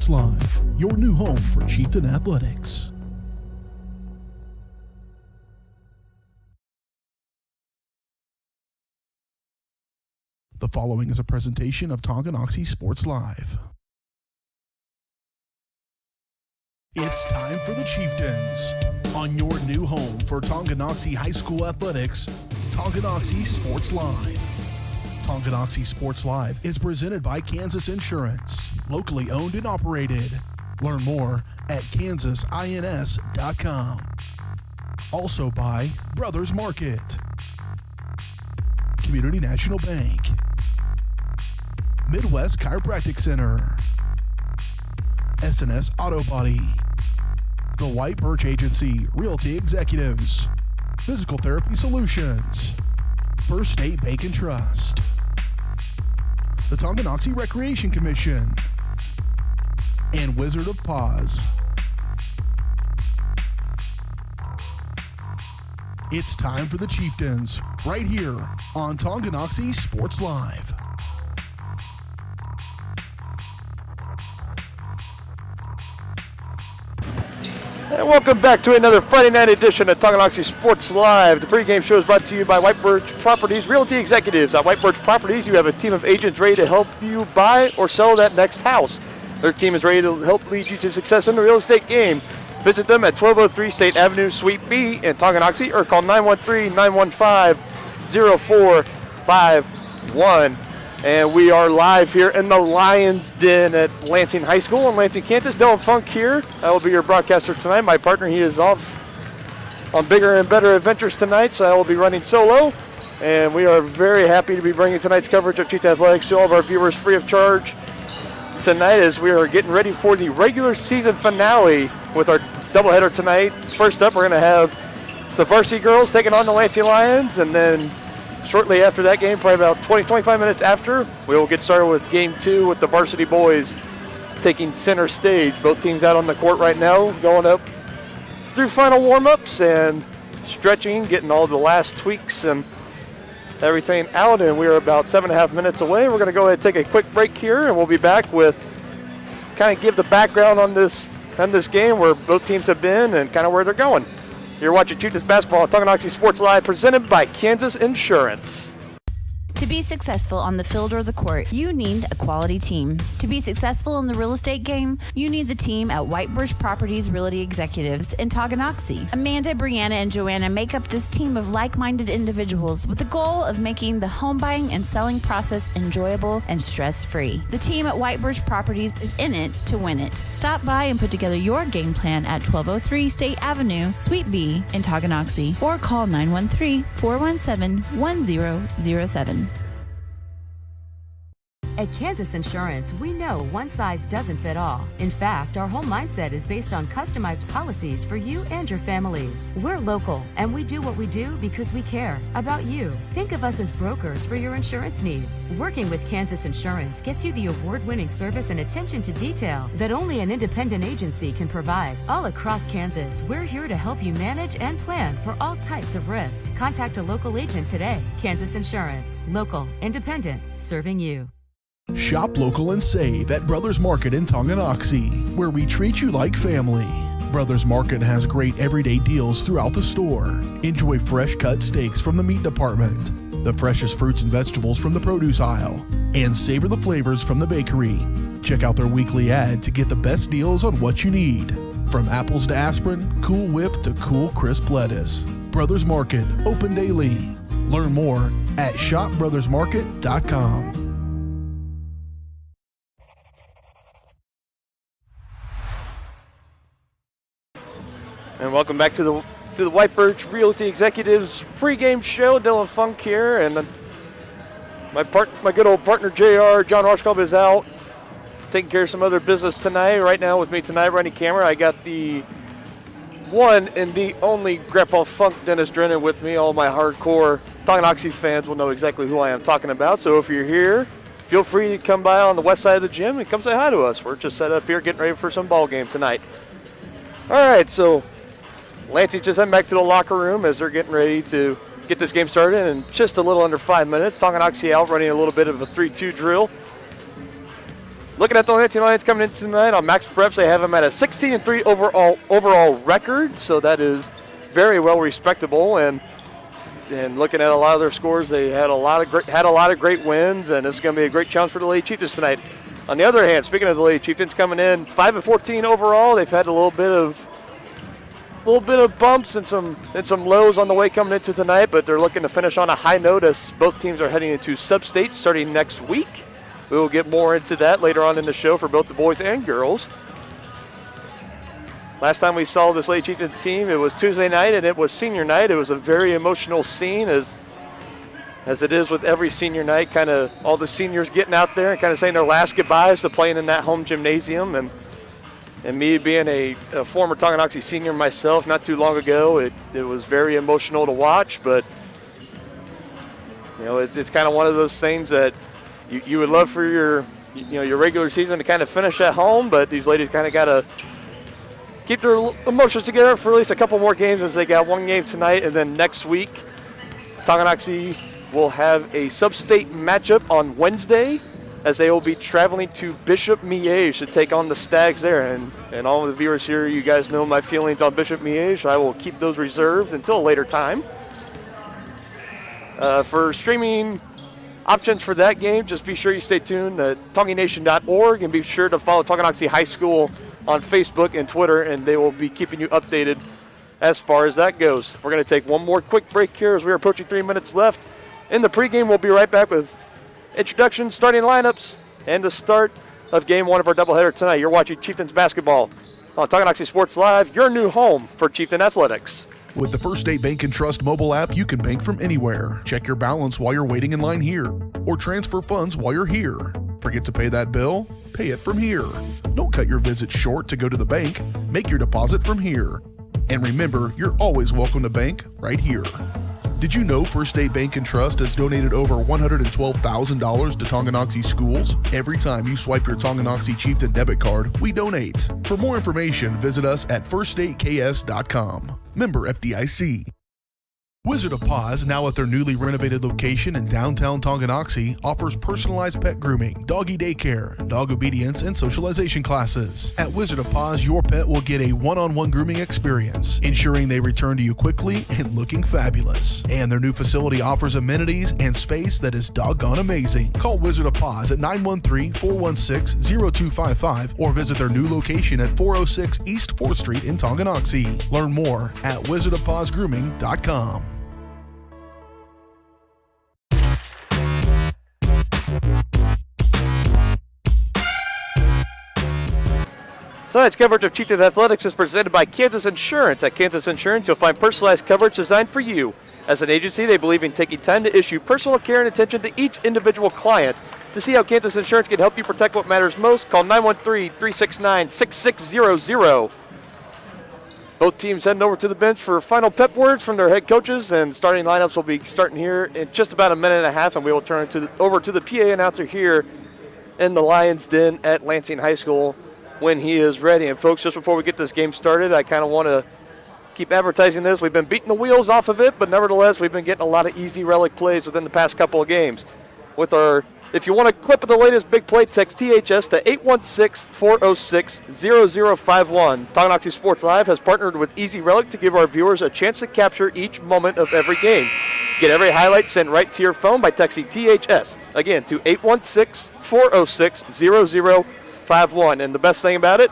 Sports Live, your new home for Chieftain Athletics. The following is a presentation of Tonganoxie Sports Live. It's time for the Chieftains on your new home for Tonganoxie High School Athletics, Tonganoxie Sports Live. Tonganoxie Sports Live is presented by Kansas Insurance, locally owned and operated. Learn more at kansasins.com. Also by Brothers Market, Community National Bank, Midwest Chiropractic Center, SNS Auto Body, The White Birch Agency Realty Executives, Physical Therapy Solutions, First State Bank and Trust, the Tonganoxie Recreation Commission, and Wizard of Paws. It's time for the Chieftains, right here on Tonganoxie Sports Live. And welcome back to another Friday night edition of Tonganoxie Sports Live. The pregame show is brought to you by White Birch Properties Realty Executives. At White Birch Properties, you have a team of agents ready to help you buy or sell that next house. Their team is ready to help lead you to success in the real estate game. Visit them at 1203 State Avenue, Suite B in Tonganoxie, or call 913-915-0451. And we are live here in the Lions Den at Lansing High School in Lansing, Kansas. Dylan Funk here. I will be your broadcaster tonight. My partner, he is off on bigger and better adventures tonight, so I will be running solo. And we are very happy to be bringing tonight's coverage of Chieftain Athletics to all of our viewers free of charge tonight, as we are getting ready for the regular season finale with our doubleheader tonight. First up, we're going to have the varsity girls taking on the Lansing Lions, and then shortly after that game, probably about 20-25 minutes after, we will get started with game two with the varsity boys taking center stage. Both teams out on the court right now, going up through final warm-ups and stretching, getting all the last tweaks and everything out, and we are about 7.5 minutes away. We're going to go ahead and take a quick break here, and we'll be back with kind of give the background on this game, where both teams have been and kind of where they're going. You're watching Chieftains basketball on Tonganoxie Sports Live, presented by Kansas Insurance. To be successful on the field or the court, you need a quality team. To be successful in the real estate game, you need the team at White Birch Properties Realty Executives in Tonganoxie. Amanda, Brianna, and Joanna make up this team of like-minded individuals with the goal of making the home buying and selling process enjoyable and stress-free. The team at White Birch Properties is in it to win it. Stop by and put together your game plan at 1203 State Avenue, Suite B in Tonganoxie, or call 913-417-1007. At Kansas Insurance, we know one size doesn't fit all. In fact, our whole mindset is based on customized policies for you and your families. We're local, and we do what we do because we care about you. Think of us as brokers for your insurance needs. Working with Kansas Insurance gets you the award-winning service and attention to detail that only an independent agency can provide. All across Kansas, we're here to help you manage and plan for all types of risk. Contact a local agent today. Kansas Insurance. Local, independent, serving you. Shop local and save at Brothers Market in Tonganoxie, where we treat you like family. Brothers Market has great everyday deals throughout the store. Enjoy fresh cut steaks from the meat department, the freshest fruits and vegetables from the produce aisle, and savor the flavors from the bakery. Check out their weekly ad to get the best deals on what you need, from apples to aspirin, Cool Whip to cool crisp lettuce. Brothers Market, open daily. Learn more at shopbrothersmarket.com. And welcome back to the White Birch Realty Executives pregame show. Dylan Funk here, and my good old partner JR, John Roshkov, is out taking care of some other business tonight. Right now with me tonight running camera, I got the one and the only Grandpa Funk Dennis Drennan with me. All my hardcore Tonganoxie fans will know exactly who I am talking about. So if you're here, feel free to come by on the west side of the gym and come say hi to us. We're just set up here getting ready for some ball game tonight. All right, so Lansing just heading back to the locker room as they're getting ready to get this game started in just a little under 5 minutes. Tonganoxie out running a little bit of a 3-2 drill. Looking at the Lansing Lions coming in tonight on Max Preps, they have them at a 16-3 overall record, so that is very well respectable. And looking at a lot of their scores, they had a lot of great wins, and this is going to be a great challenge for the Lady Chieftains tonight. On the other hand, speaking of the Lady Chieftains coming in 5-14 overall, they've had a little bit of bumps and some lows on the way coming into tonight, but they're looking to finish on a high note as both teams are heading into sub-state starting next week. We will get more into that later on in the show for both the boys and girls. Last time we saw this Lady Chieftains team, it was Tuesday night and it was senior night. It was a very emotional scene as it is with every senior night, kind of all the seniors getting out there and kind of saying their last goodbyes to playing in that home gymnasium. And me being a former Tonganoxie senior myself not too long ago, it was very emotional to watch. But, it's kind of one of those things that you would love for your regular season to kind of finish at home, but these ladies kind of got to keep their emotions together for at least a couple more games, as they got one game tonight, and then next week, Tonganoxie will have a sub-state matchup on Wednesday, as they will be traveling to Bishop Miege to take on the Stags there. And all of the viewers here, you guys know my feelings on Bishop Miege. I will keep those reserved until a later time. For streaming options for that game, just be sure you stay tuned at TongyNation.org, and be sure to follow Tonganoxie High School on Facebook and Twitter, and they will be keeping you updated as far as that goes. We're going to take one more quick break here as we're approaching 3 minutes left. In the pregame, we'll be right back with introductions, starting lineups, and the start of game one of our doubleheader tonight. You're watching Chieftains basketball on Tonganoxie Sports Live, your new home for Chieftain athletics. With the First State Bank & Trust mobile app, you can bank from anywhere. Check your balance while you're waiting in line here, or transfer funds while you're here. Forget to pay that bill? Pay it from here. Don't cut your visit short to go to the bank. Make your deposit from here. And remember, you're always welcome to bank right here. Did you know First State Bank & Trust has donated over $112,000 to Tonganoxie schools? Every time you swipe your Tonganoxie Chieftain debit card, we donate. For more information, visit us at firststateks.com. Member FDIC. Wizard of Paws, now at their newly renovated location in downtown Tonganoxie, offers personalized pet grooming, doggy daycare, dog obedience, and socialization classes. At Wizard of Paws, your pet will get a one-on-one grooming experience, ensuring they return to you quickly and looking fabulous. And their new facility offers amenities and space that is doggone amazing. Call Wizard of Paws at 913-416-0255 or visit their new location at 406 East 4th Street in Tonganoxie. Learn more at wizardofpawsgrooming.com. Tonight's coverage of Chieftain Athletics is presented by Kansas Insurance. At Kansas Insurance, you'll find personalized coverage designed for you. As an agency, they believe in taking time to issue personal care and attention to each individual client. To see how Kansas Insurance can help you protect what matters most, call 913-369-6600. Both teams heading over to the bench for final pep words from their head coaches, and starting lineups will be starting here in just about a minute and a half, and we will turn over to the PA announcer here in the Lions Den at Lansing High School when he is ready. And folks, just before we get this game started, I kind of want to keep advertising this. We've been beating the wheels off of it, but nevertheless, we've been getting a lot of easy relic plays within the past couple of games. If you want a clip of the latest big play, text THS to 816-406-0051. Tonganoxie Sports Live has partnered with Easy Relic to give our viewers a chance to capture each moment of every game. Get every highlight sent right to your phone by texting THS, again, to 816-406-0051. And the best thing about it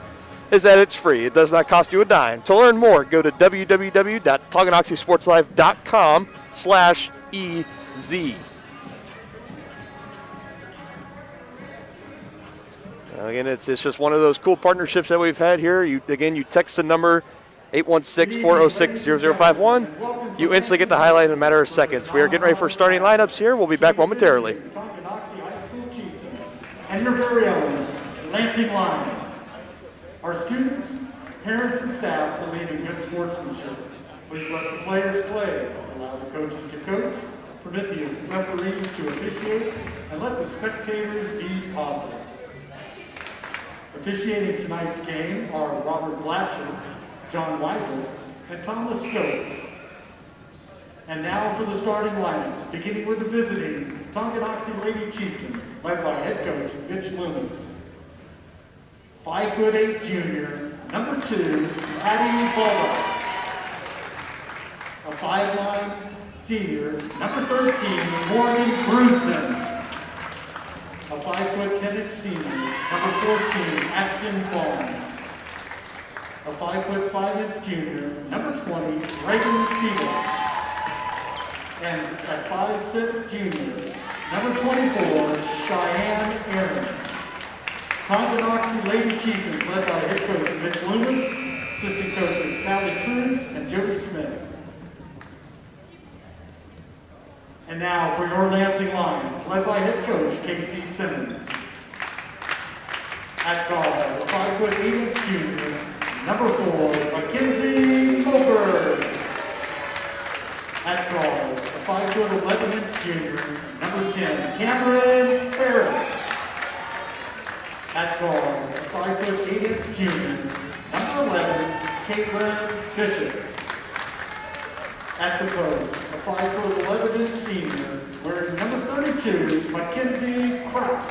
is that it's free. It does not cost you a dime. To learn more, go to www.tonganoxiesportslive.com/EZ. Again, it's just one of those cool partnerships that we've had here. You text the number 816-406-0051. You instantly get the highlight in a matter of seconds. We are getting ready for starting lineups here. We'll be back momentarily. Tonganoxie High School Chieftains and your very own Lansing Lions. Our students, parents, and staff believe in good sportsmanship. Please let the players play, allow the coaches to coach, permit the referees to officiate, and let the spectators be positive. Officiating tonight's game are Robert Blatcher, John Weigel, and Thomas Stoke. And now for the starting lineups, beginning with the visiting Tonganoxie Lady Chieftains, led by head coach Mitch Loomis. 5'8" junior, number 2, Patty Baldock. A 5'9" senior, number 13, Morgan Brusman. A 5'10" senior, number 14, Ashton Barnes. A 5'5" junior, number 20, Reagan Siegel. And at 5'6" junior, number 24, Cheyenne Aaron. Tonganoxie Lady Chieftains led by head coach Mitch Loomis, assistant coaches Callie Cruz and Jody Smith. And now for your Lansing Lions, led by head coach Casey Simmons. At guard, the 5'8" junior, number 4, Mackenzie Moberg. At guard, the 5'11" junior, number 10, Cameron Ferris. At guard, the 5'8" junior, number 11, Caitlin Bishop. At the post, a 5'11" senior, wearing number 32, Mackenzie Kraus.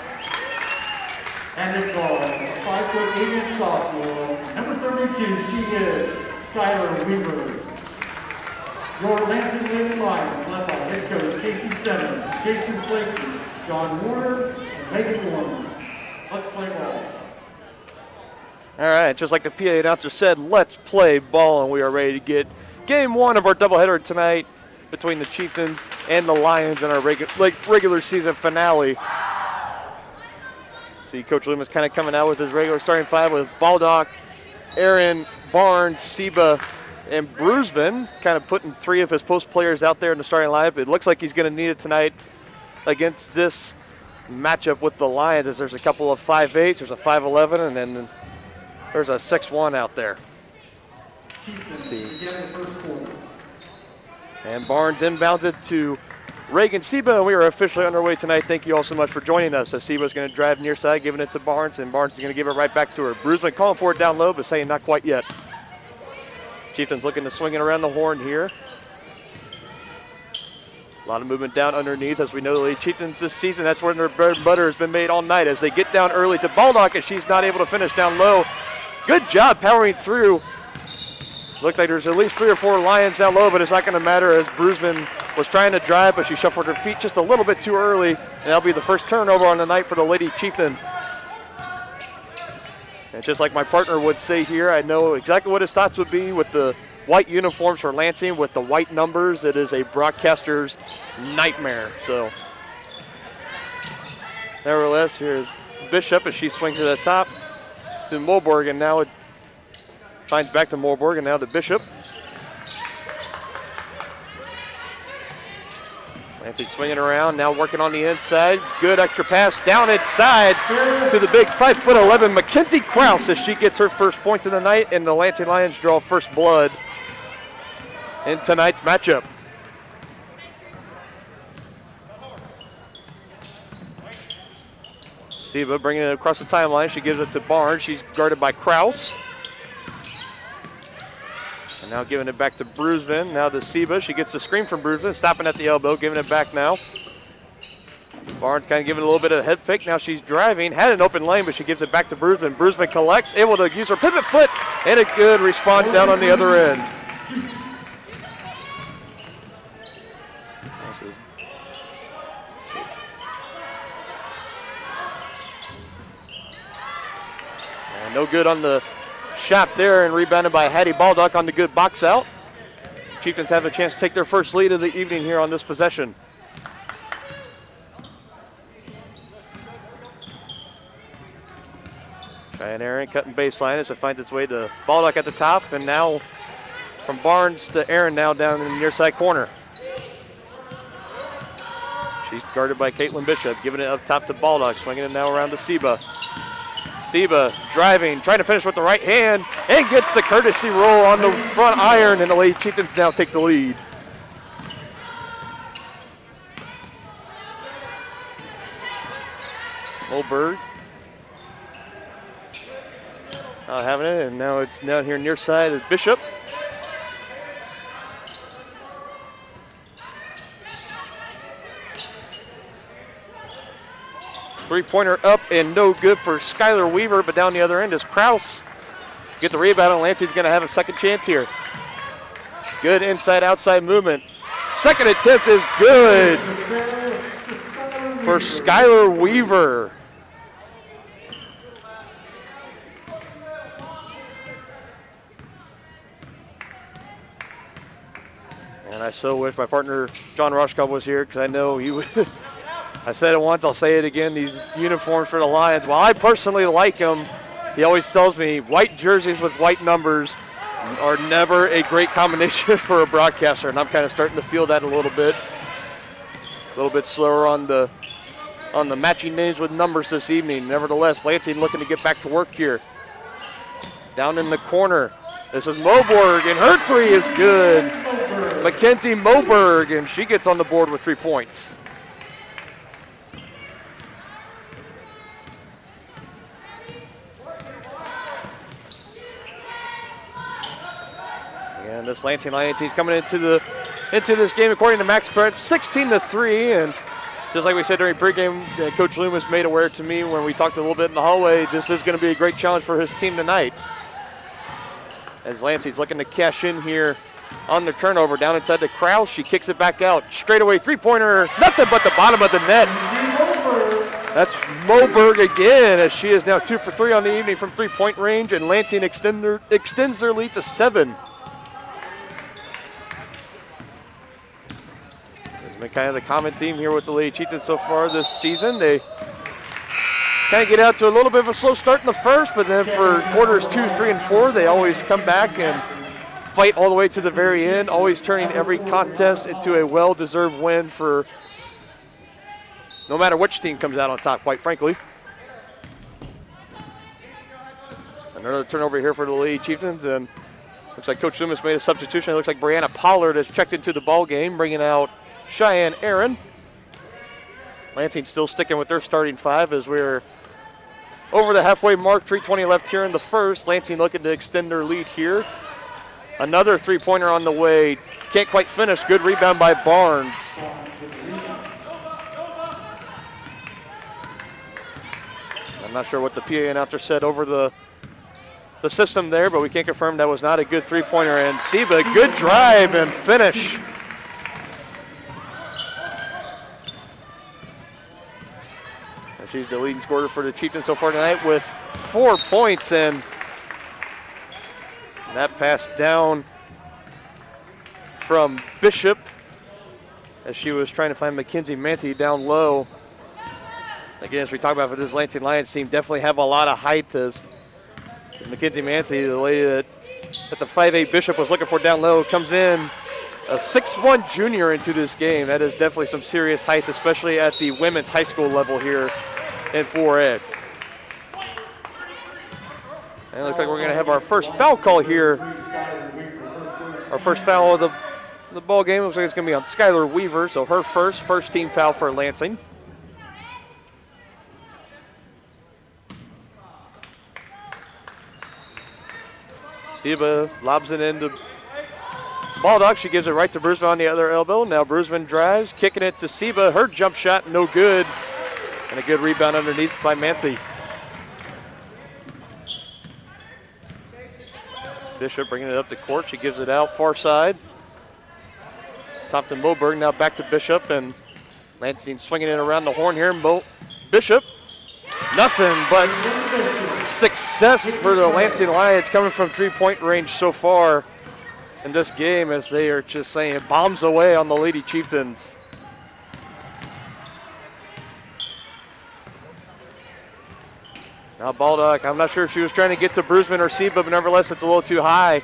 And at guard, a 5'8" sophomore, number 32, she is Skylar Weaver. Your Lansing Lady Lions, led by head coach Casey Simmons, Jason Flaky, John Warner, and Megan Warner. Let's play ball. All right, just like the PA announcer said, let's play ball, and we are ready to get game 1 of our doubleheader tonight between the Chieftains and the Lions in our regular season finale. See Coach Loomis kind of coming out with his regular starting 5 with Baldock, Aaron, Barnes, Seba, and Brusman, kind of putting 3 of his post players out there in the starting lineup. It looks like he's going to need it tonight against this matchup with the Lions, as there's a couple of 5'8", there's a 5'11", and then there's a 6'1" out there. See. And Barnes inbounds it to Reagan Seba, and we are officially underway tonight. Thank you all so much for joining us, as Seba's going to drive near side, giving it to Barnes, and Barnes is going to give it right back to her. Brusman calling for it down low, but saying not quite yet. Chieftains looking to swing it around the horn here. A lot of movement down underneath. As we know, the Lady Chieftains this season, that's where their bread and butter has been made all night, as they get down early to Baldock, and she's not able to finish down low. Good job powering through. Looked like there's at least 3 or 4 Lions down low, but it's not going to matter, as Brusman was trying to drive, but she shuffled her feet just a little bit too early, and that'll be the first turnover on the night for the Lady Chieftains. And just like my partner would say here, I know exactly what his thoughts would be with the white uniforms for Lansing, with the white numbers. It is a broadcaster's nightmare. So, nevertheless, here's Bishop as she swings to the top to Moberg, and now it finds back to Moberg, and now to Bishop. Lansing swinging around, now working on the inside. Good extra pass down inside to the big 5'11" Mackenzie Kraus, as she gets her first points of the night, and the Lansing Lions draw first blood in tonight's matchup. Seba bringing it across the timeline. She gives it to Barnes. She's guarded by Kraus. And now giving it back to Brusman. Now to Seba. She gets the screen from Brusman, stopping at the elbow, giving it back now. Barnes kind of giving a little bit of a head fake. Now she's driving. Had an open lane, but she gives it back to Brusman. Brusman collects, able to use her pivot foot, and a good response down on the other end. And no good on the shot there, and rebounded by Hattie Baldock on the good box out. Chieftains have a chance to take their first lead of the evening here on this possession. And Aaron cutting baseline as it finds its way to Baldock at the top, and now from Barnes to Aaron now down in the near side corner. She's guarded by Caitlin Bishop, giving it up top to Baldock, swinging it now around to Seba. Seba driving, trying to finish with the right hand, and gets the courtesy roll on the front iron, and the Lady Chieftains now take the lead. Moberg not having it, and now it's down here near side of Bishop. Three-pointer up and no good for Skylar Weaver, but down the other end is Kraus. Get the rebound, and Lansing's going to have a second chance here. Good inside-outside movement. Second attempt is good for Skylar Weaver. And I so wish my partner John Roshkov was here, because I know he would. I said it once, I'll say it again, these uniforms for the Lions, while I personally like them, he always tells me white jerseys with white numbers are never a great combination for a broadcaster, and I'm kind of starting to feel that a little bit. A little bit slower on the matching names with numbers this evening. Nevertheless, Lansing looking to get back to work here. Down in the corner, this is Moberg, and her three is good. Mackenzie Moberg, and she gets on the board with 3 points. And this Lansing Lions team's coming into this game, according to Max Prep, 16-3. And just like we said during pregame, Coach Loomis made aware to me when we talked a little bit in the hallway, this is going to be a great challenge for his team tonight. As Lansing's looking to cash in here on the turnover, down inside the Kraus, she kicks it back out. Straightaway three-pointer, nothing but the bottom of the net. That's Moberg again, as she is now 2 for 3 on the evening from three-point range, and Lansing extends their lead to 7. It's been kind of the common theme here with the Lady Chieftains so far this season. They kind of get out to a little bit of a slow start in the first, but then for quarters 2, 3, and 4, they always come back and fight all the way to the very end, always turning every contest into a well-deserved win for no matter which team comes out on top, quite frankly. Another turnover here for the Lady Chieftains, and looks like Coach Loomis made a substitution. It looks like Brianna Pollard has checked into the ball game, bringing out Cheyenne Aaron. Lansing still sticking with their starting 5 as we're over the halfway mark, 3:20 left here in the first. Lansing looking to extend their lead here. Another three-pointer on the way. Can't quite finish. Good rebound by Barnes. I'm not sure what the PA announcer said over the system there, but we can confirm that was not a good three-pointer. And Seba, good drive and finish. And she's the leading scorer for the Chieftains so far tonight with 4 points, and that pass down from Bishop as she was trying to find Mackenzie Manthe down low. Again, as we talk about for this Lansing Lions team, definitely have a lot of height as Mackenzie Manthe, the lady that the 5'8" Bishop was looking for down low, comes in a 6'1" junior into this game. That is definitely some serious height, especially at the women's high school level here in 4A. And it looks like we're going to have our first foul call here. Our first foul of the ball game looks like it's going to be on Skylar Weaver, so her first team foul for Lansing. Seba lobs it into Baldock. She gives it right to Brusman on the other elbow. Now Brusman drives, kicking it to Seba. Her jump shot, no good. And a good rebound underneath by Manthe. Bishop bringing it up to court. She gives it out far side. Top to Moberg, now back to Bishop, and Lansing swinging it around the horn here. Bishop, nothing but success for the Lansing Lions coming from three-point range so far in this game, as they are just saying bombs away on the Lady Chieftains. Now Baldock, I'm not sure if she was trying to get to Brusman or Seba, but nevertheless, it's a little too high.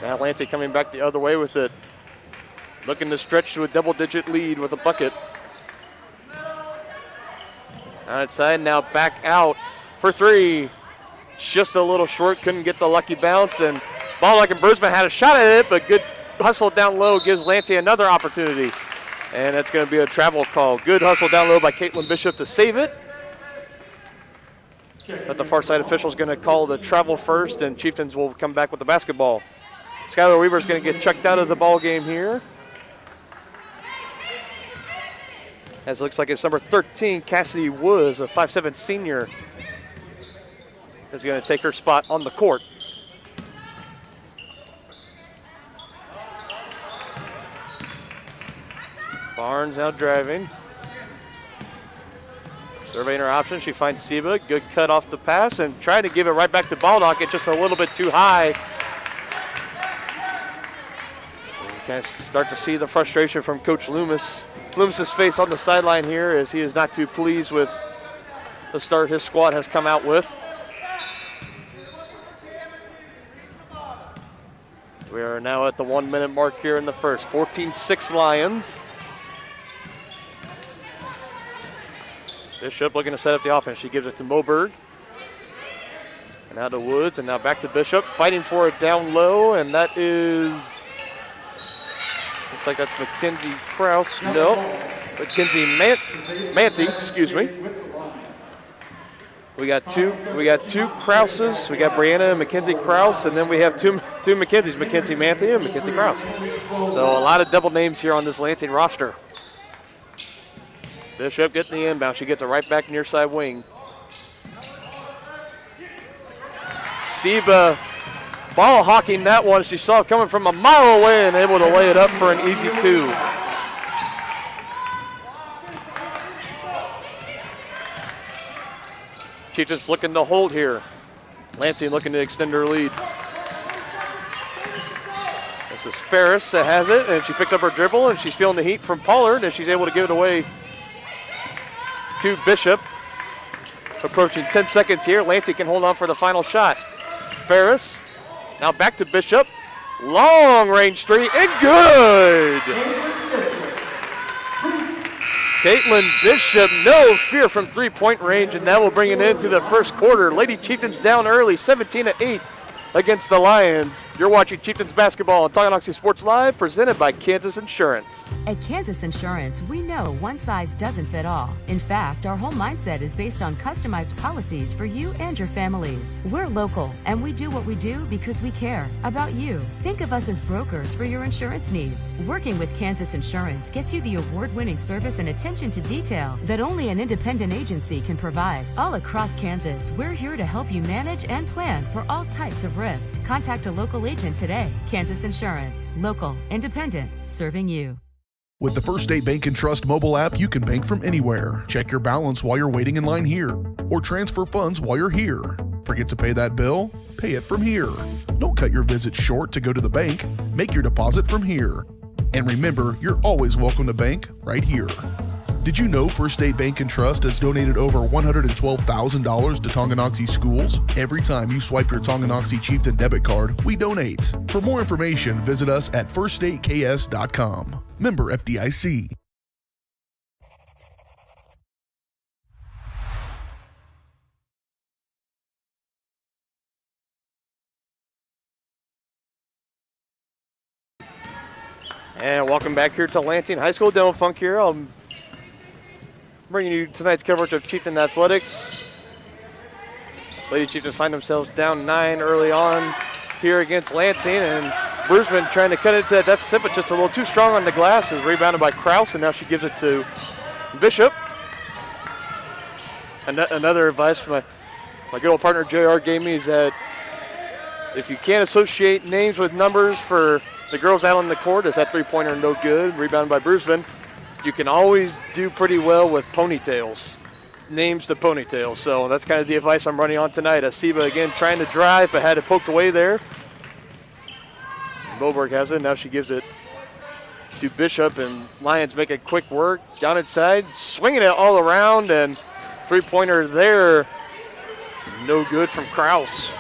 Now Lansing coming back the other way with it. Looking to stretch to a double-digit lead with a bucket. Outside, now back out for three. Just a little short, couldn't get the lucky bounce, and Baldock and Brusman had a shot at it, but good hustle down low gives Lansing another opportunity. And that's going to be a travel call. Good hustle down low by Caitlin Bishop to save it. But the far side official is going to call the travel first, and Chieftains will come back with the basketball. Skylar Weaver is going to get checked out of the ball game here. As it looks like it's number 13, Cassidy Woods, a 5'7" senior, is going to take her spot on the court. Barnes now driving. Surveying her options, she finds Seba. Good cut off the pass and trying to give it right back to Baldock. It's just a little bit too high. You kind of start to see the frustration from Coach Loomis. Loomis's face on the sideline here as he is not too pleased with the start his squad has come out with. We are now at the 1 minute mark here in the first. 14-6 Lions. Bishop looking to set up the offense. She gives it to Moberg. And now to Woods, and now back to Bishop. Fighting for it down low, and that is, looks like that's Mackenzie Krause. No, Mackenzie Manthe, excuse me. We got two Krauses. We got Brianna and Mackenzie Krause, and then we have two Mackenzies, Mackenzie Manthe and Mackenzie Krause. So a lot of double names here on this Lansing roster. Bishop getting the inbound. She gets it right back near side wing. Seba ball hawking that one. She saw it coming from a mile away and able to lay it up for an easy two. Chieftains looking to hold here. Lansing looking to extend her lead. This is Ferris that has it, and she picks up her dribble, and she's feeling the heat from Pollard, and she's able to give it away to Bishop. Approaching 10 seconds here. Lansing can hold on for the final shot. Ferris now back to Bishop. Long range three and good. Caitlin Bishop, no fear from 3-point range, and that will bring it into the first quarter. Lady Chieftains down early, 17-8 against the Lions. You're watching Chieftains basketball on Tonganoxie Sports Live, presented by Kansas Insurance. At Kansas Insurance, we know one size doesn't fit all. In fact, our whole mindset is based on customized policies for you and your families. We're local, and we do what we do because we care about you. Think of us as brokers for your insurance needs. Working with Kansas Insurance gets you the award-winning service and attention to detail that only an independent agency can provide. All across Kansas, we're here to help you manage and plan for all types of risk. Contact a local agent today. Kansas Insurance. Local, independent, serving you. With the First State Bank and Trust mobile app, you can bank from anywhere. Check your balance while you're waiting in line here, or transfer funds while you're here. Forget to pay that bill? Pay it from here. Don't cut your visit short to go to the bank. Make your deposit from here. And remember, you're always welcome to bank right here. Did you know First State Bank and Trust has donated over $112,000 to Tonganoxie schools? Every time you swipe your Tonganoxie Chieftain debit card, we donate. For more information, visit us at firststateks.com. Member FDIC. And welcome back here to Lansing High School. Dylan Funk here. I'm bringing you tonight's coverage of Chieftain Athletics. Lady Chieftains find themselves down 9 early on here against Lansing, and Bruceman trying to cut into that deficit, but just a little too strong on the glass. Is rebounded by Krause, and now she gives it to Bishop. Another advice from my good old partner JR gave me is that if you can't associate names with numbers for the girls out on the court, is that three-pointer no good? Rebounded by Bruceman. You can always do pretty well with ponytails, names to ponytails. So that's kind of the advice I'm running on tonight. Asiba again trying to drive, but had it poked away there. Moberg has it. Now she gives it to Bishop, and Lions make a quick work down inside, swinging it all around, and three-pointer there, no good from Krause.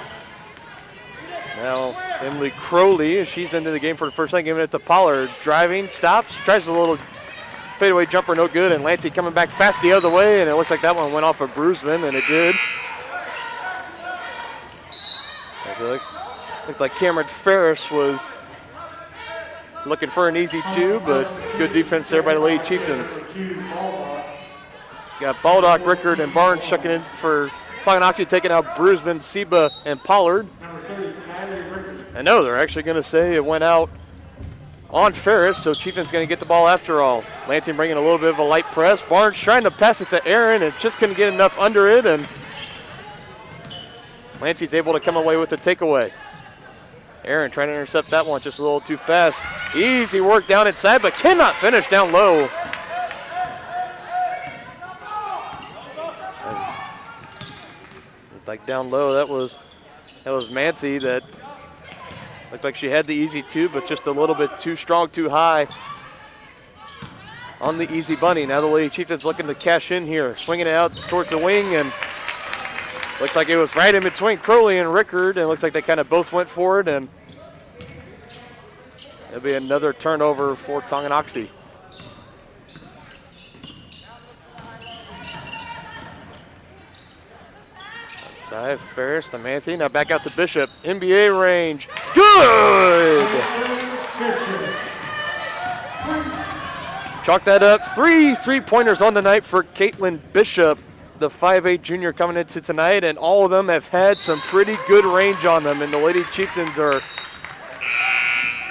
Now Emily Crowley, she's into the game for the first time, giving it to Pollard. Driving, stops, tries a little fadeaway jumper, no good, and Lansing coming back fast the other way, and it looks like that one went off of Bruceman, and it did. As it looked like Cameron Ferris was looking for an easy two, but good defense there by the Lady Chieftains. Got Baldock, Rickard, and Barnes checking in for Tonganoxie, taking out Bruceman, Seba, and Pollard. I know they're actually going to say it went out on Ferris, so Chieftains going to get the ball after all. Lansing bringing a little bit of a light press. Barnes trying to pass it to Aaron and just couldn't get enough under it, and Lansing's able to come away with the takeaway. Aaron trying to intercept that one just a little too fast. Easy work down inside, but cannot finish down low. Like down low, that was Manthe that looked like she had the easy two, but just a little bit too strong, too high on the easy bunny. Now the Lady Chieftains looking to cash in here, swinging it out towards the wing, and looked like it was right in between Crowley and Rickard, and it looks like they kind of both went for it, and it'll be another turnover for Tonganoxie. Outside, Ferris to Manthe. Now back out to Bishop. NBA range. Good! Chalk that up. 3 3-pointers on tonight for Caitlin Bishop, the 5'8 junior coming into tonight, and all of them have had some pretty good range on them, and the Lady Chieftains are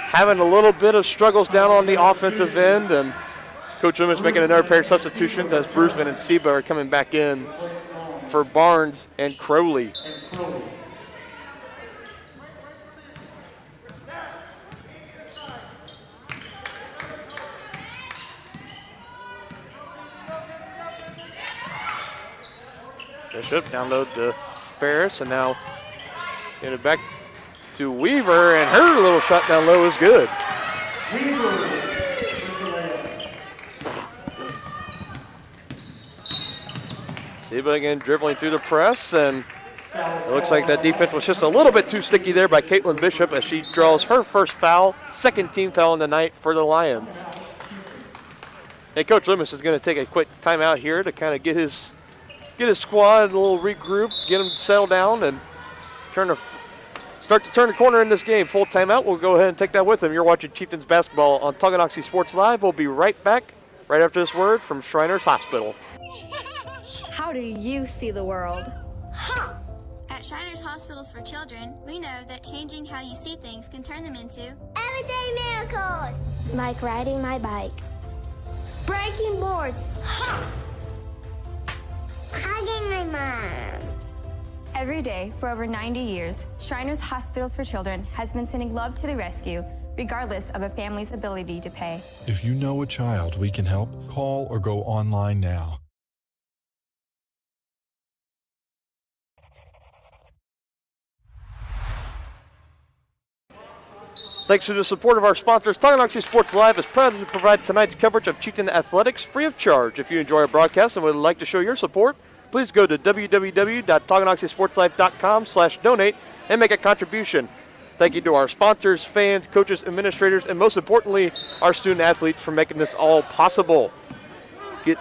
having a little bit of struggles down on the offensive end, and Coach Loomis making another pair of substitutions as Bruceman and Seba are coming back in for Barnes and Crowley. Bishop download to Ferris, and now get it back to Weaver, and her little shot down low is good. Seba again dribbling through the press, and it looks like that defense was just a little bit too sticky there by Caitlin Bishop as she draws her first foul, second team foul in the night for the Lions. Hey, Coach Loomis is going to take a quick timeout here to kind of get his squad a little regroup, get them settled down, and start to turn the corner in this game. Full timeout. We'll go ahead and take that with him. You're watching Chieftains basketball on Tonganoxie Sports Live. We'll be right back right after this word from Shriners Hospital. How do you see the world? At Shriners Hospitals for Children, we know that changing how you see things can turn them into everyday miracles. Like riding my bike. Breaking boards. Hugging my mom. Every day for over 90 years, Shriners Hospitals for Children has been sending love to the rescue, regardless of a family's ability to pay. If you know a child we can help, call or go online now. Thanks to the support of our sponsors, Tonganoxie Sports Live is proud to provide tonight's coverage of Chieftain athletics free of charge. If you enjoy our broadcast and would like to show your support, please go to www.tonganoxiesportslive.com/donate and make a contribution. Thank you to our sponsors, fans, coaches, administrators, and most importantly, our student athletes for making this all possible. And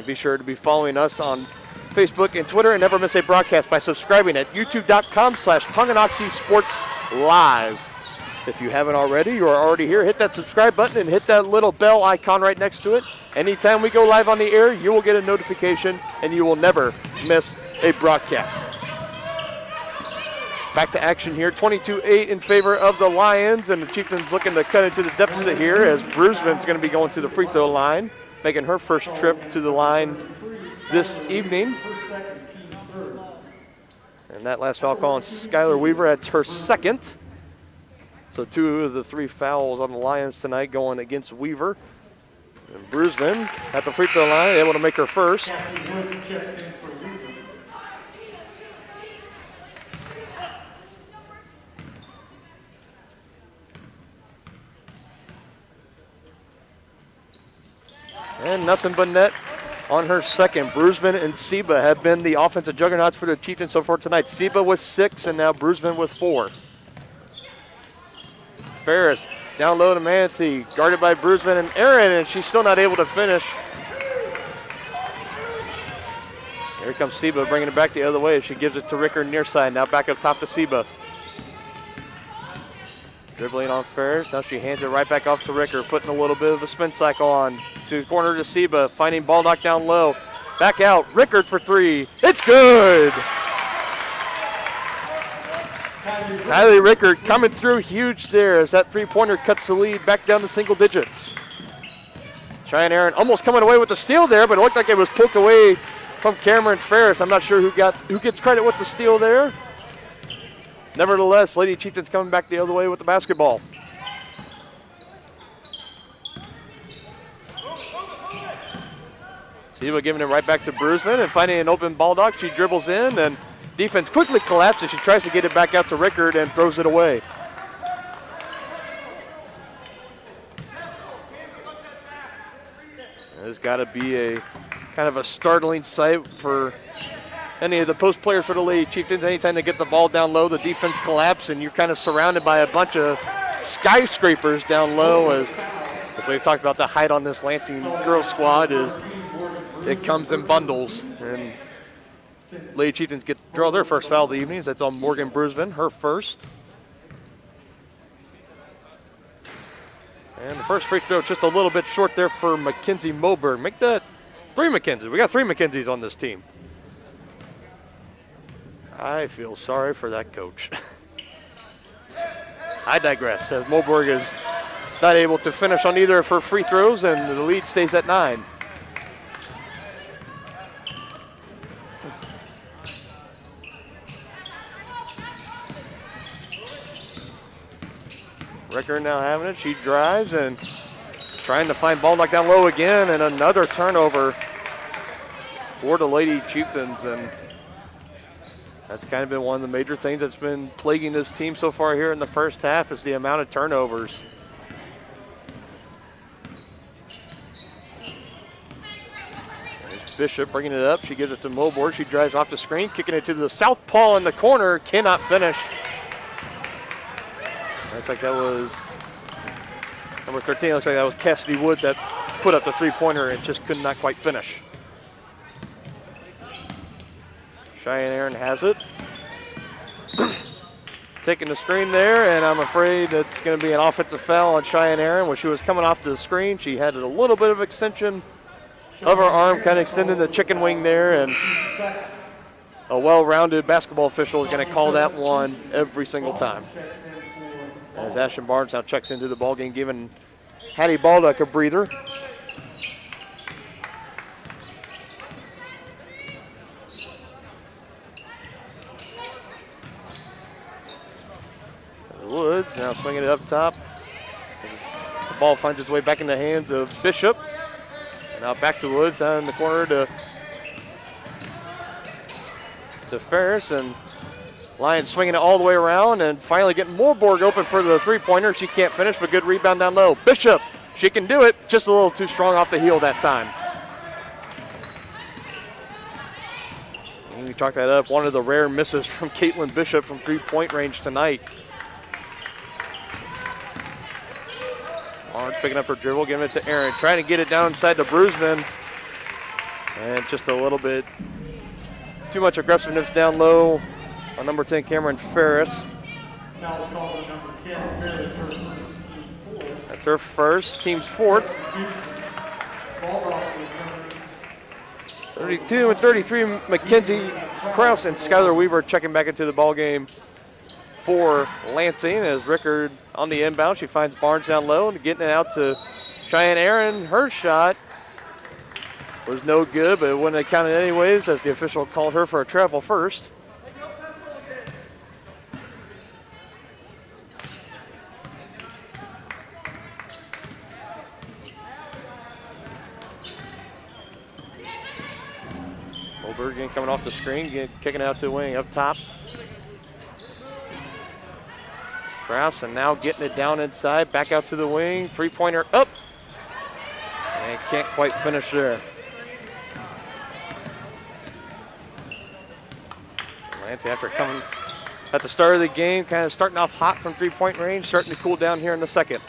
be sure to be following us on Facebook and Twitter, and never miss a broadcast by subscribing at youtube.com/Tonganoxie Sports Live. If you haven't already, you are already here. Hit that subscribe button and hit that little bell icon right next to it. Anytime we go live on the air, you will get a notification and you will never miss a broadcast. Back to action here, 22-8 in favor of the Lions, and the Chieftains looking to cut into the deficit here as Bruceman's going to be going to the free throw line, making her first trip to the line this evening. And that last foul call on Skylar Weaver, that's her second. So 2 of the 3 fouls on the Lions tonight going against Weaver. And Bruceman at the free throw line, able to make her first. And nothing but net on her second. Bruceman and Seba have been the offensive juggernauts for the Chieftains so far tonight. Seba with 6 and now Bruceman with 4. Ferris down low to Manthe, guarded by Bruceman and Aaron, and she's still not able to finish. Here comes Seba bringing it back the other way as she gives it to Rickard near side. Now back up top to Seba. Dribbling on Ferris, now she hands it right back off to Rickard, putting a little bit of a spin cycle on. To the corner to Seba, finding ball knocked down low. Back out, Rickard for 3. It's good! Kylie Rickard coming through huge there as that three-pointer cuts the lead back down to single digits. Cheyenne Aaron almost coming away with the steal there, but it looked like it was poked away from Cameron Ferris. I'm not sure who gets credit with the steal there. Nevertheless, Lady Chieftains coming back the other way with the basketball. Siva giving it right back to Brusman and finding an open ball dog. She dribbles in and defense quickly collapses. She tries to get it back out to Rickard and throws it away. This has got to be a kind of a startling sight for any of the post players for the Lady Chieftains. Anytime they get the ball down low, the defense collapses and you're kind of surrounded by a bunch of skyscrapers down low. As we've talked about, the height on this Lansing girls squad is it comes in bundles. And Lady Chieftains draw their first foul of the evening. That's on Morgan Brusman, her first. And the first free throw just a little bit short there for Mackenzie Moberg. Make that 3 Mackenzies. We got 3 Mackenzies on this team. I feel sorry for that coach. I digress, as Moberg is not able to finish on either of her free throws, and the lead stays at 9. Rickard now having it. She drives and trying to find ball knocked down low again, and another turnover for the Lady Chieftains. And that's kind of been one of the major things that's been plaguing this team so far here in the first half is the amount of turnovers. There's Bishop bringing it up. She gives it to Moborg. She drives off the screen, kicking it to the southpaw in the corner. Cannot finish. Looks like that was number 13. Looks like that was Cassidy Woods that put up the three-pointer and just could not quite finish. Cheyenne Aaron has it. Taking the screen there, and I'm afraid it's going to be an offensive foul on Cheyenne Aaron. When she was coming off the screen, she had a little bit of extension of her arm, kind of extending the chicken wing there, and a well-rounded basketball official is going to call that one every single time. As Ashton Barnes now checks into the ballgame, giving Hattie Baldock a breather. Woods now swinging it up top. The ball finds its way back in the hands of Bishop. Now back to Woods down in the corner to Ferris, and Lions swinging it all the way around and finally getting Moorborg open for the three-pointer. She can't finish, but good rebound down low. Bishop, she can do it, just a little too strong off the heel that time. And we talked that up, one of the rare misses from Caitlin Bishop from three-point range tonight. Barnes picking up her dribble, giving it to Aaron, trying to get it down inside to Brusman. And just a little bit too much aggressiveness down low on number 10, Cameron Ferris. Foul is called on number 10, Ferris, her first, team 4. That's her first, team's fourth. Ball brought to the tournament. 32 and 33, Mackenzie Krause and Skylar Weaver checking back into the ball game for Lansing. As Rickard on the inbound, she finds Barnes down low and getting it out to Cheyenne Aaron. Her shot was no good, but it wouldn't have counted anyways, as the official called her for a travel first. Bergen coming off the screen, kicking out to the wing up top. Krause, and now getting it down inside, back out to the wing, three-pointer up. And can't quite finish there. Lansing, after coming at the start of the game, kind of starting off hot from three-point range, starting to cool down here in the second.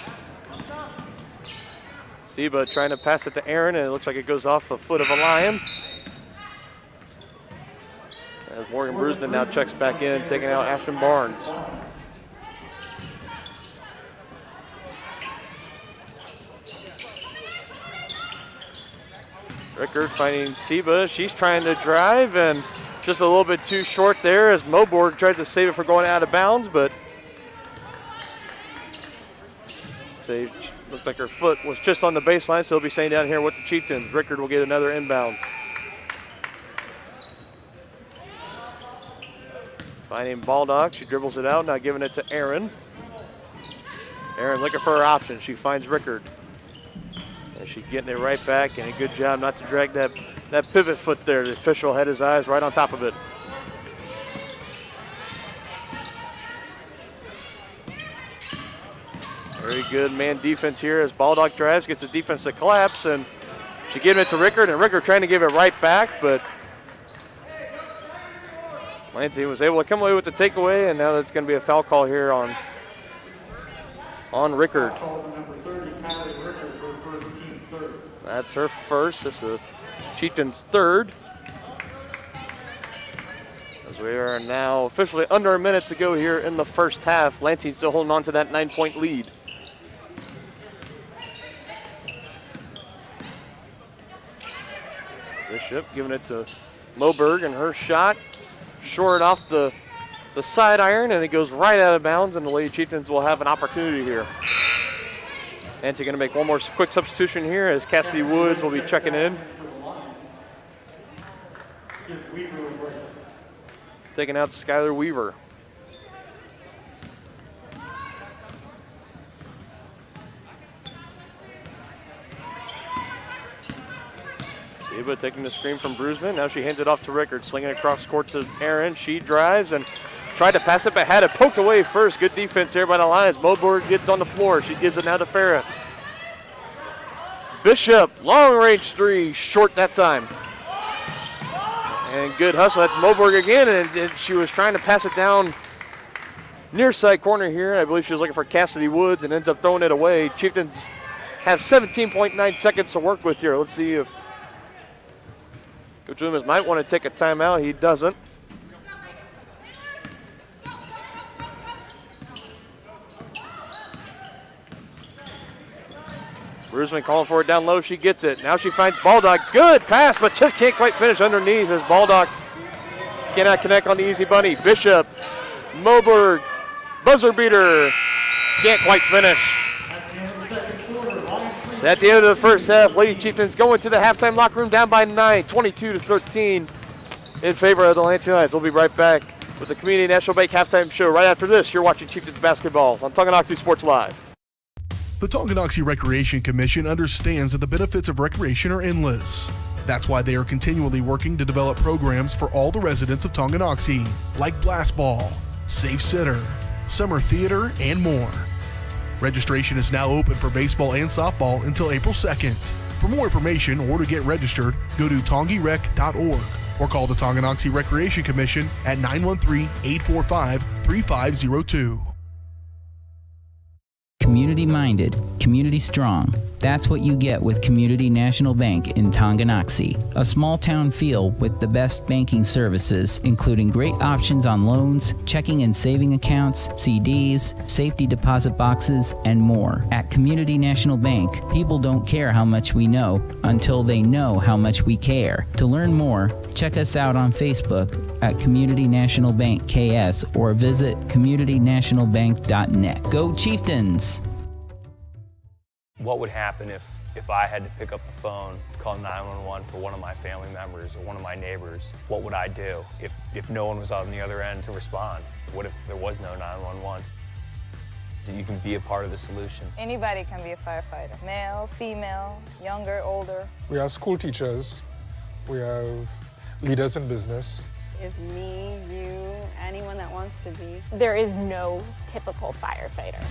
Seba trying to pass it to Aaron, and it looks like it goes off the foot of a Lion. As Morgan Brusman now checks back in, taking out Ashton Barnes. Rickard finding Seba. She's trying to drive and just a little bit too short there as Moborg tried to save it for going out of bounds, but Say, looked like her foot was just on the baseline, so he'll be staying down here with the Chieftains. Rickard will get another inbounds. Finding Baldock, she dribbles it out, now giving it to Aaron. Aaron looking for her option. She finds Rickard. And she's getting it right back, and a good job not to drag that pivot foot there. The official had his eyes right on top of it. Very good man defense here as Baldock drives, gets the defense to collapse, and she giving it to Rickard, and Rickard trying to give it right back, but Lansing was able to come away with the takeaway, and now that's going to be a foul call here on Rickard. That's her first. This is the Chieftains' third. As we are now officially under a minute to go here in the first half. Lansing still holding on to that 9-point lead. Bishop giving it to Moberg, and her shot short off the side iron, and it goes right out of bounds, and the Lady Chieftains will have an opportunity here. Nancy going to make one more quick substitution here as Cassidy Woods will be checking in. Taking out Skylar Weaver. Siva taking the screen from Bruisman. Now she hands it off to Rickard, slinging it across court to Aaron. She drives and tried to pass it, but had it poked away first. Good defense here by the Lions. Moberg gets on the floor. She gives it now to Ferris. Bishop, long range three, short that time. And good hustle. That's Moberg again, and she was trying to pass it down near side corner here. I believe she was looking for Cassidy Woods and ends up throwing it away. Chieftains have 17.9 seconds to work with here. Let's see if Coach Loomis might want to take a timeout. He doesn't. Bruisman calling for it down low. She gets it. Now she finds Baldock. Good pass, but just can't quite finish underneath as Baldock cannot connect on the easy bunny. Bishop, Moberg, buzzer beater. Can't quite finish. So at the end of the first half, Lady Chieftains going to the halftime locker room down by 9, 22-13 in favor of the Lansing Lions. We'll be right back with the Community National Bank halftime show right after this. You're watching Chieftains basketball on Tonganoxie Sports Live. The Tonganoxie Recreation Commission understands that the benefits of recreation are endless. That's why they are continually working to develop programs for all the residents of Tonganoxie, like Blast Ball, Safe Sitter, Summer Theater, and more. Registration is now open for baseball and softball until April 2nd. For more information or to get registered, go to tongirec.org or call the Tonganoxie Recreation Commission at 913-845-3502. Community-minded, community-strong. That's what you get with Community National Bank in Tonganoxie. A small-town feel with the best banking services, including great options on loans, checking and saving accounts, CDs, safety deposit boxes, and more. At Community National Bank, people don't care how much we know until they know how much we care. To learn more, check us out on Facebook at Community National Bank KS or visit communitynationalbank.net. Go Chieftains! What would happen if I had to pick up the phone, call 911 for one of my family members or one of my neighbors? What would I do if no one was on the other end to respond? What if there was no 911? So you can be a part of the solution. Anybody can be a firefighter. Male, female, younger, older. We have school teachers. We have leaders in business. Is me, you, anyone that wants to be. There is no typical firefighter.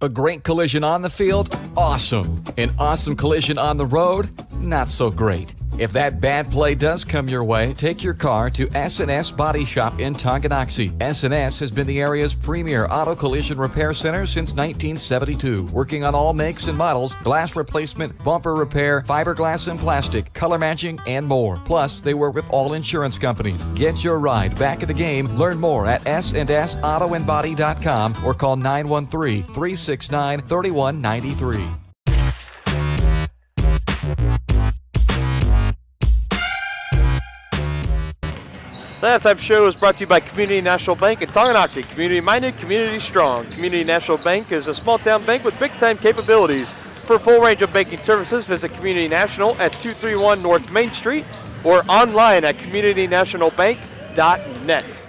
A great collision on the field? Awesome. An awesome collision on the road? Not so great. If that bad play does come your way, take your car to S&S Body Shop in Tonganoxie. S&S has been the area's premier auto collision repair center since 1972, working on all makes and models, glass replacement, bumper repair, fiberglass and plastic, color matching, and more. Plus, they work with all insurance companies. Get your ride back in the game. Learn more at S&SAutoandBody.com or call 913-369-3193. The halftime show is brought to you by Community National Bank and Tonganoxie. Community-minded, community-strong. Community National Bank is a small-town bank with big-time capabilities. For a full range of banking services, visit Community National at 231 North Main Street or online at communitynationalbank.net.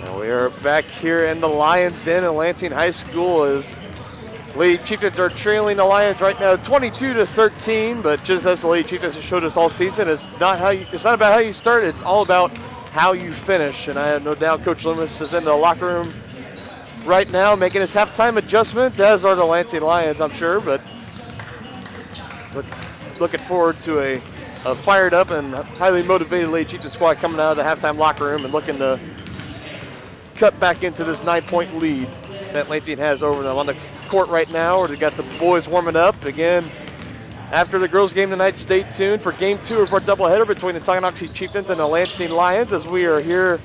Now we are back here in the Lions Den at Lansing High School as Lady Chieftains are trailing the Lions right now 22-13, but just as the Lady Chieftains have showed us all season, it's not about how you start, it's all about how you finish. And I have no doubt Coach Loomis is in the locker room right now making his halftime adjustments, as are the Lansing Lions, I'm sure, but looking forward to a fired up and highly motivated Lady Chieftains squad coming out of the halftime locker room and looking to cut back into this 9-point lead that Lansing has over them. On the court right now, where they got the boys warming up. Again, after the girls game tonight, stay tuned for game 2 of our doubleheader between the Tonganoxie Chieftains and the Lansing Lions, as we are here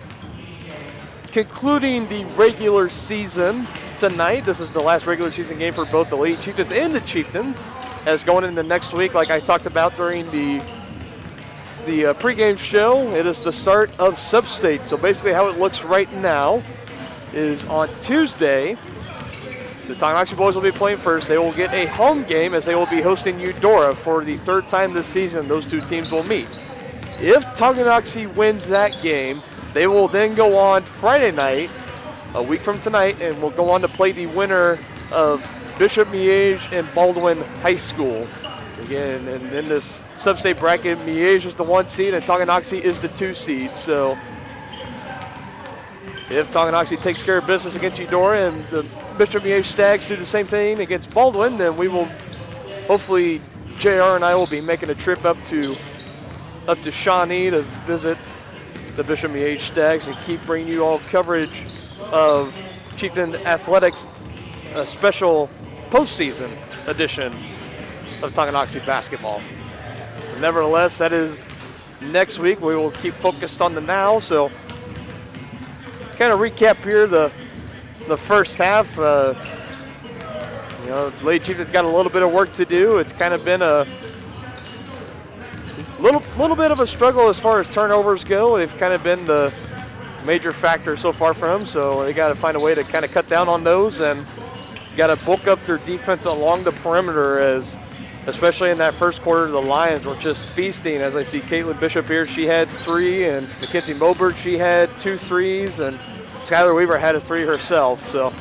concluding the regular season tonight. This is the last regular season game for both the Lady Chieftains and the Chieftains, as going into next week, like I talked about during the pregame show, it is the start of sub-state. So basically how it looks right now is on Tuesday, the Tonganoxie boys will be playing first. They will get a home game as they will be hosting Eudora for the 3rd time this season. Those two teams will meet. If Tonganoxie wins that game, they will then go on Friday night, a week from tonight, and will go on to play the winner of Bishop Miege and Baldwin High School. Again, and in this sub-state bracket, Miege is the 1 seed and Tonganoxie is the 2 seed. So if Tonganoxie takes care of business against Eudora and the Bishop Miege Stags do the same thing against Baldwin, then we will, hopefully JR and I will be making a trip up to Shawnee to visit the Bishop Miege Stags and keep bringing you all coverage of Chieftain Athletics, a special postseason edition of Tonganoxie basketball. Nevertheless, that is next week. We will keep focused on the now. So kind of recap here the first half. Lady Chieftains got a little bit of work to do. It's kind of been a little bit of a struggle as far as turnovers go. They've kind of been the major factor so far for them. So they got to find a way to kind of cut down on those and got to bulk up their defense along the perimeter, as especially in that first quarter, the Lions were just feasting. As I see Caitlin Bishop here, she had 3, and Mackenzie Moberg, she had 2 threes, and Skylar Weaver had a 3 herself. So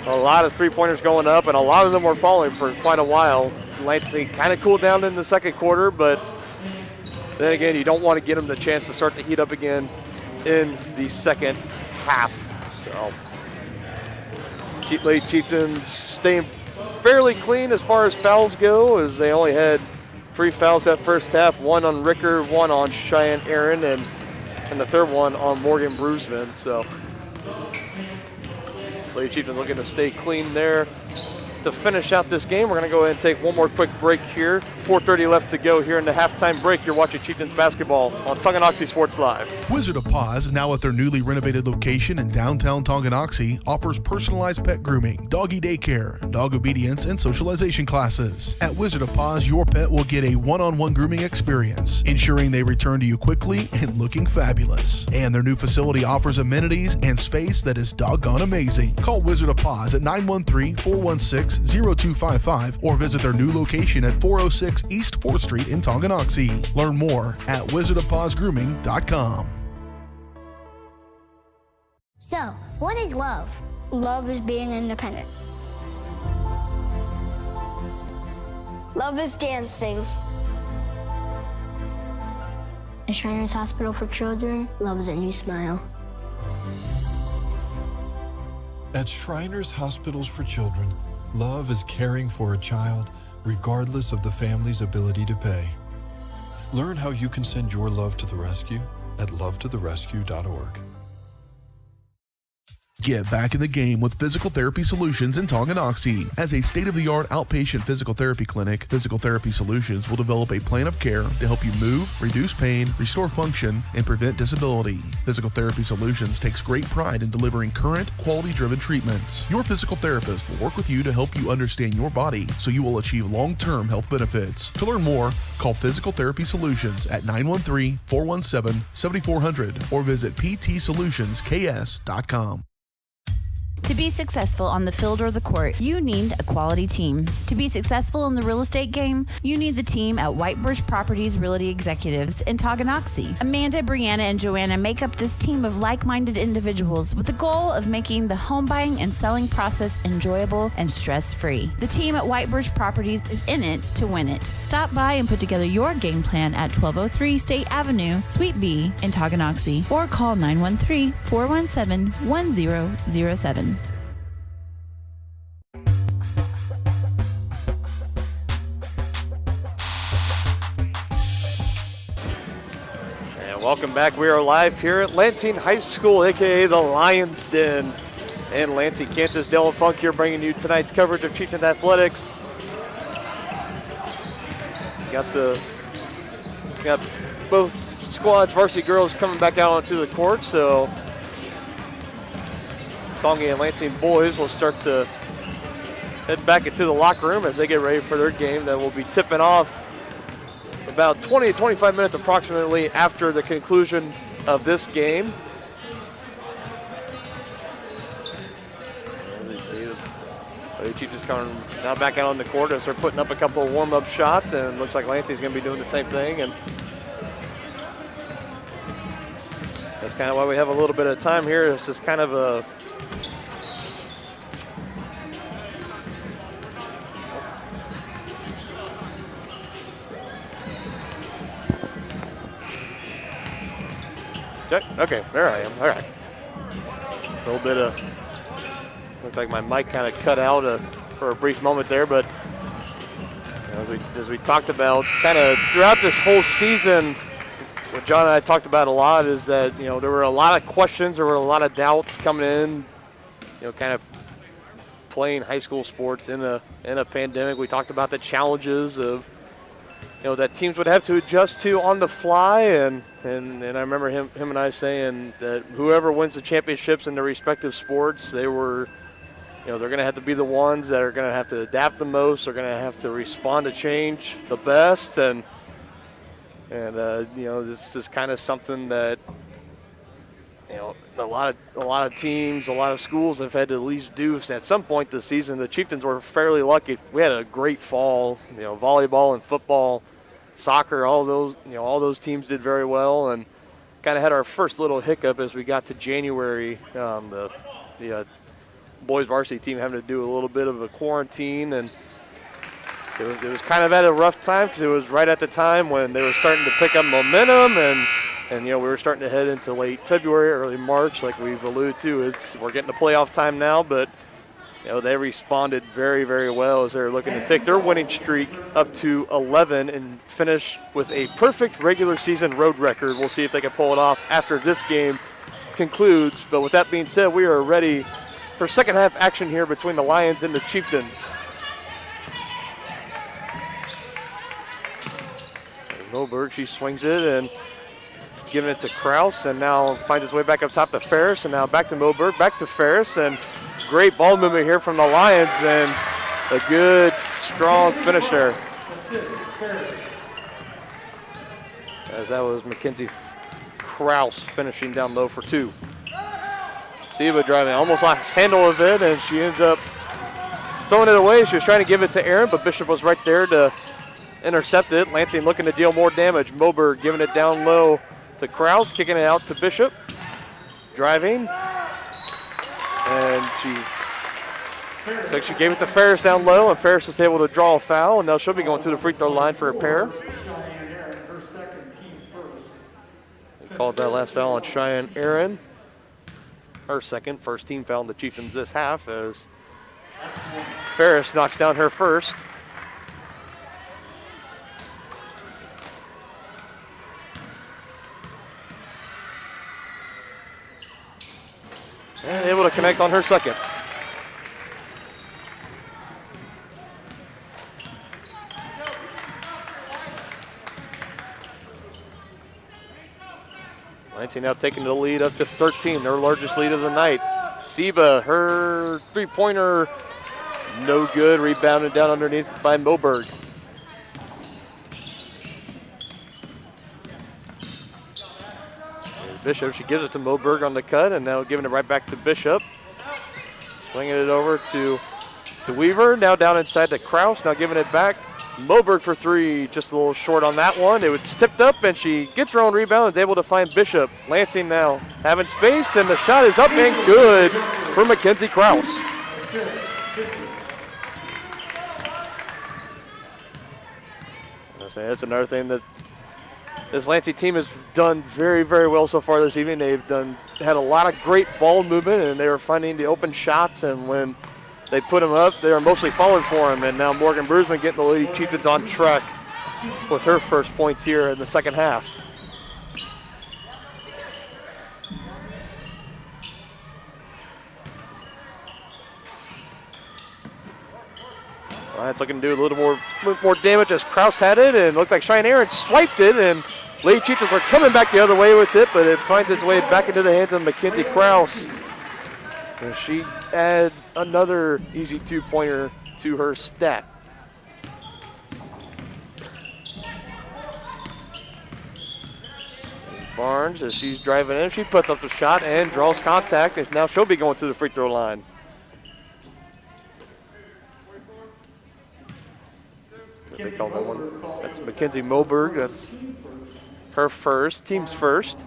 a lot of three-pointers going up, and a lot of them were falling for quite a while. Lansing kind of cooled down in the second quarter, but then again, you don't want to get them the chance to start to heat up again in the second half. So Lady Chieftains staying fairly clean as far as fouls go, as they only had 3 fouls that first half, 1 on Ricker, 1 on Cheyenne Aaron, and the 3rd one on Morgan Bruisman. So Lady Chieftains looking to stay clean there to finish out this game. We're going to go ahead and take one more quick break here. 4:30 left to go here in the halftime break. You're watching Chieftains basketball on Tonganoxie Sports Live. Wizard of Paws, now at their newly renovated location in downtown Tonganoxie, offers personalized pet grooming, doggy daycare, dog obedience, and socialization classes. At Wizard of Paws, your pet will get a one-on-one grooming experience, ensuring they return to you quickly and looking fabulous. And their new facility offers amenities and space that is doggone amazing. Call Wizard of Paws at 913-416-0255 or visit their new location at 406 East 4th Street in Tonganoxie. Learn more at wizardofpawsgrooming.com. So, what is love? Love is being independent. Love is dancing. At Shriners Hospital for Children, love is a new smile. At Shriners Hospitals for Children, love is caring for a child regardless of the family's ability to pay. Learn how you can send your love to the rescue at lovetotherescue.org. Get back in the game with Physical Therapy Solutions in Tonganoxie. As a state-of-the-art outpatient physical therapy clinic, Physical Therapy Solutions will develop a plan of care to help you move, reduce pain, restore function, and prevent disability. Physical Therapy Solutions takes great pride in delivering current, quality-driven treatments. Your physical therapist will work with you to help you understand your body so you will achieve long-term health benefits. To learn more, call Physical Therapy Solutions at 913-417-7400 or visit ptsolutionsks.com. To be successful on the field or the court, you need a quality team. To be successful in the real estate game, you need the team at Whitebirch Properties Realty Executives in Tonganoxie. Amanda, Brianna, and Joanna make up this team of like-minded individuals with the goal of making the home buying and selling process enjoyable and stress-free. The team at Whitebirch Properties is in it to win it. Stop by and put together your game plan at 1203 State Avenue, Suite B in Tonganoxie, or call 913-417-1007. Welcome back. We are live here at Lansing High School, aka the Lions Den in Lansing, Kansas. Dylan Funk here bringing you tonight's coverage of Chieftains Athletics. Got both squads, varsity girls, coming back out onto the court. So Tonga and Lansing boys will start to head back into the locker room as they get ready for their game that will be tipping off about 20 to 25 minutes approximately after the conclusion of this game. The Chiefs coming now back out on the court as they're putting up a couple of warm-up shots, and looks like Lansing's going to be doing the same thing. And that's kind of why we have a little bit of time here. It's just kind of a okay, there I am. All right. A little bit of, looked like my mic kind of cut out for a brief moment there, but as we talked about kind of throughout this whole season, what John and I talked about a lot is that, there were a lot of questions, there were a lot of doubts coming in, kind of playing high school sports in a pandemic. We talked about the challenges of, that teams would have to adjust to on the fly, and I remember him and I saying that whoever wins the championships in their respective sports, they're going to have to be the ones that are going to have to adapt the most. They're going to have to respond to change the best, and this is kind of something that a lot of teams, a lot of schools have had to at least do at some point this season. The Chieftains were fairly lucky. We had a great fall. Volleyball and football, soccer, all those teams did very well, and kind of had our first little hiccup as we got to January. The boys varsity team having to do a little bit of a quarantine, and it was kind of at a rough time because it was right at the time when they were starting to pick up momentum, and we were starting to head into late February, early March, like we've alluded to. We're getting to playoff time now, but they responded very, very well as they're looking to take their winning streak up to 11 and finish with a perfect regular season road record. We'll see if they can pull it off after this game concludes. But with that being said, we are ready for second half action here between the Lions and the Chieftains. Moberg, she swings it and giving it to Kraus, and now finds his way back up top to Ferris, and now back to Moberg, back to Ferris, and great ball movement here from the Lions, and a good, strong finish there. As that was Mackenzie Kraus finishing down low for two. Siva driving, almost lost handle of it, and she ends up throwing it away. She was trying to give it to Aaron, but Bishop was right there to intercept it. Lansing looking to deal more damage. Moberg giving it down low to Kraus, kicking it out to Bishop. Driving. And looks like she gave it to Ferris down low, and Ferris was able to draw a foul, and now she'll be going to the free throw line for a pair. They called that last foul on Cheyenne Aaron. Her second, first team foul on the Chieftains this half as Ferris knocks down her first. And able to connect on her second. Lansing now taking the lead up to 13, their largest lead of the night. Seba, her three-pointer, no good. Rebounded down underneath by Moberg. Bishop, she gives it to Moberg on the cut, and now giving it right back to Bishop. Swinging it over to Weaver, now down inside to Kraus, now giving it back. Moberg for three, just a little short on that one. It was tipped up, and she gets her own rebound and is able to find Bishop. Lansing now having space, and the shot is up and good for Mackenzie Kraus. That's another thing that this Lansing team has done very, very well so far this evening. They've had a lot of great ball movement, and they were finding the open shots, and when they put them up, they are mostly falling for them. And now Morgan Brusman getting the Lady Chieftains on track with her first points here in the second half. Lions looking to do a little more damage as Kraus had it, and looked like Cheyenne Aaron swiped it, and Lady Chieftains are coming back the other way with it, but it finds its way back into the hands of Mackenzie Kraus. And she adds another easy two-pointer to her stat. Barnes, as she's driving in, she puts up the shot and draws contact, and now she'll be going to the free throw line. What they call that one? That's Mackenzie Moberg. That's her first, team's first.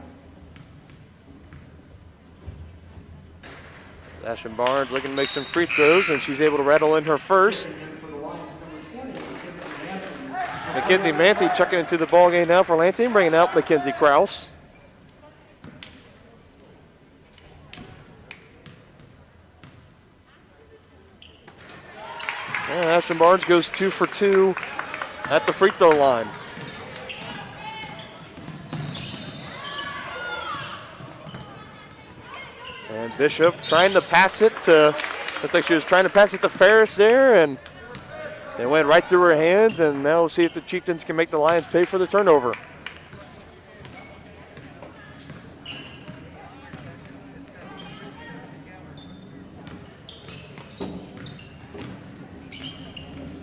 Ashton Barnes looking to make some free throws, and she's able to rattle in her first. Mackenzie Manthe checking into the ball game now for Lansing, bringing out Mackenzie Kraus. And Ashton Barnes goes 2 for 2 at the free throw line. And Bishop trying to pass it to, looked like she was trying to pass it to Ferris there, and it went right through her hands, and now we'll see if the Chieftains can make the Lions pay for the turnover.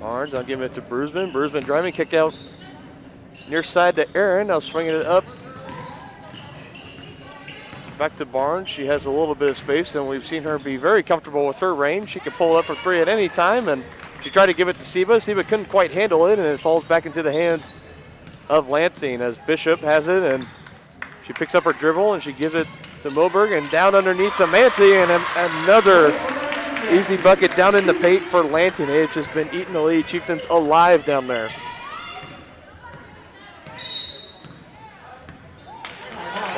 Barnes, I'll give it to Brusman. Brusman driving, kick out near side to Aaron, now swinging it up. Back to Barnes. She has a little bit of space, and we've seen her be very comfortable with her range. She can pull up for three at any time, and she tried to give it to Seba. Seba couldn't quite handle it, and it falls back into the hands of Lansing as Bishop has it, and she picks up her dribble, and she gives it to Moberg, and down underneath to Manthe, and another easy bucket down in the paint for Lansing. They've just been eating the Lady Chieftains alive down there.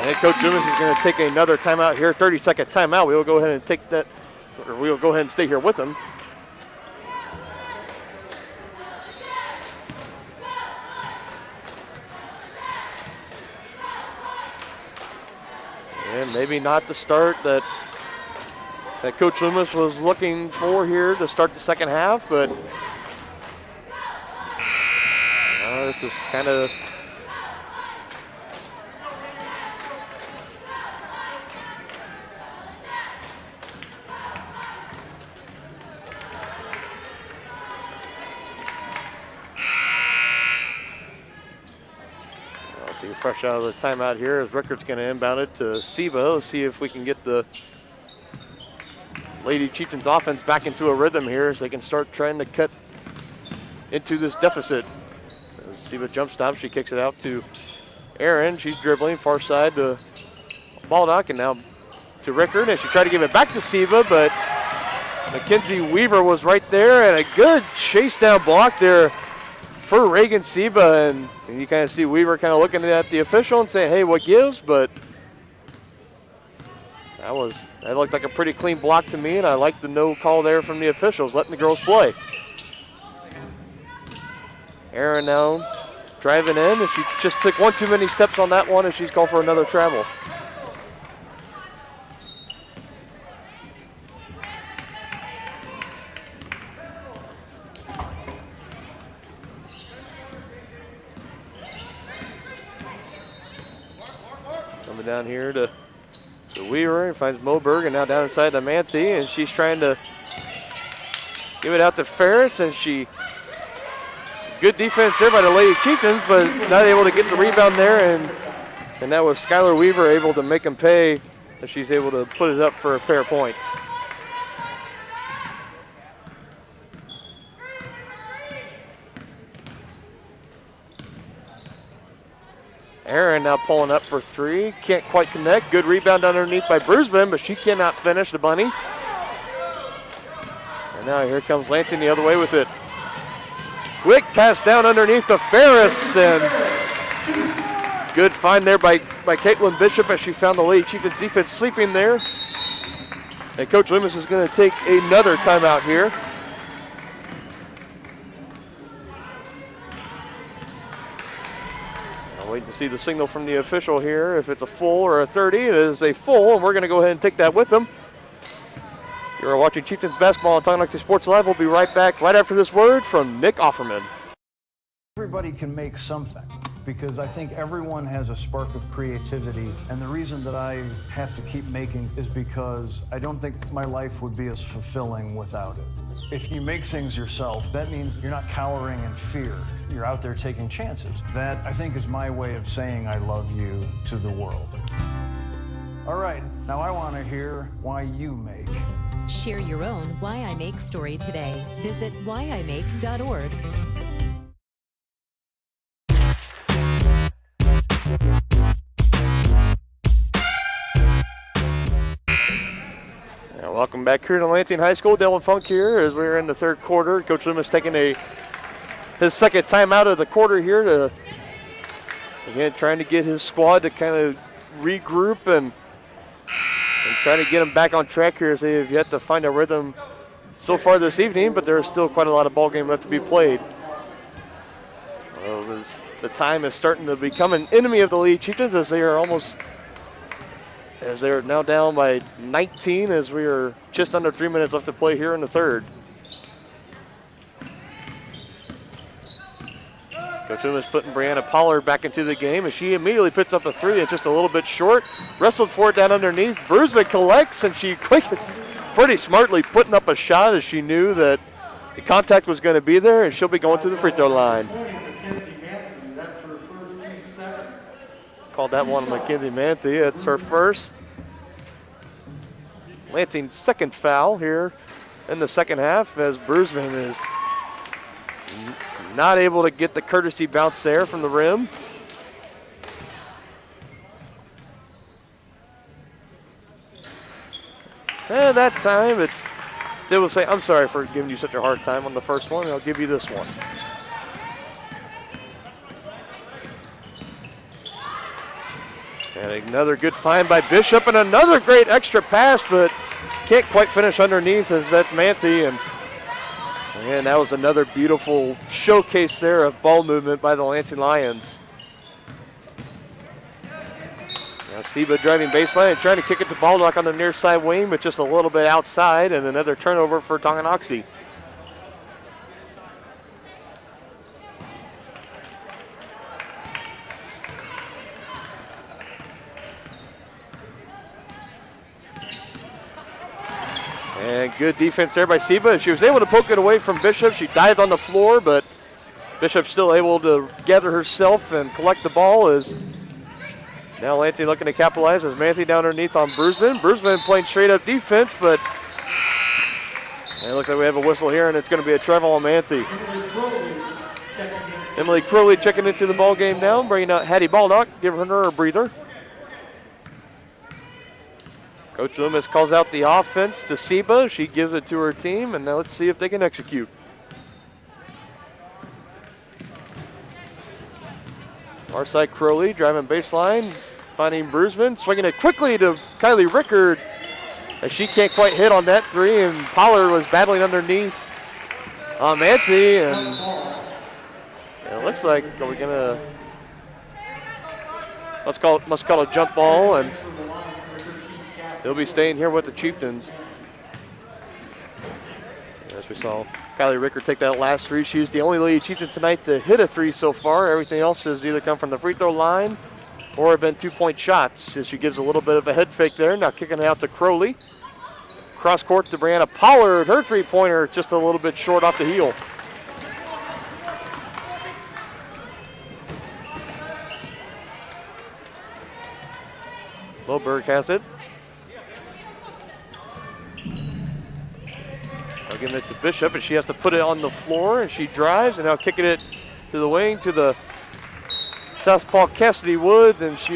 And Coach Loomis is going to take another timeout here, 30-second timeout. We will go ahead and take that, or we will go ahead and stay here with him. And maybe not the start that Coach Loomis was looking for here to start the second half, but this is kind of fresh out of the timeout here as Rickard's going to inbound it to Seba. Let's see if we can get the Lady Chieftains offense back into a rhythm here as they can start trying to cut into this deficit. As Seba jump stops, she kicks it out to Aaron. She's dribbling far side to Baldock, and now to Rickard, and she tried to give it back to Seba, but Mackenzie Weaver was right there, and a good chase down block there for Reagan Seba, and you kind of see Weaver kind of looking at the official and saying, hey, what gives? But that looked like a pretty clean block to me, and I like the no call there from the officials, letting the girls play. Aaron now driving in, and she just took one too many steps on that one, and she's called for another travel. down here to Weaver and finds Moberg, and now down inside to Manthe, and she's trying to give it out to Ferris, and good defense there by the Lady Chieftains, but not able to get the rebound there, and that was Skylar Weaver able to make them pay, as she's able to put it up for a pair of points. Aaron now pulling up for three. Can't quite connect. Good rebound underneath by Bruisman, but she cannot finish the bunny. And now here comes Lansing the other way with it. Quick pass down underneath to Ferris, and good find there by Caitlin Bishop as she found the Lady Chieftains defense sleeping there. And Coach Loomis is going to take another timeout here. Waiting to see the signal from the official here. If it's a full or a 30, it is a full, and we're going to go ahead and take that with them. You're watching Chieftains basketball on Tonganoxie Sports Live. We'll be right back right after this word from Nick Offerman. Everybody can make something, because I think everyone has a spark of creativity, and the reason that I have to keep making is because I don't think my life would be as fulfilling without it. If you make things yourself, that means you're not cowering in fear. You're out there taking chances. That, I think, is my way of saying I love you to the world. All right, now I want to hear why you make. Share your own Why I Make story today. Visit whyimake.org. Welcome back here to Lansing High School. Dylan Funk here as we're in the third quarter. Coach Loomis taking his second time out of the quarter here to, again, trying to get his squad to kind of regroup and trying to get them back on track here as they have yet to find a rhythm so far this evening, but there's still quite a lot of ball game left to be played. Well, the time is starting to become an enemy of the Lady Chieftains as they are now down by 19 as we are just under 3 minutes left to play here in the third. Coach Loomis putting Brianna Pollard back into the game as she immediately puts up a three. It's just a little bit short. Wrestled for it down underneath. Bruisman collects, and she pretty smartly putting up a shot as she knew that the contact was going to be there, and she'll be going to the free throw line. Called that one Mackenzie Manthe. It's her first. Lansing's second foul here in the second half as Bruisman is not able to get the courtesy bounce there from the rim. And that time they will say, I'm sorry for giving you such a hard time on the first one, I'll give you this one. And another good find by Bishop and another great extra pass, but can't quite finish underneath as that's Manthe. And that was another beautiful showcase there of ball movement by the Lansing Lions. Now Seba driving baseline and trying to kick it to Baldock on the near side wing, but just a little bit outside, and another turnover for Tonganoxie. And good defense there by Seba. She was able to poke it away from Bishop. She dived on the floor, but Bishop's still able to gather herself and collect the ball as now Lansing looking to capitalize as Manthe down underneath on Bruisman. Bruisman playing straight up defense, but it looks like we have a whistle here, and it's going to be a travel on Manthe. Emily Crowley checking into the ball game now, bringing out Hattie Baldock, giving her a breather. Coach Loomis calls out the offense to Seba. She gives it to her team, and now let's see if they can execute. Our side Crowley driving baseline, finding Bruisman, swinging it quickly to Kylie Rickard as she can't quite hit on that three, and Pollard was battling underneath on Manthe, and it looks like we're gonna must call a jump ball, and he'll be staying here with the Chieftains. As we saw Kylie Rickard take that last three. She's the only Lady Chieftain tonight to hit a three so far. Everything else has either come from the free throw line or have been 2-point shots. As she gives a little bit of a head fake there. Now kicking it out to Crowley. Cross court to Brianna Pollard. Her three-pointer just a little bit short off the heel. Loberg has it. Now giving it to Bishop, and she has to put it on the floor, and she drives, and now kicking it to the wing to the southpaw Cassidy Woods, and she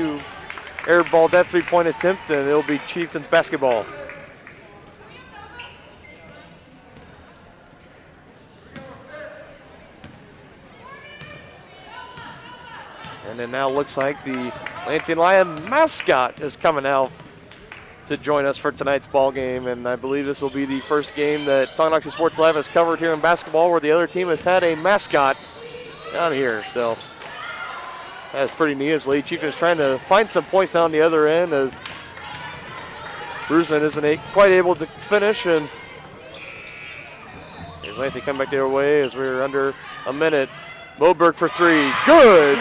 airballed that three-point attempt, and it'll be Chieftains basketball. And it now looks like the Lansing Lion mascot is coming out to join us for tonight's ball game, and I believe this will be the first game that Tonganoxie Sports Live has covered here in basketball where the other team has had a mascot down here. So that's pretty neat as Lady Chieftains trying to find some points down the other end as Bruceman isn't quite able to finish, and as Lansing come back their way as we're under a minute. Moberg for three, good!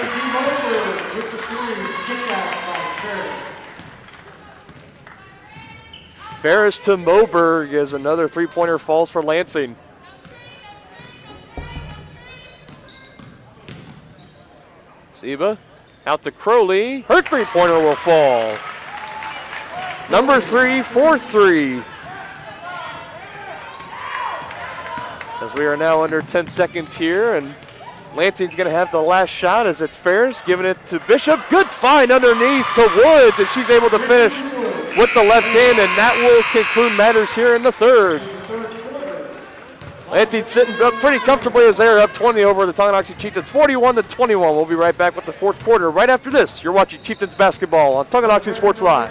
Ferris to Moberg as another three-pointer falls for Lansing. Zeba out to Crowley. Her three-pointer will fall. Number 3 for 3. As we are now under 10 seconds here, and Lansing's going to have the last shot as it's Ferris giving it to Bishop. Good find underneath to Woods, and she's able to finish with the left hand, and that will conclude matters here in the third. Lansing sitting up pretty comfortably as they're up 20 over the Tonganoxie Chieftains, 41-21. We'll be right back with the fourth quarter right after this. You're watching Chieftains basketball on Tonganoxie Sports Live.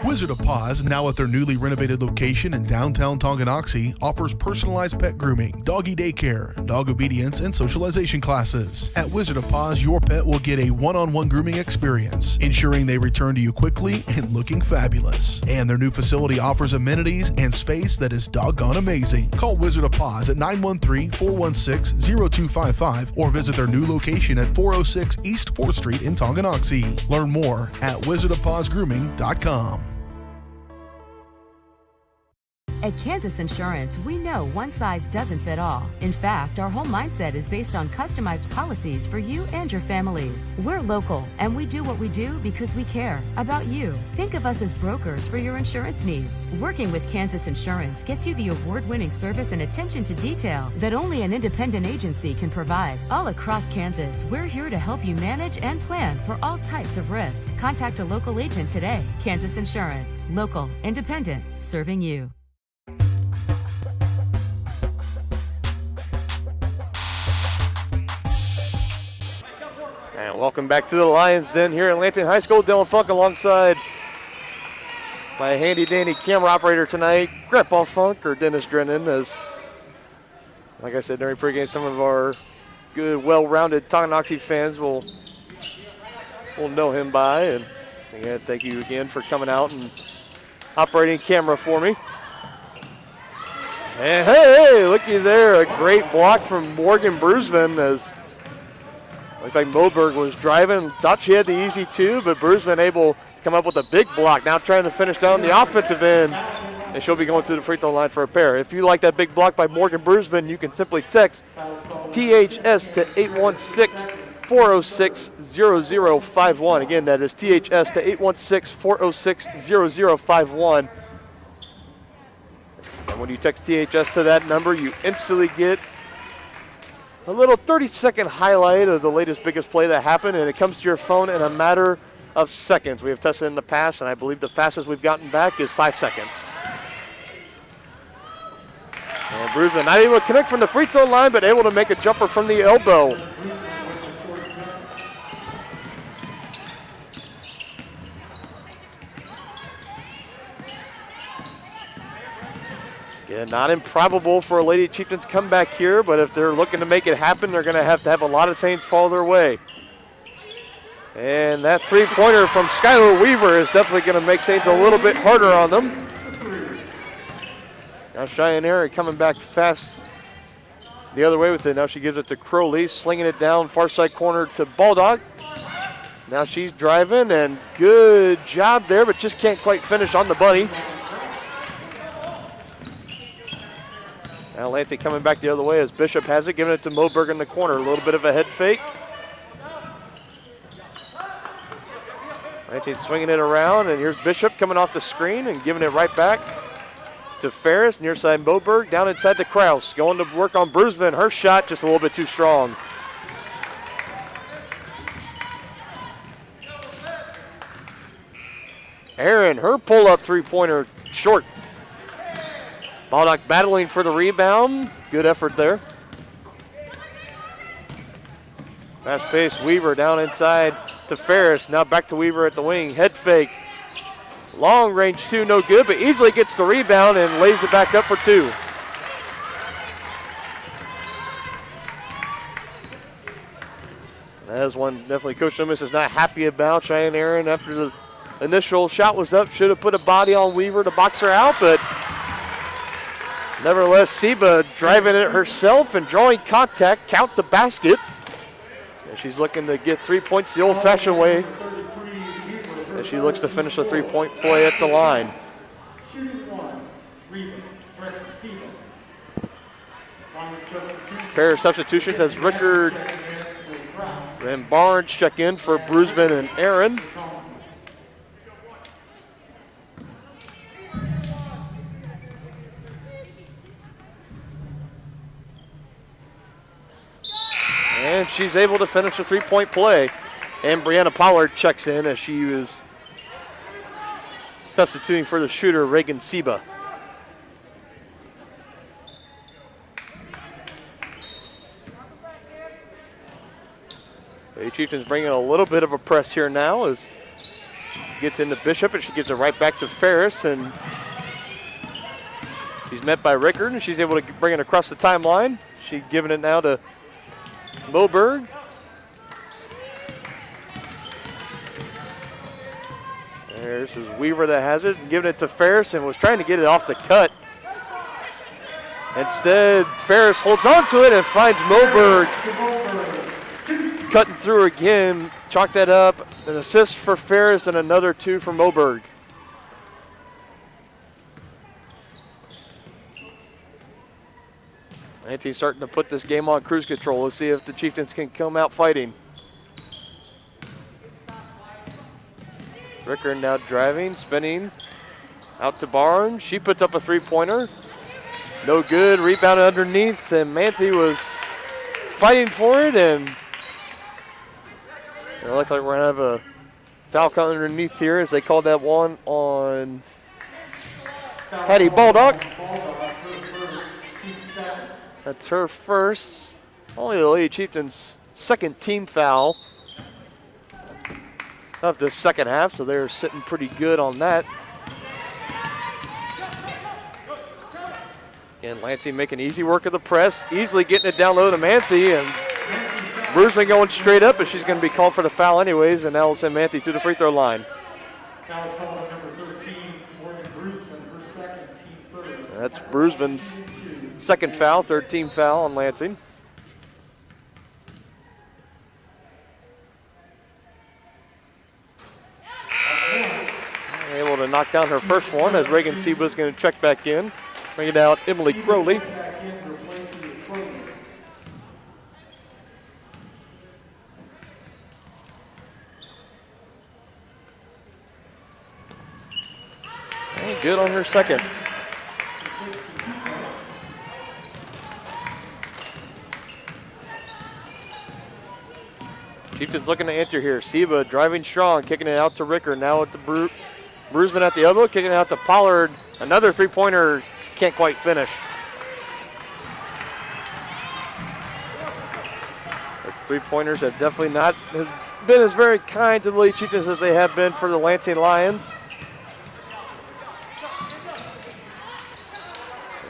Wizard of Paws, now at their newly renovated location in downtown Tonganoxie, offers personalized pet grooming, doggy daycare, dog obedience, and socialization classes. At Wizard of Paws, your pet will get a one-on-one grooming experience, ensuring they return to you quickly and looking fabulous. And their new facility offers amenities and space that is doggone amazing. Call Wizard of Paws at 913-416-0255 or visit their new location at 406 East 4th Street in Tonganoxie. Learn more at wizardofpawsgrooming.com. At Kansas Insurance, we know one size doesn't fit all. In fact, our whole mindset is based on customized policies for you and your families. We're local, and we do what we do because we care about you. Think of us as brokers for your insurance needs. Working with Kansas Insurance gets you the award-winning service and attention to detail that only an independent agency can provide. All across Kansas, we're here to help you manage and plan for all types of risk. Contact a local agent today. Kansas Insurance. Local, independent, serving you. And welcome back to the Lions Den here at Lansing High School. Dylan Funk alongside my handy-dandy camera operator tonight, Grandpa Funk or Dennis Drennan, as, like I said during pregame, some of our good, well-rounded Tonganoxie fans will know him by. And again, thank you again for coming out and operating camera for me. And hey, looky there, a great block from Morgan Brusman as looked like Moberg was driving, thought she had the easy two, but Brusman able to come up with a big block. Now trying to finish down the offensive end, and she'll be going to the free throw line for a pair. If you like that big block by Morgan Brusman, you can simply text THS to 816-406-0051. Again, that is THS to 816-406-0051. And when you text THS to that number, you instantly get a little 30-second highlight of the latest, biggest play that happened, and it comes to your phone in a matter of seconds. We have tested in the past, and I believe the fastest we've gotten back is 5 seconds. And Brusman not able to connect from the free throw line, but able to make a jumper from the elbow. Yeah, not improbable for a Lady Chieftains comeback here, but if they're looking to make it happen, they're going to have a lot of things fall their way. And that three-pointer from Skylar Weaver is definitely going to make things a little bit harder on them. Now Cheyenne Airy coming back fast the other way with it. Now she gives it to Crowley, slinging it down far side corner to Baldock. Now she's driving, and good job there, but just can't quite finish on the bunny. Now Lansing coming back the other way as Bishop has it, giving it to Moberg in the corner. A little bit of a head fake. Lansing swinging it around, and here's Bishop coming off the screen and giving it right back to Ferris. Near side Moberg, down inside to Kraus. Going to work on Brusman. Her shot just a little bit too strong. Aaron, her pull-up three-pointer short. Baldock battling for the rebound. Good effort there. Fast-paced Weaver down inside to Ferris. Now back to Weaver at the wing. Head fake. Long range two, no good, but easily gets the rebound and lays it back up for two. That is one definitely Coach Loomis is not happy about. Cheyenne Aaron, after the initial shot was up, should have put a body on Weaver to box her out, but nevertheless, Seba driving it herself and drawing contact, count the basket. And she's looking to get 3 points the old-fashioned way as she looks to finish a three-point play at the line. Pair of substitutions as Rickard and Barnes check in for Brusman and Aaron. And she's able to finish a three-point play. And Brianna Pollard checks in as she was substituting for the shooter, Reagan Seba. The Chieftains bringing a little bit of a press here now as gets into Bishop, and she gives it right back to Ferris, and she's met by Rickard, and she's able to bring it across the timeline. She's giving it now to Moberg. There's Weaver that has it, and giving it to Ferris, and was trying to get it off the cut. Instead, Ferris holds on to it and finds Moberg cutting through again. Chalk that up. An assist for Ferris and another two for Moberg. Lansing starting to put this game on cruise control. Let's see if the Chieftains can come out fighting. Rickard now driving, spinning, out to Barnes. She puts up a three-pointer. No good, rebounded underneath, and Manthe was fighting for it, and it looks like we're gonna have a foul count underneath here as they called that one on Hattie Baldock. That's her first, only the Lady Chieftains' second team foul of the second half, so they're sitting pretty good on that. And Lansing making easy work of the press, easily getting it down low to Manthe, and Brusman going straight up, but she's going to be called for the foul anyways, and that will send Manthe to the free throw line. Foul's called on number 13, Morgan Brusman, her second, team third. That's Brusman's second foul, third team foul on Lansing. Able to knock down her first one as Reagan Seba is going to check back in. Bringing out Emily Crowley. And good on her second. Chieftains looking to enter here. Seba driving strong, kicking it out to Ricker. Now at the Brusman at the elbow, kicking it out to Pollard. Another three-pointer, can't quite finish. The three-pointers have definitely not been as very kind to the Lady Chieftains as they have been for the Lansing Lions.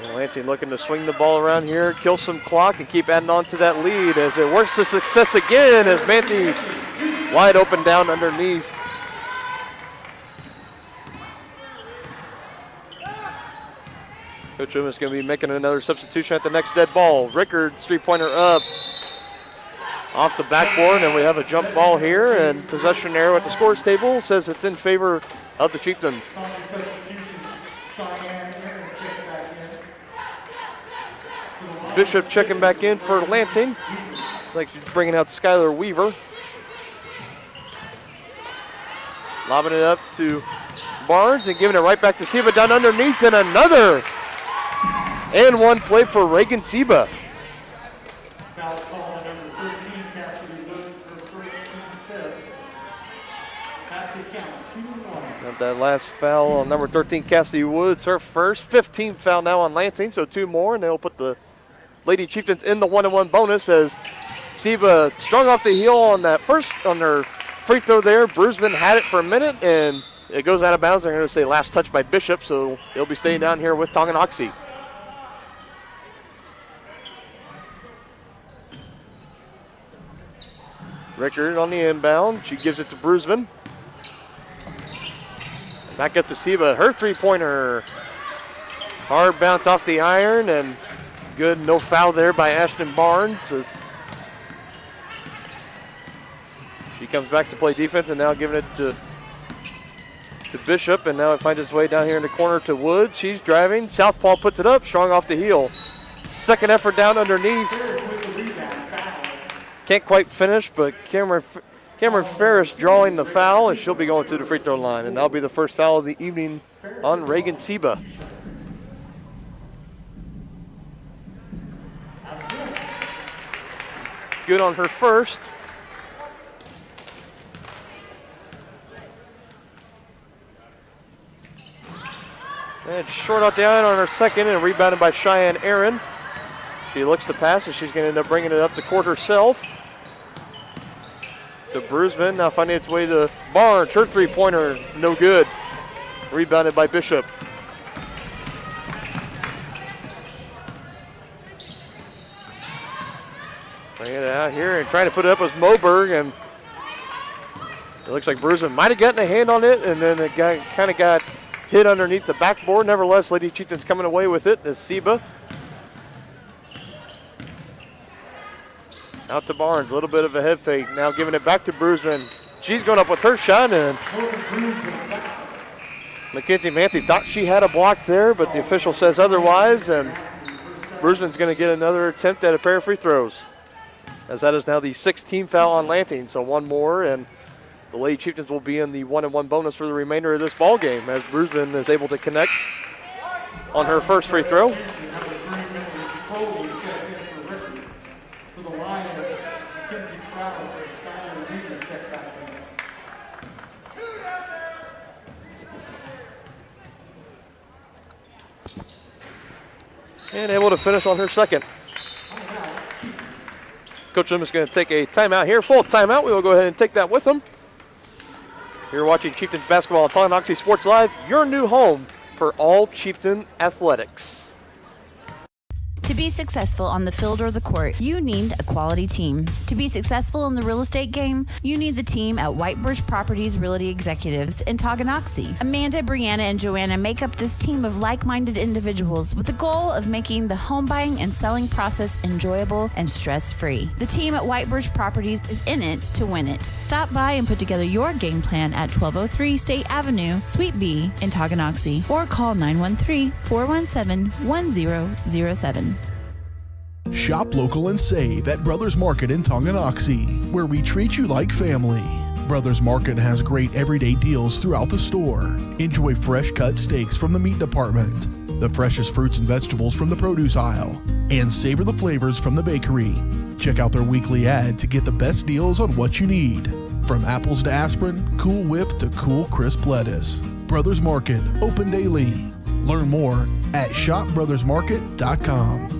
And Lansing looking to swing the ball around here, kill some clock, and keep adding on to that lead as it works to success again as Manthe wide open down underneath. Coach Loomis going to be making another substitution at the next dead ball. Rickard's three-pointer up. off the backboard, and we have a jump ball here, and possession arrow at the scores table says it's in favor of the Chieftains. Bishop checking back in for Lansing. It's like she's bringing out Skylar Weaver. Lobbing it up to Barnes and giving it right back to Seba down underneath, and another and one play for Reagan Seba. That last foul on number 13, Cassidy Woods, her first. 15th foul now on Lansing, so 2 more, and they'll put the Lady Chieftains in the 1-1 bonus as Seba strung off the heel on that first, on their free throw there. Bruisman had it for a minute, and it goes out of bounds. They're going to say last touch by Bishop, so they'll be staying down here with Tonganoxie. Rickard on the inbound. She gives it to Bruisman. Back up to Seba. Her three-pointer. Hard bounce off the iron, and good. No foul there by Ashton Barnes. As she comes back to play defense, and now giving it to Bishop, and now it finds its way down here in the corner to Wood. She's driving. Southpaw puts it up, strong off the heel. Second effort down underneath. Can't quite finish, but Cameron Ferris drawing the foul, and she'll be going to the free throw line, and that'll be the first foul of the evening on Reagan Seba. Good on her first. And short out the iron on her second, and rebounded by Cheyenne Aaron. She looks to pass, and she's going to end up bringing it up the court herself. To Bruisman, now finding its way to Barnes. Her three-pointer, no good. Rebounded by Bishop. Bringing it out here and trying to put it up was Moberg, and it looks like Bruisman might have gotten a hand on it, and then it kind of got hit underneath the backboard. Nevertheless, Lady Chieftains coming away with it as Seba. Out to Barnes, a little bit of a head fake. Now giving it back to Bruisman. She's going up with her shot, and Mackenzie Manthe thought she had a block there, but the official says otherwise, and Bruisman's going to get another attempt at a pair of free throws, as that is now the 16th foul on Lansing, so one more, and the Lady Chieftains will be in the 1-1 bonus for the remainder of this ball game, as Bruisman is able to connect on her first free throw. And able to finish on her second. Coach Lim is going to take a timeout here, full timeout. We will go ahead and take that with them. You're watching Chieftains basketball on Tonganoxie Sports Live, your new home for all Chieftain athletics. To be successful on the field or the court, you need a quality team. To be successful in the real estate game, you need the team at White Birch Properties Realty Executives in Tonganoxie. Amanda, Brianna, and Joanna make up this team of like-minded individuals with the goal of making the home buying and selling process enjoyable and stress-free. The team at White Birch Properties is in it to win it. Stop by and put together your game plan at 1203 State Avenue, Suite B in Tonganoxie, or call 913-417-1007. Shop local and save at Brothers Market in Tonganoxie, where we treat you like family. Brothers Market has great everyday deals throughout the store. Enjoy fresh cut steaks from the meat department, the freshest fruits and vegetables from the produce aisle, and savor the flavors from the bakery. Check out their weekly ad to get the best deals on what you need. From apples to aspirin, Cool Whip to cool crisp lettuce. Brothers Market, open daily. Learn more at shopbrothersmarket.com.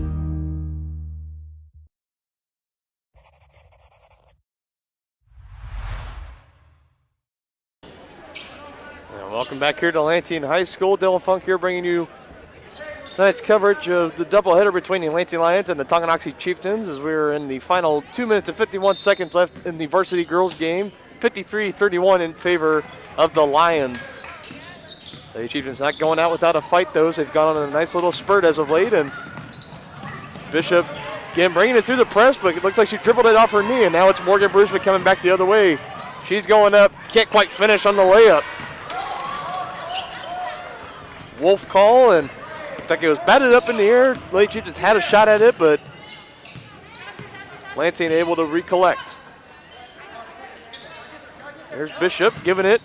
Welcome back here to Lansing High School. Dylan Funk here bringing you tonight's coverage of the doubleheader between the Lansing Lions and the Tonganoxie Chieftains, as we're in the final 2 minutes and 51 seconds left in the varsity girls game. 53-31 in favor of the Lions. The Chieftains not going out without a fight, though. They've gone on a nice little spurt as of late, and Bishop Again, bringing it through the press, but it looks like she dribbled it off her knee, and now it's Morgan Bruceman coming back the other way. She's going up, can't quite finish on the layup. Wolf call, and I think it was batted up in the air. Lady Chieftains had a shot at it, but Lansing able to recollect. There's Bishop giving it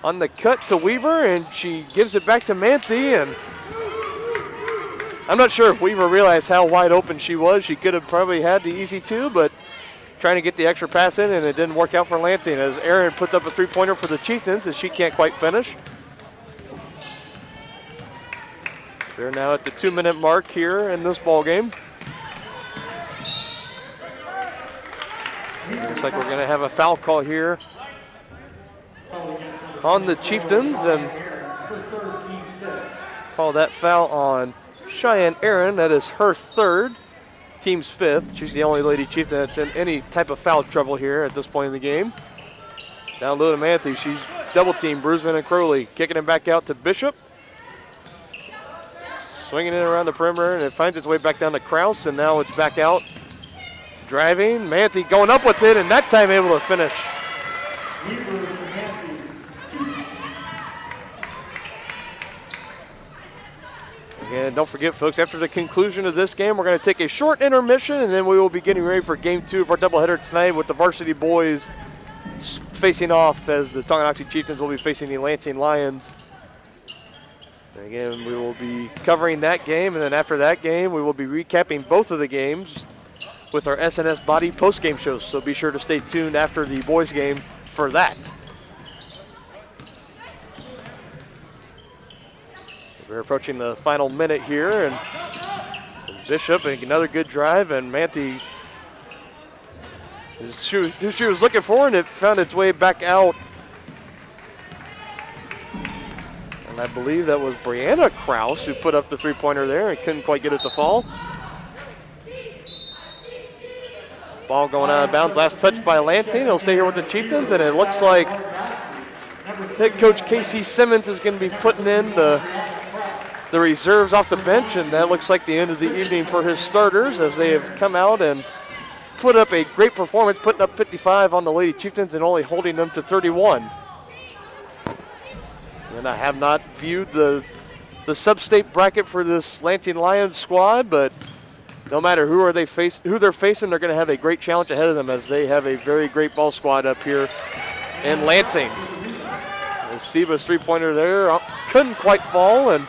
on the cut to Weaver, and she gives it back to Manthe, and I'm not sure if Weaver realized how wide open she was. She could have probably had the easy two, but trying to get the extra pass in, and it didn't work out for Lansing as Aaron puts up a three-pointer for the Chieftains, and she can't quite finish. They're now at the 2-minute mark here in this ball game. Looks like we're going to have a foul call here on the Chieftains, and call that foul on Cheyenne Aaron. That is her third, team's fifth. She's the only Lady Chieftain that's in any type of foul trouble here at this point in the game. Down low to Manthe. She's double-teamed Bruceman and Crowley. Kicking it back out to Bishop. Swinging it around the perimeter, and it finds its way back down to Krause, and now it's back out. Driving, Manthe going up with it, and that time able to finish. Again, don't forget, folks, after the conclusion of this game, we're going to take a short intermission, and then we will be getting ready for Game 2 of our doubleheader tonight with the varsity boys facing off as the Tonganoxie Chieftains will be facing the Lansing Lions. Again, we will be covering that game, and then after that game, we will be recapping both of the games with our SNS Body post-game shows. So be sure to stay tuned after the boys' game for that. We're approaching the final minute here, and Bishop, another good drive, and Manthe, who she was looking for, and it found its way back out. And I believe that was Brianna Krause who put up the three-pointer there and couldn't quite get it to fall. Ball going out of bounds. Last touch by Lansing. It'll stay here with the Chieftains, and it looks like head coach Casey Simmons is going to be putting in the reserves off the bench, and that looks like the end of the evening for his starters as they have come out and put up a great performance, putting up 55 on the Lady Chieftains and only holding them to 31. And I have not viewed the sub-state bracket for this Lansing Lions squad, but no matter who they're facing, they're going to have a great challenge ahead of them as they have a very great ball squad up here in Lansing. And Seba's three-pointer there couldn't quite fall, and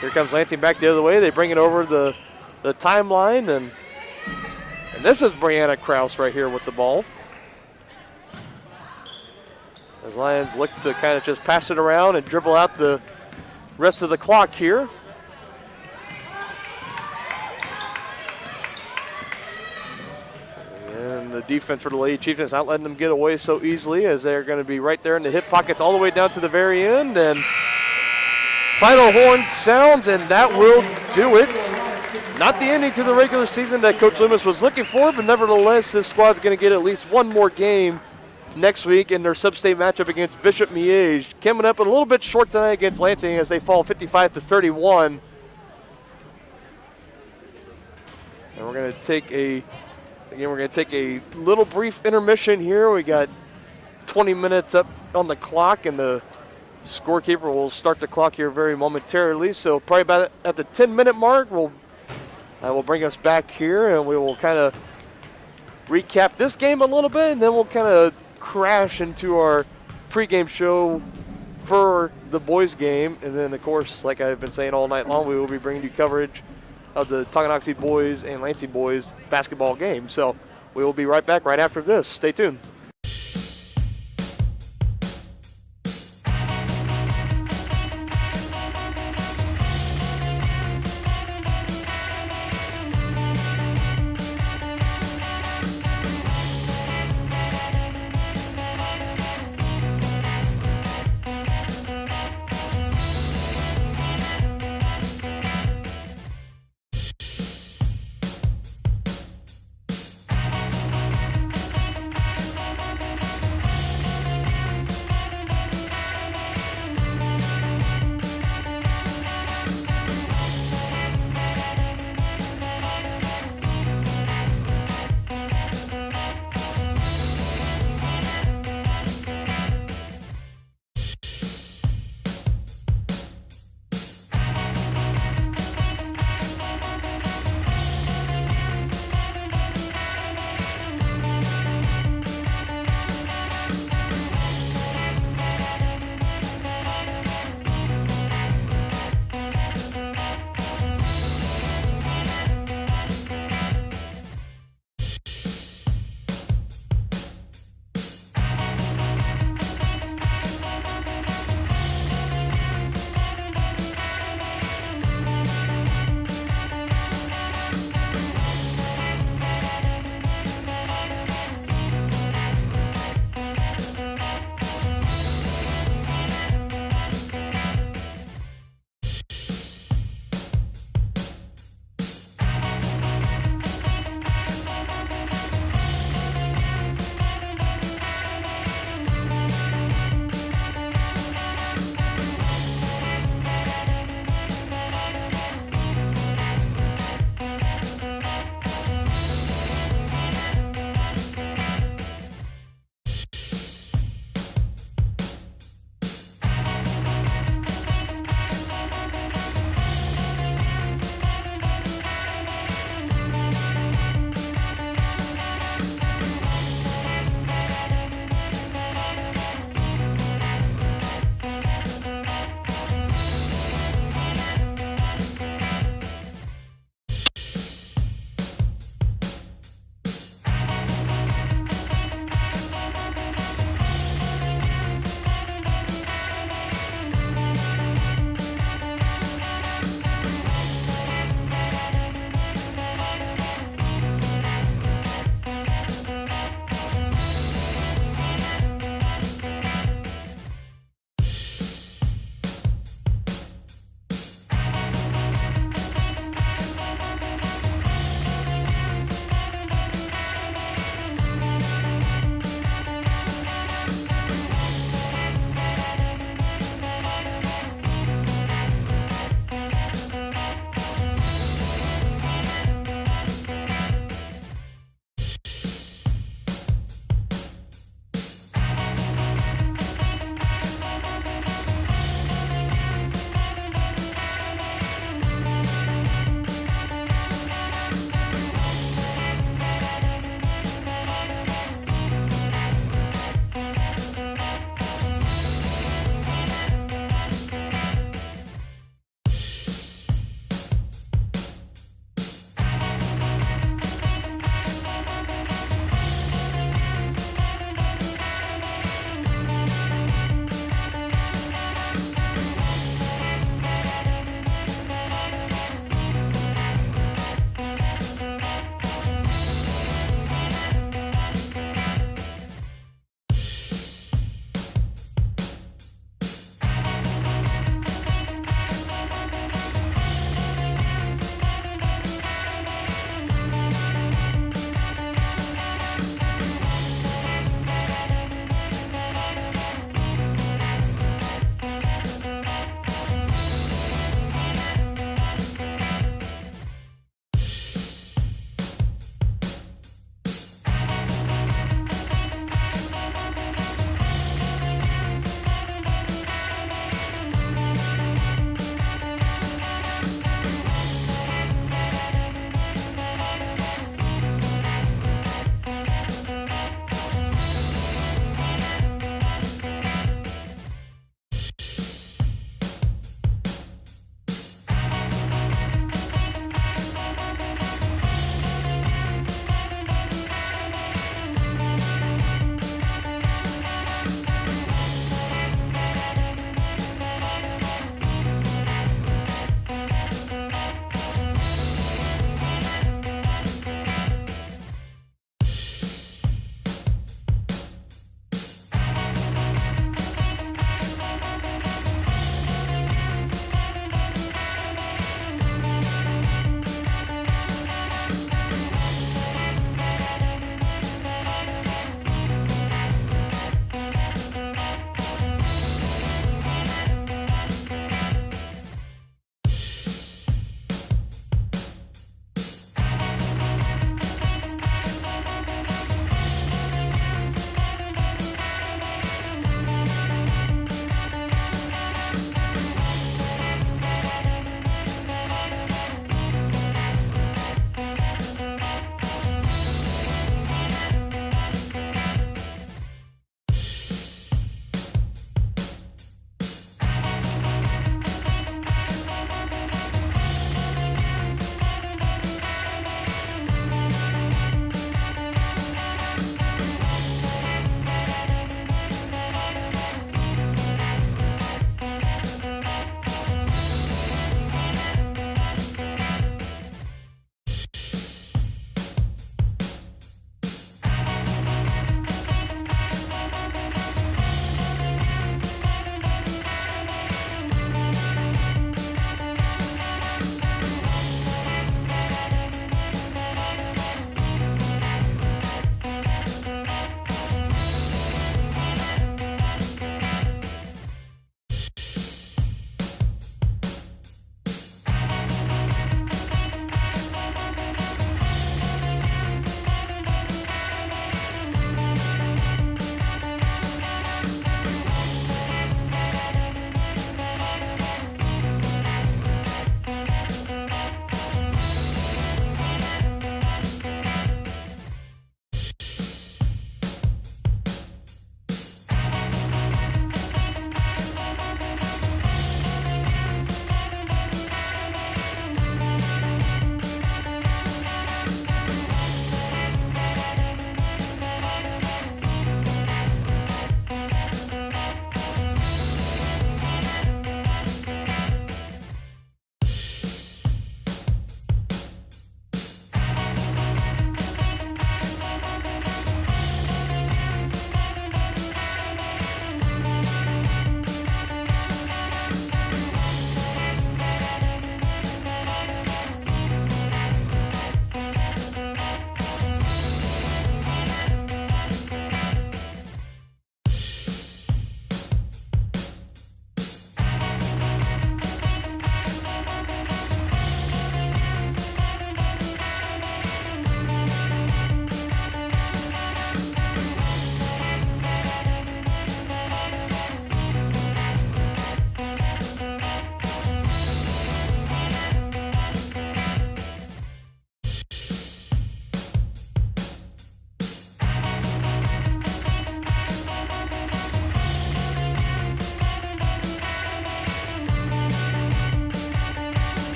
here comes Lansing back the other way. They bring it over the timeline, and this is Brianna Krause right here with the ball. As Lions look to kind of just pass it around and dribble out the rest of the clock here. And the defense for the Lady Chieftains not letting them get away so easily as they're going to be right there in the hip pockets all the way down to the very end. And final horn sounds, and that will do it. Not the ending to the regular season that Coach Loomis was looking for, but nevertheless, this squad's going to get at least one more game next week in their sub-state matchup against Bishop Miege. Coming up a little bit short tonight against Lansing as they fall 55-31. And we're going to take a little brief intermission here. We got 20 minutes up on the clock, and the scorekeeper will start the clock here very momentarily. So probably about at the 10-minute mark, that will bring us back here, and we will kind of recap this game a little bit, and then we'll kind of crash into our pregame show for the boys game. And then, of course, like I've been saying all night long, we will be bringing you coverage of the Tonganoxie boys and Lansing boys basketball game. So we will be right back right after this. Stay tuned.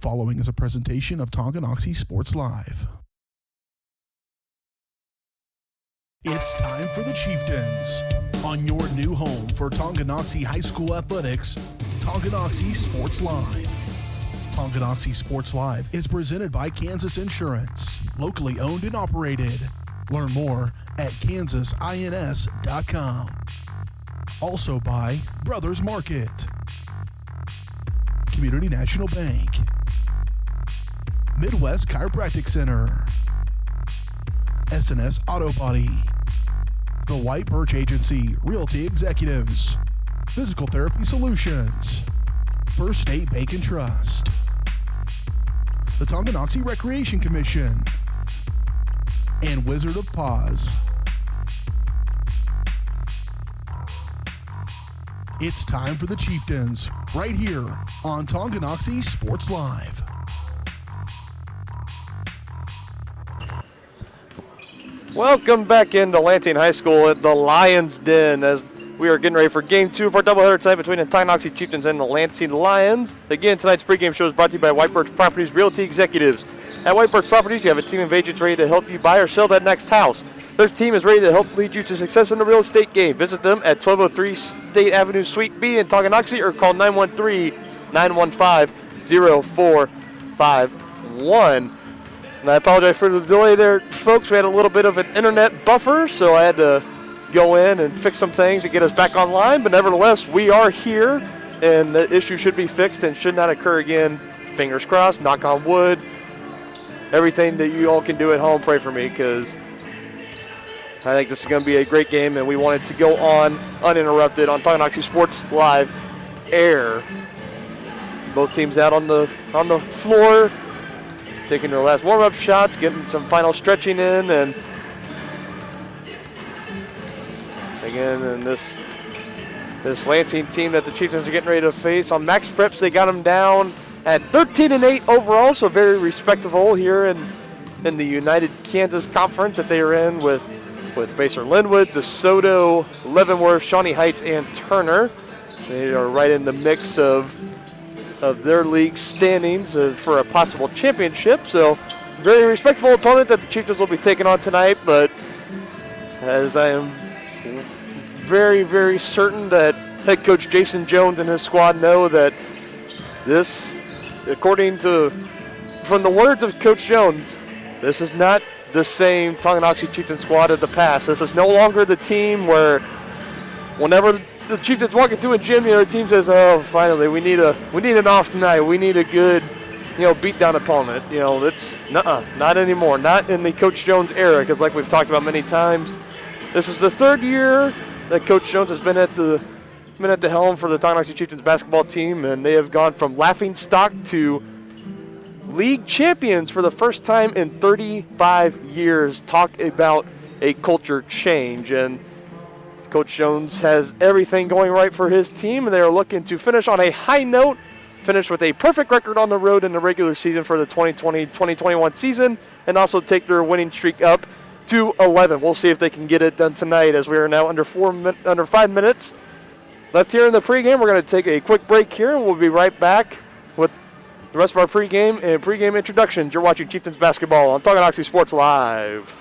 following is a presentation of Tonganoxie Sports Live. It's time for the Chieftains. On your new home for Tonganoxie High School athletics, Tonganoxie Sports Live. Tonganoxie Sports Live is presented by Kansas Insurance, locally owned and operated. Learn more at kansasins.com. Also by Brothers Market, Community National Bank, Midwest Chiropractic Center, S&S Auto Body, The White Birch Agency Realty Executives, Physical Therapy Solutions, First State Bank and Trust, the Tonganoxie Recreation Commission, and Wizard of Paws. It's time for the Chieftains, right here on Tonganoxie Sports Live. Welcome back into Lansing High School at the Lions Den as we are getting ready for Game 2 of our doubleheader tonight between the Tonganoxie Chieftains and the Lansing Lions. Again, tonight's pregame show is brought to you by White Birch Properties Realty Executives. At White Birch Properties, you have a team of agents ready to help you buy or sell that next house. Their team is ready to help lead you to success in the real estate game. Visit them at 1203 State Avenue, Suite B in Tonganoxie, or call 913-915-0451. And I apologize for the delay there, folks. We had a little bit of an internet buffer, so I had to go in and fix some things to get us back online. But nevertheless, we are here, and the issue should be fixed and should not occur again. Fingers crossed, knock on wood. Everything that you all can do at home, pray for me, because I think this is going to be a great game, and we want it to go on uninterrupted on Tonganoxie Sports Live air. Both teams out on the floor, taking their last warm-up shots, getting some final stretching in, and again, and this Lansing team that the Chieftains are getting ready to face on max preps, they got them down at 13-8 overall, so very respectable here in the United Kansas Conference that they are in with Baser Linwood, DeSoto, Leavenworth, Shawnee Heights, and Turner. They are right in the mix of their league standings for a possible championship. So very respectable opponent that the Chieftains will be taking on tonight, but as I am very, very certain that head coach Jason Jones and his squad know that this, from the words of Coach Jones, this is not the same Tonganoxie Chieftains squad of the past. This is no longer the team where whenever the Chieftains walk into a gym, the other team says, "Oh, finally, we need an off night. We need a good, beat down opponent." That's not anymore. Not in the Coach Jones era, because like we've talked about many times, this is the third year that Coach Jones has been at the helm for the Tonganoxie Chieftains basketball team, and they have gone from laughingstock to league champions for the first time in 35 years. Talk about a culture change, and Coach Jones has everything going right for his team, and they are looking to finish on a high note, finish with a perfect record on the road in the regular season for the 2020-2021 season, and also take their winning streak up to 11. We'll see if they can get it done tonight, as we are now under 5 minutes left here in the pregame. We're going to take a quick break here, and we'll be right back with the rest of our pregame and pregame introductions. You're watching Chieftains basketball on Tonganoxie Sports Live.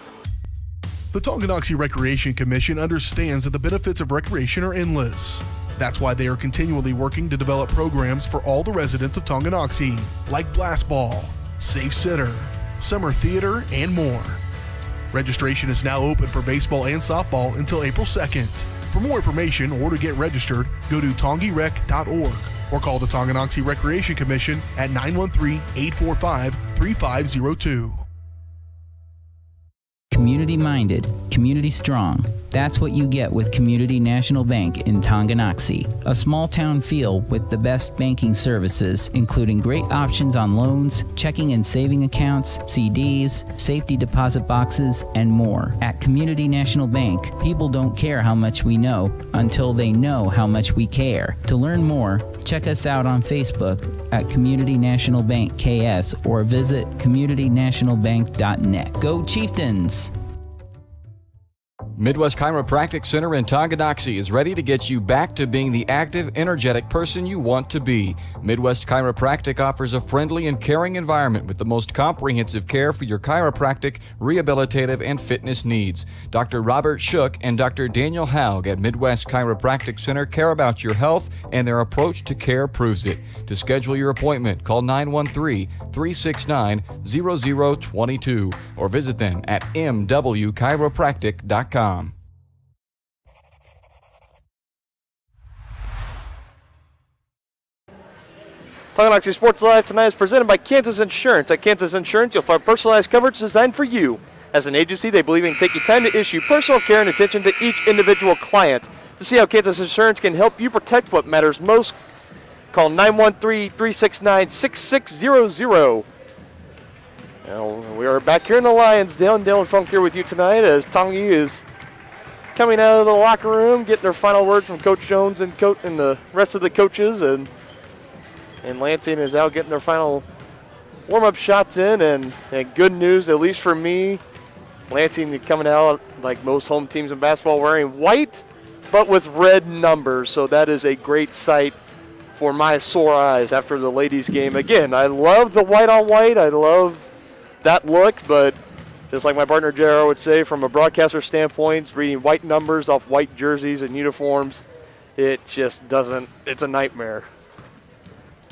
The Tonganoxie Recreation Commission understands that the benefits of recreation are endless. That's why they are continually working to develop programs for all the residents of Tonganoxie, like Blast Ball, Safe Sitter, Summer Theater, and more. Registration is now open for baseball and softball until April 2nd. For more information or to get registered, go to tongirec.org or call the Tonganoxie Recreation Commission at 913-845-3502. Community-minded, community-strong. That's what you get with Community National Bank in Tonganoxie. A small-town feel with the best banking services, including great options on loans, checking and saving accounts, CDs, safety deposit boxes, and more. At Community National Bank, people don't care how much we know until they know how much we care. To learn more, check us out on Facebook at Community National Bank KS or visit communitynationalbank.net. Go Chieftains! Midwest Chiropractic Center in Tonganoxie is ready to get you back to being the active, energetic person you want to be. Midwest Chiropractic offers a friendly and caring environment with the most comprehensive care for your chiropractic, rehabilitative, and fitness needs. Dr. Robert Shook and Dr. Daniel Haug at Midwest Chiropractic Center care about your health, and their approach to care proves it. To schedule your appointment, call 913-369-0022 or visit them at mwchiropractic.com. Tonganoxie Sports Live tonight is presented by Kansas Insurance. At Kansas Insurance, you'll find personalized coverage designed for you. As an agency, they believe in taking time to issue personal care and attention to each individual client. To see how Kansas Insurance can help you protect what matters most, call 913-369-6600. Well, we are back here in the Lions Den. Dylan Funk here with you tonight as Tongi is coming out of the locker room, getting their final words from Coach Jones and the rest of the coaches, and Lansing is out getting their final warm-up shots in, and good news, at least for me, Lansing coming out like most home teams in basketball wearing white, but with red numbers, so that is a great sight for my sore eyes after the ladies' game. Again, I love the white on white. I love that look, but just like my partner JR would say, from a broadcaster standpoint, reading white numbers off white jerseys and uniforms, it just doesn't, it's a nightmare.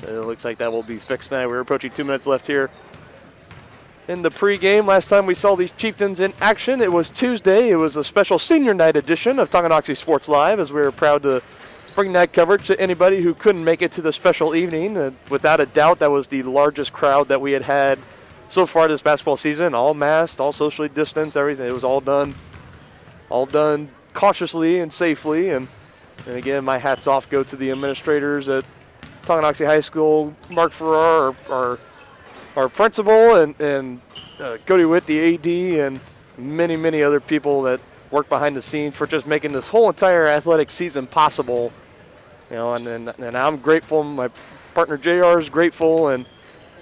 It looks like that will be fixed now. We're approaching 2 minutes left here in the pregame. Last time we saw these Chieftains in action, it was Tuesday. It was a special senior night edition of Tonganoxie Sports Live, as we were proud to bring that coverage to anybody who couldn't make it to the special evening. Without a doubt, that was the largest crowd that we had so far this basketball season. All masked, all socially distanced, everything. It was all done cautiously and safely. And again, my hats off go to the administrators at Tonganoxie High School, Mark Farrar, our principal, and Cody Witt, the AD, and many, many other people that work behind the scenes for just making this whole entire athletic season possible. And I'm grateful. My partner JR is grateful, and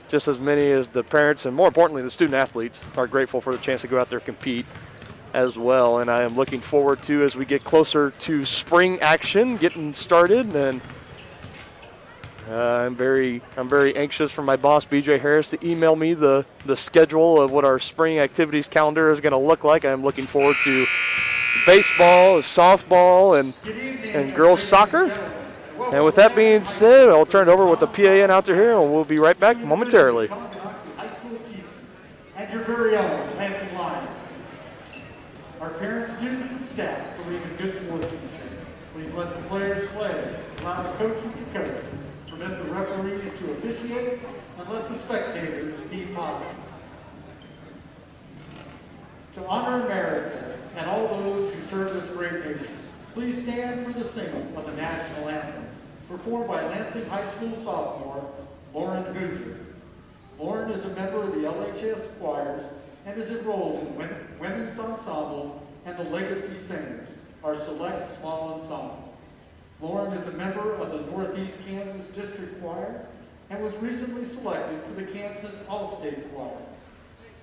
just as many as the parents and, more importantly, the student athletes are grateful for the chance to go out there and compete as well. And I am looking forward to, as we get closer to spring action getting started, and I'm very anxious for my boss, BJ Harris, to email me the schedule of what our spring activities calendar is going to look like. I'm looking forward to baseball, softball, and girls soccer. And with that being said, I'll turn it over with the PA announcer here, and we'll be right back momentarily. High School Chieftains and your very own Lansing Lions. Our parents, students, and staff believe in good sportsmanship. Please let the players play, allow the coaches to coach, permit the referees to officiate, and let the spectators be positive. To honor America and all those who serve this great nation, please stand for the singing of the national anthem, performed by Lansing High School sophomore, Lauren Hoosier. Lauren is a member of the LHS choirs and is enrolled in Women's Ensemble and the Legacy Singers, our select small ensemble. Lauren is a member of the Northeast Kansas District Choir and was recently selected to the Kansas All-State Choir.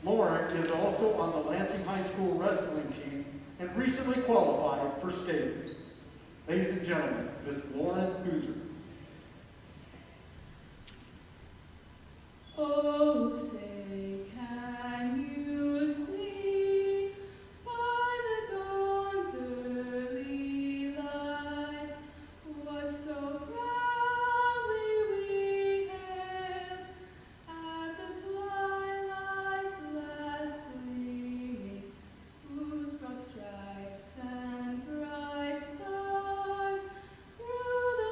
Lauren is also on the Lansing High School wrestling team and recently qualified for state. Ladies and gentlemen, Miss Lauren Hoosier. Oh, say, can you see by the dawn's early light what so proudly we hailed at the twilight's last gleaming, whose broad stripes and bright stars through the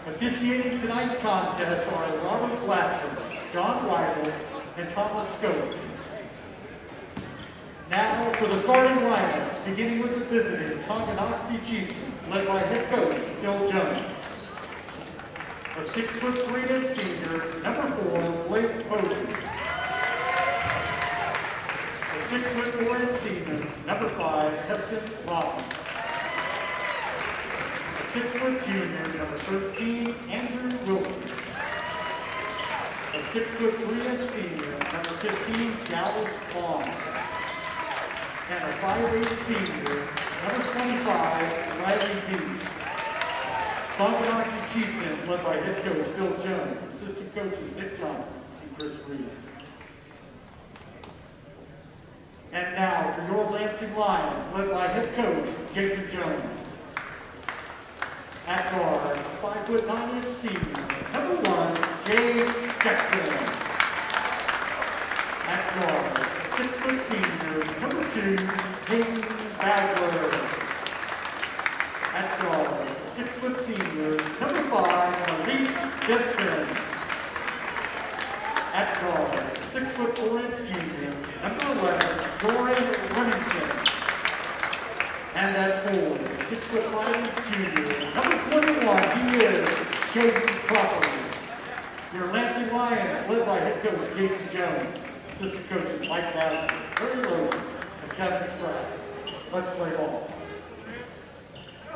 Officiating tonight's contest are Robert Blatcher, John Weidel, and Thomas Scope. Now for the starting lineups, beginning with the visiting Tonganoxie Chieftains, led by head coach Phil Jones. A 6'3" senior, number 4, Blake Poggi. A 6'4" senior, number 5, Heston Robbins. A 6' junior, number 13, Andrew Wilson. A 6'3" senior, number 15, Dallas Vaughn. And a 5'8" senior, number 25, Riley Beach. Tonganoxie Chieftains, led by head coach Phil Jones, assistant coaches Nick Johnson and Chris Reed. And now for your Lansing Lions, led by head coach Jason Jones. At guard, 5'9" senior, number 1, Jay Jackson. At guard, 6' senior, number 2, Hayden Basler. At guard, 6' senior, number 5, Malik Benson. At guard, 6'4" junior, number 11, Jordan Remington. And at forward, 6'5" junior, number 21, he is Jaden Crawford. Your Lansing Lions, led by head coach Jason Jones, assistant coaches Mike Bassett, Terry Logan, and Kevin Spratt. Let's play ball.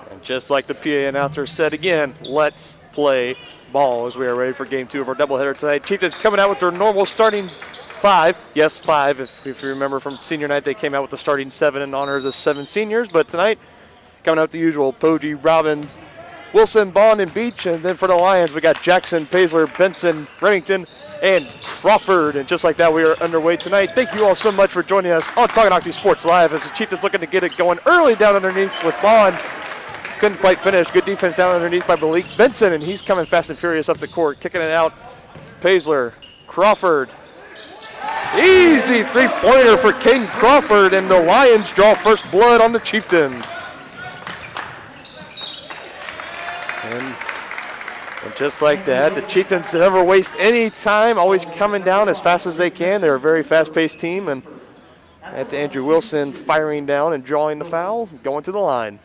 And just like the PA announcer said again, let's play ball as we are ready for game 2 of our doubleheader tonight. Chieftains coming out with their normal starting 5. Yes, 5. If you remember from senior night, they came out with the starting 7 in honor of the 7 seniors. But tonight, coming out with the usual Poggi, Robbins, Wilson, Bond, and Beach. And then for the Lions, we got Jackson, Paisler, Benson, Remington, and Crawford. And just like that, we are underway tonight. Thank you all so much for joining us on Tonganoxie Sports Live as the Chieftains looking to get it going early down underneath with Bond. Couldn't quite finish. Good defense down underneath by Malik Benson, and he's coming fast and furious up the court, kicking it out. Paisler, Crawford. Easy three-pointer for Caden Crawford, and the Lions draw first blood on the Chieftains. And just like that, the Chieftains never waste any time, always coming down as fast as they can. They're a very fast-paced team, and that's Andrew Wilson firing down and drawing the foul, going to the line.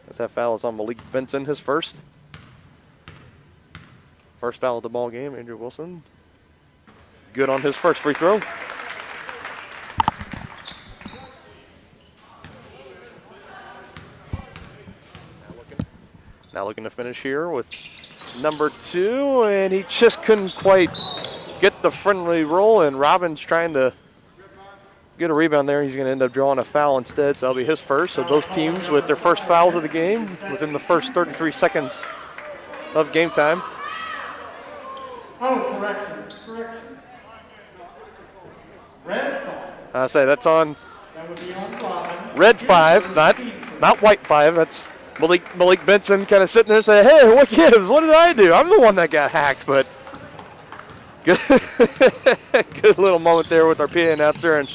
As that foul is on Malik Benson, his first. First foul of the ball game, Andrew Wilson. Good on his first free throw. Now looking to finish here with number 2, and he just couldn't quite get the friendly roll, and Robbins trying to get a rebound there. He's going to end up drawing a foul instead, so that'll be his first. So both teams with their first fouls of the game within the first 33 seconds of game time. Oh, correction. Red 5. I say that's on That would be on Robbins. red 5, not white 5. That's Malik Benson kind of sitting there saying, hey, what gives? What did I do? I'm the one that got hacked, but good, good little moment there with our PA announcer and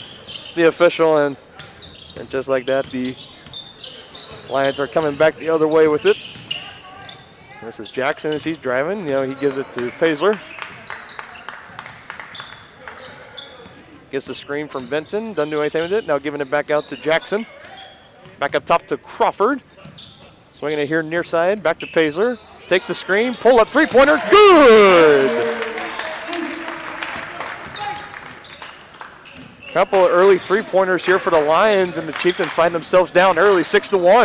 the official, and just like that, the Lions are coming back the other way with it. This is Jackson as he's driving. You know, he gives it to Paisler. Gets the screen from Benson, doesn't do anything with it. Now giving it back out to Jackson. Back up top to Crawford. Swinging it here near side, back to Paisler. Takes the screen, pull up three-pointer, good! Couple of early three-pointers here for the Lions, and the Chieftains find themselves down early, 6-1.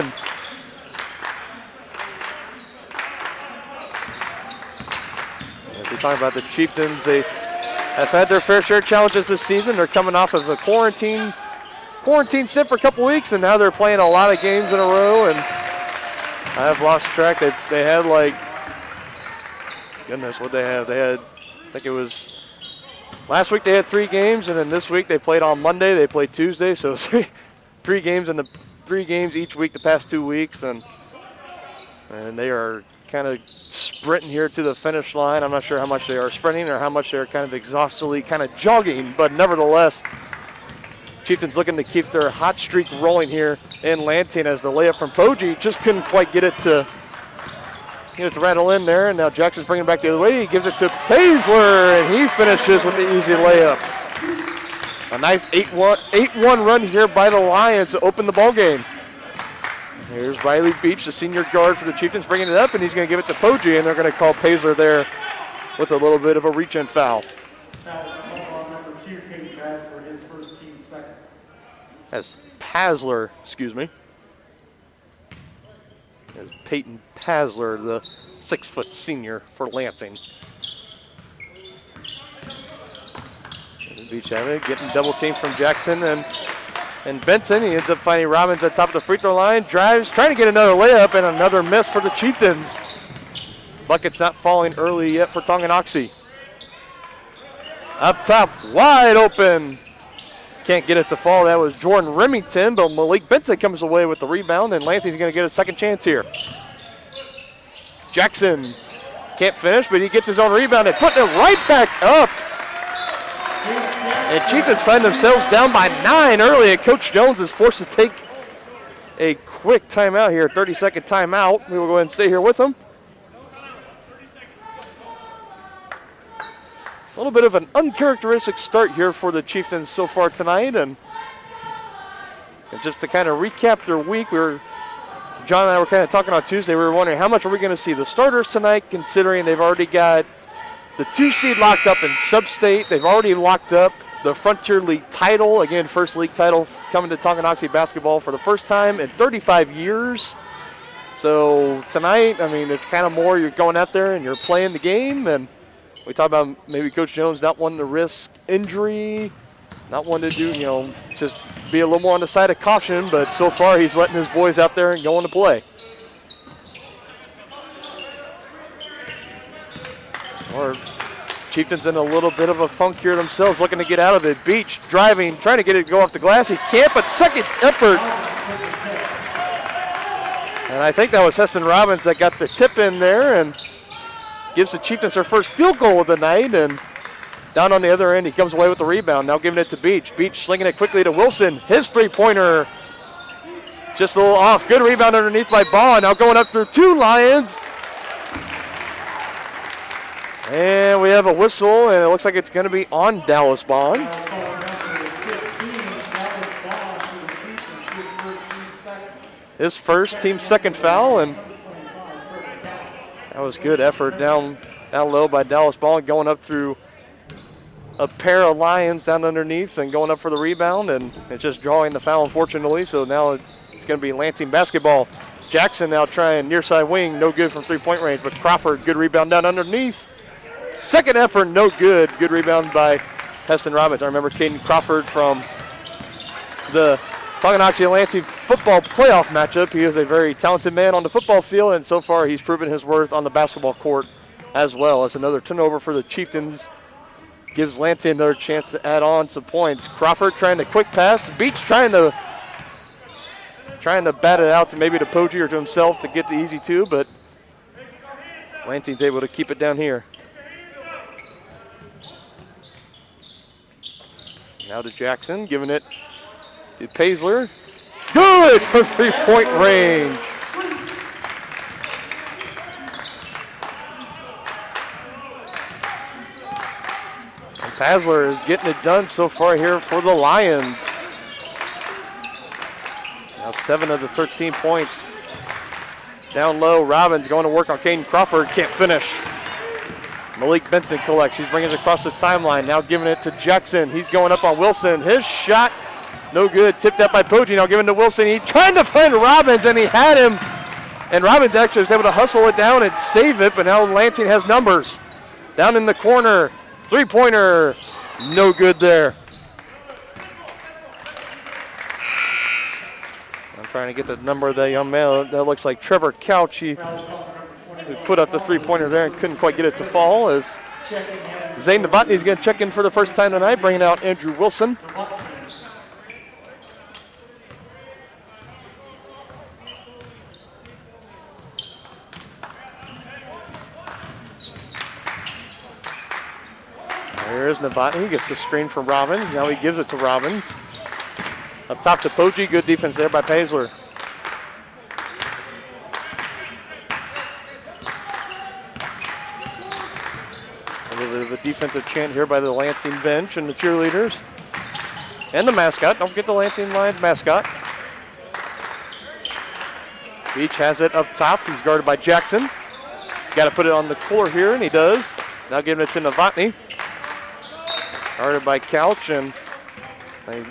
As we talk about the Chieftains, they have had their fair share of challenges this season. They're coming off of a quarantine stint for a couple weeks, and now they're playing a lot of games in a row, and I have lost track. They had like, goodness, what they had? They had, I think it was, last week they had 3 games, and then this week they played on Monday, they played Tuesday, so three games in the 3 games each week the past 2 weeks, and they are kind of sprinting here to the finish line. I'm not sure how much they are sprinting or how much they're kind of exhaustively kind of jogging, but nevertheless, Chieftains looking to keep their hot streak rolling here in Lansing as the layup from Poggi just couldn't quite get it to Get it to rattle in there, and now Jackson's bringing it back the other way. He gives it to Paisler, and he finishes with the easy layup. A nice 8-1 run here by the Lions to open the ball game. Here's Riley Beach, the senior guard for the Chieftains, bringing it up, and he's going to give it to Poggi, and they're going to call Paisler there with a little bit of a reach-in foul. Number 2, Kenny Bass for his first team second. That's Pasler, excuse me. As Peyton Pasler, the 6-foot senior for Lansing. Beach having it, getting double team from Jackson and Benson. He ends up finding Robbins at top of the free throw line. Drives, trying to get another layup, and another miss for the Chieftains. Bucket's not falling early yet for Tonganoxie. Up top, wide open. Can't get it to fall. That was Jordan Remington, but Malik Benson comes away with the rebound, and Lansing's going to get a second chance here. Jackson can't finish, but he gets his own rebound and putting it right back up. And Chieftains find themselves down by 9 early, and Coach Jones is forced to take a quick timeout here, 30-second timeout. We will go ahead and stay here with them. A little bit of an uncharacteristic start here for the Chieftains so far tonight, and just to kind of recap their week, John and I were kind of talking on Tuesday. We were wondering how much are we going to see the starters tonight, considering they've already got the 2 seed locked up in Sub-State. They've already locked up the Frontier League title. Again, first league title coming to Tonganoxie basketball for the first time in 35 years. So tonight, I mean, it's kind of more you're going out there and you're playing the game. And we talk about maybe Coach Jones not wanting to risk injury, not wanting to do, just be a little more on the side of caution. But so far, he's letting his boys out there and going to play. Or Chieftains in a little bit of a funk here themselves, looking to get out of it. Beach driving, trying to get it to go off the glass. He can't, but second effort. And I think that was Heston Robbins that got the tip in there and gives the Chieftains their first field goal of the night. And down on the other end, he comes away with the rebound. Now giving it to Beach. Beach slinging it quickly to Wilson. His three-pointer just a little off. Good rebound underneath by Ball. Now going up through 2 Lions. And we have a whistle, and it looks like it's going to be on Dallas Bond. His first, team second foul, and that was good effort down low by Dallas Bond, going up through a pair of Lions down underneath and going up for the rebound, and it's just drawing the foul, unfortunately. So now it's going to be Lansing basketball. Jackson now trying near side wing, no good from three-point range, but Crawford, good rebound down underneath. Second effort, no good. Good rebound by Heston Robbins. I remember Caden Crawford from the Tonganoxie Lansing football playoff matchup. He is a very talented man on the football field, and so far he's proven his worth on the basketball court as well. As another turnover for the Chieftains gives Lansing another chance to add on some points. Crawford trying to quick pass. Beach trying to bat it out to maybe to Poggi or to himself to get the easy 2, but Lansing's able to keep it down here. Now to Jackson, giving it to Paisler. Good from three-point range. And Paisler is getting it done so far here for the Lions. Now 7 of the 13 points. Down low, Robbins going to work on Caden Crawford, can't finish. Malik Benson collects. He's bringing it across the timeline. Now giving it to Jackson. He's going up on Wilson. His shot, no good. Tipped up by Poggi. Now giving to Wilson. He tried to find Robbins, and he had him. And Robbins actually was able to hustle it down and save it, but now Lansing has numbers. Down in the corner, three-pointer, no good there. I'm trying to get the number of the young man. That looks like Trevor Couch. He put up the three-pointer there and couldn't quite get it to fall, as Zane Novotny is going to check in for the first time tonight, bringing out Andrew Wilson. There's Novotny. He gets the screen from Robbins. Now he gives it to Robbins. Up top to Poggi. Good defense there by Paisler. A little bit of a defensive chant here by the Lansing bench and the cheerleaders. And the mascot. Don't forget the Lansing Lions mascot. Beach has it up top. He's guarded by Jackson. He's got to put it on the floor here, and he does. Now giving it to Novotny. Guarded by Couch, and they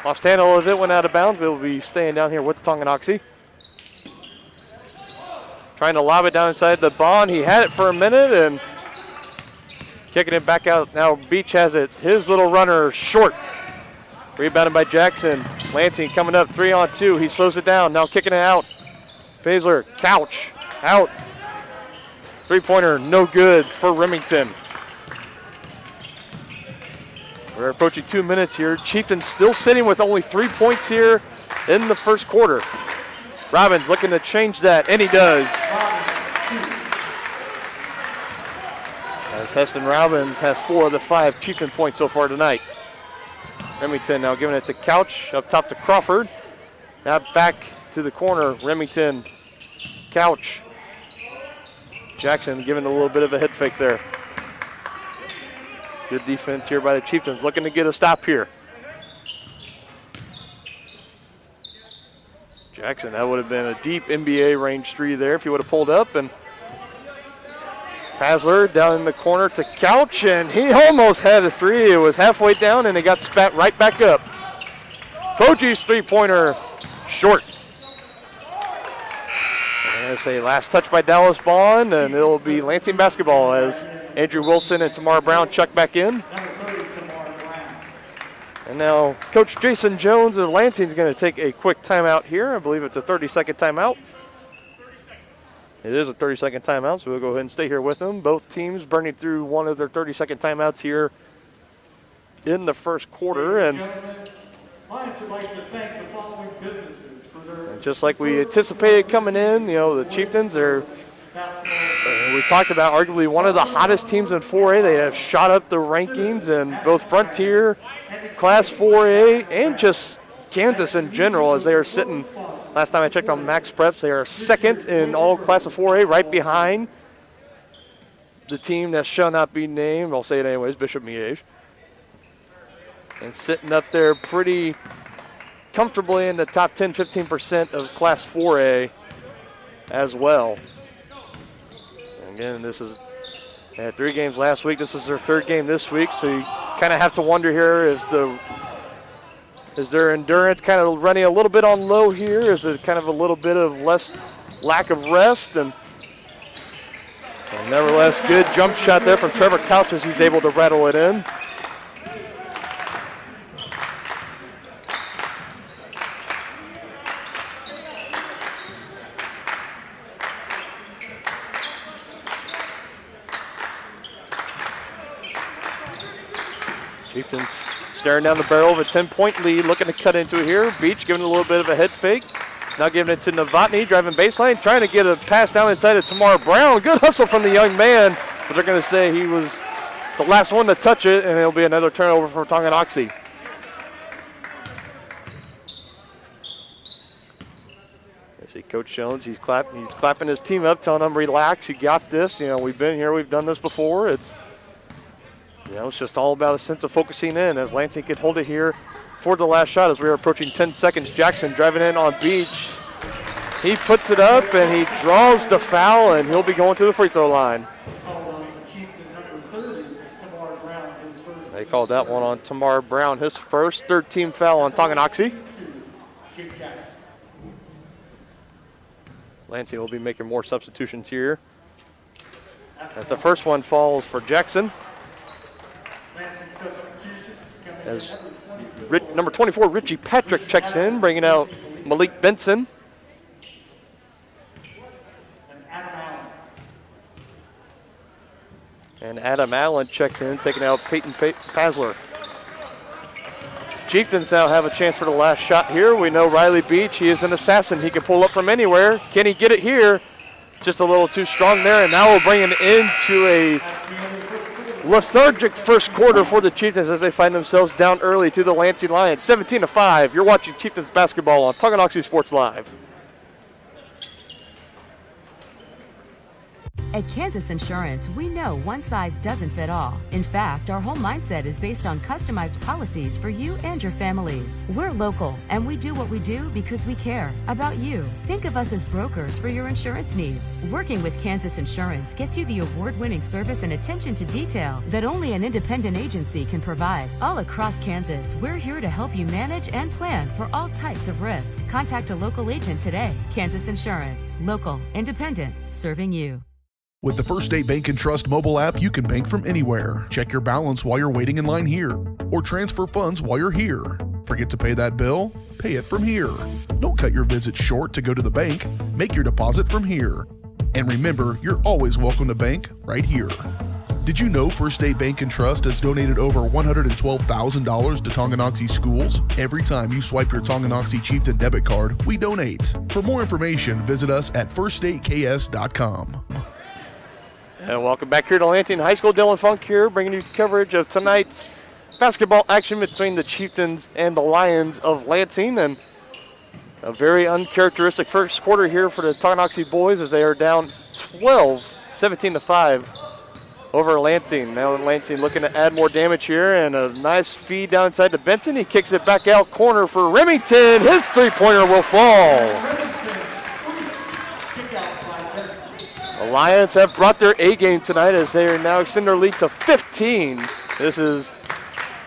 lost handle of it, went out of bounds. We'll be staying down here with Tonganoxie. Trying to lob it down inside the bond. He had it for a minute, and kicking it back out. Now Beach has it. His little runner short. Rebounded by Jackson. Lansing coming up 3-on-2. He slows it down. Now kicking it out. Baszler, Couch, out. Three-pointer, no good for Remington. We're approaching 2 minutes here. Chieftains still sitting with only 3 points here in the first quarter. Robbins looking to change that, and he does. As Heston Robbins has 4 of the 5 Chieftain points so far tonight. Remington now giving it to Couch, up top to Crawford. Now back to the corner, Remington, Couch. Jackson giving a little bit of a head fake there. Good defense here by the Chieftains, looking to get a stop here. Jackson, that would have been a deep NBA range three there if he would have pulled up. And Pazler down in the corner to Couch, and he almost had a three. It was halfway down, and it got spat right back up. Poji's three-pointer short. I'm going to say last touch by Dallas Bond, and it'll be Lansing basketball as Andrew Wilson and Tamar Brown check back in. And now Coach Jason Jones of Lansing is going to take a quick timeout here. I believe it's a 30-second timeout. It is a 30-second timeout, so we'll go ahead and stay here with them. Both teams burning through one of their 30-second timeouts here in the first quarter. And Lions would like to thank the following businesses for their. And just like we anticipated coming in, you know, the Chieftains are, we talked about arguably one of the hottest teams in 4A. They have shot up the rankings in both Frontier, Class 4A, and just Kansas in general, as they are sitting. Last time I checked on Max Preps, they are second in all Class of 4A, right behind the team that shall not be named. I'll say it anyways, Bishop Miege. And sitting up there pretty comfortably in the top 10, 15% of Class 4A as well. And again, this is, they had 3 games last week. This was their 3rd game this week, so you kind of have to wonder here, is their endurance kind of running a little bit on low here? Is it kind of a little bit of less lack of rest? And nevertheless, good jump shot there from Trevor Couch as he's able to rattle it in. Chieftains staring down the barrel of a 10-point lead, looking to cut into it here. Beach giving a little bit of a head fake. Now giving it to Novotny, driving baseline, trying to get a pass down inside of Tamar Brown. Good hustle from the young man, but they're going to say he was the last one to touch it, and it'll be another turnover for Tonganoxie. I see Coach Jones, he's clapping his team up, telling them relax, you got this. You know, we've been here, we've done this before. It's just all about a sense of focusing in as Lansing could hold it here for the last shot as we are approaching 10 seconds. Jackson driving in on Beach. He puts it up and he draws the foul, and he'll be going to the free throw line. They called that one on Tamar Brown, his first, 13 foul on Tonganoxie. Lansing will be making more substitutions here, as the first one falls for Jackson. As number 24, Richie Patrick, checks in, bringing out Malik Benson. And Adam Allen checks in, taking out Peyton Pazler. Chieftains now have a chance for the last shot here. We know Riley Beach, he is an assassin. He can pull up from anywhere. Can he get it here? Just a little too strong there, and now we'll bring it into a lethargic first quarter for the Chieftains as they find themselves down early to the Lansing Lions. 17-5. You're watching Chieftains basketball on Tonganoxie Sports Live. At Kansas Insurance, we know one size doesn't fit all. In fact, our whole mindset is based on customized policies for you and your families. We're local, and we do what we do because we care about you. Think of us as brokers for your insurance needs. Working with Kansas Insurance gets you the award-winning service and attention to detail that only an independent agency can provide. All across Kansas, we're here to help you manage and plan for all types of risk. Contact a local agent today. Kansas Insurance. Local, independent, serving you. With the First State Bank and Trust mobile app, you can bank from anywhere. Check your balance while you're waiting in line here, or transfer funds while you're here. Forget to pay that bill? Pay it from here. Don't cut your visit short to go to the bank. Make your deposit from here. And remember, you're always welcome to bank right here. Did you know First State Bank and Trust has donated over $112,000 to Tonganoxie schools? Every time you swipe your Tonganoxie Chieftain debit card, we donate. For more information, visit us at firststateks.com. And welcome back here to Lansing High School. Dylan Funk here, bringing you coverage of tonight's basketball action between the Chieftains and the Lions of Lansing. And a very uncharacteristic first quarter here for the Tonganoxie boys as they are down 17-5 over Lansing. Now Lansing looking to add more damage here, and a nice feed down inside to Benson. He kicks it back out corner for Remington. His three-pointer will fall. The Lions have brought their A game tonight as they are now extending their lead to 15. This is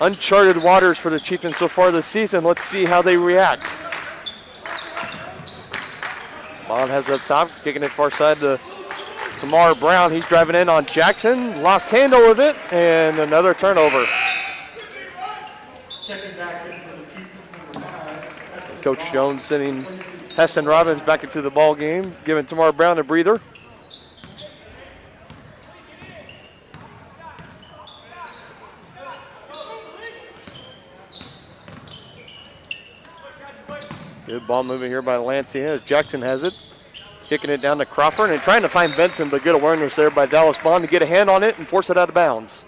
uncharted waters for the Chieftains so far this season. Let's see how they react. Bond has it up top, kicking it far side to Tamar Brown. He's driving in on Jackson, lost handle of it, and another turnover. Coach Jones sending Heston Robbins back into the ball game, giving Tamar Brown a breather. Good ball moving here by Lansing as Jackson has it. Kicking it down to Crawford and trying to find Benson, but good awareness there by Dallas Bond to get a hand on it and force it out of bounds.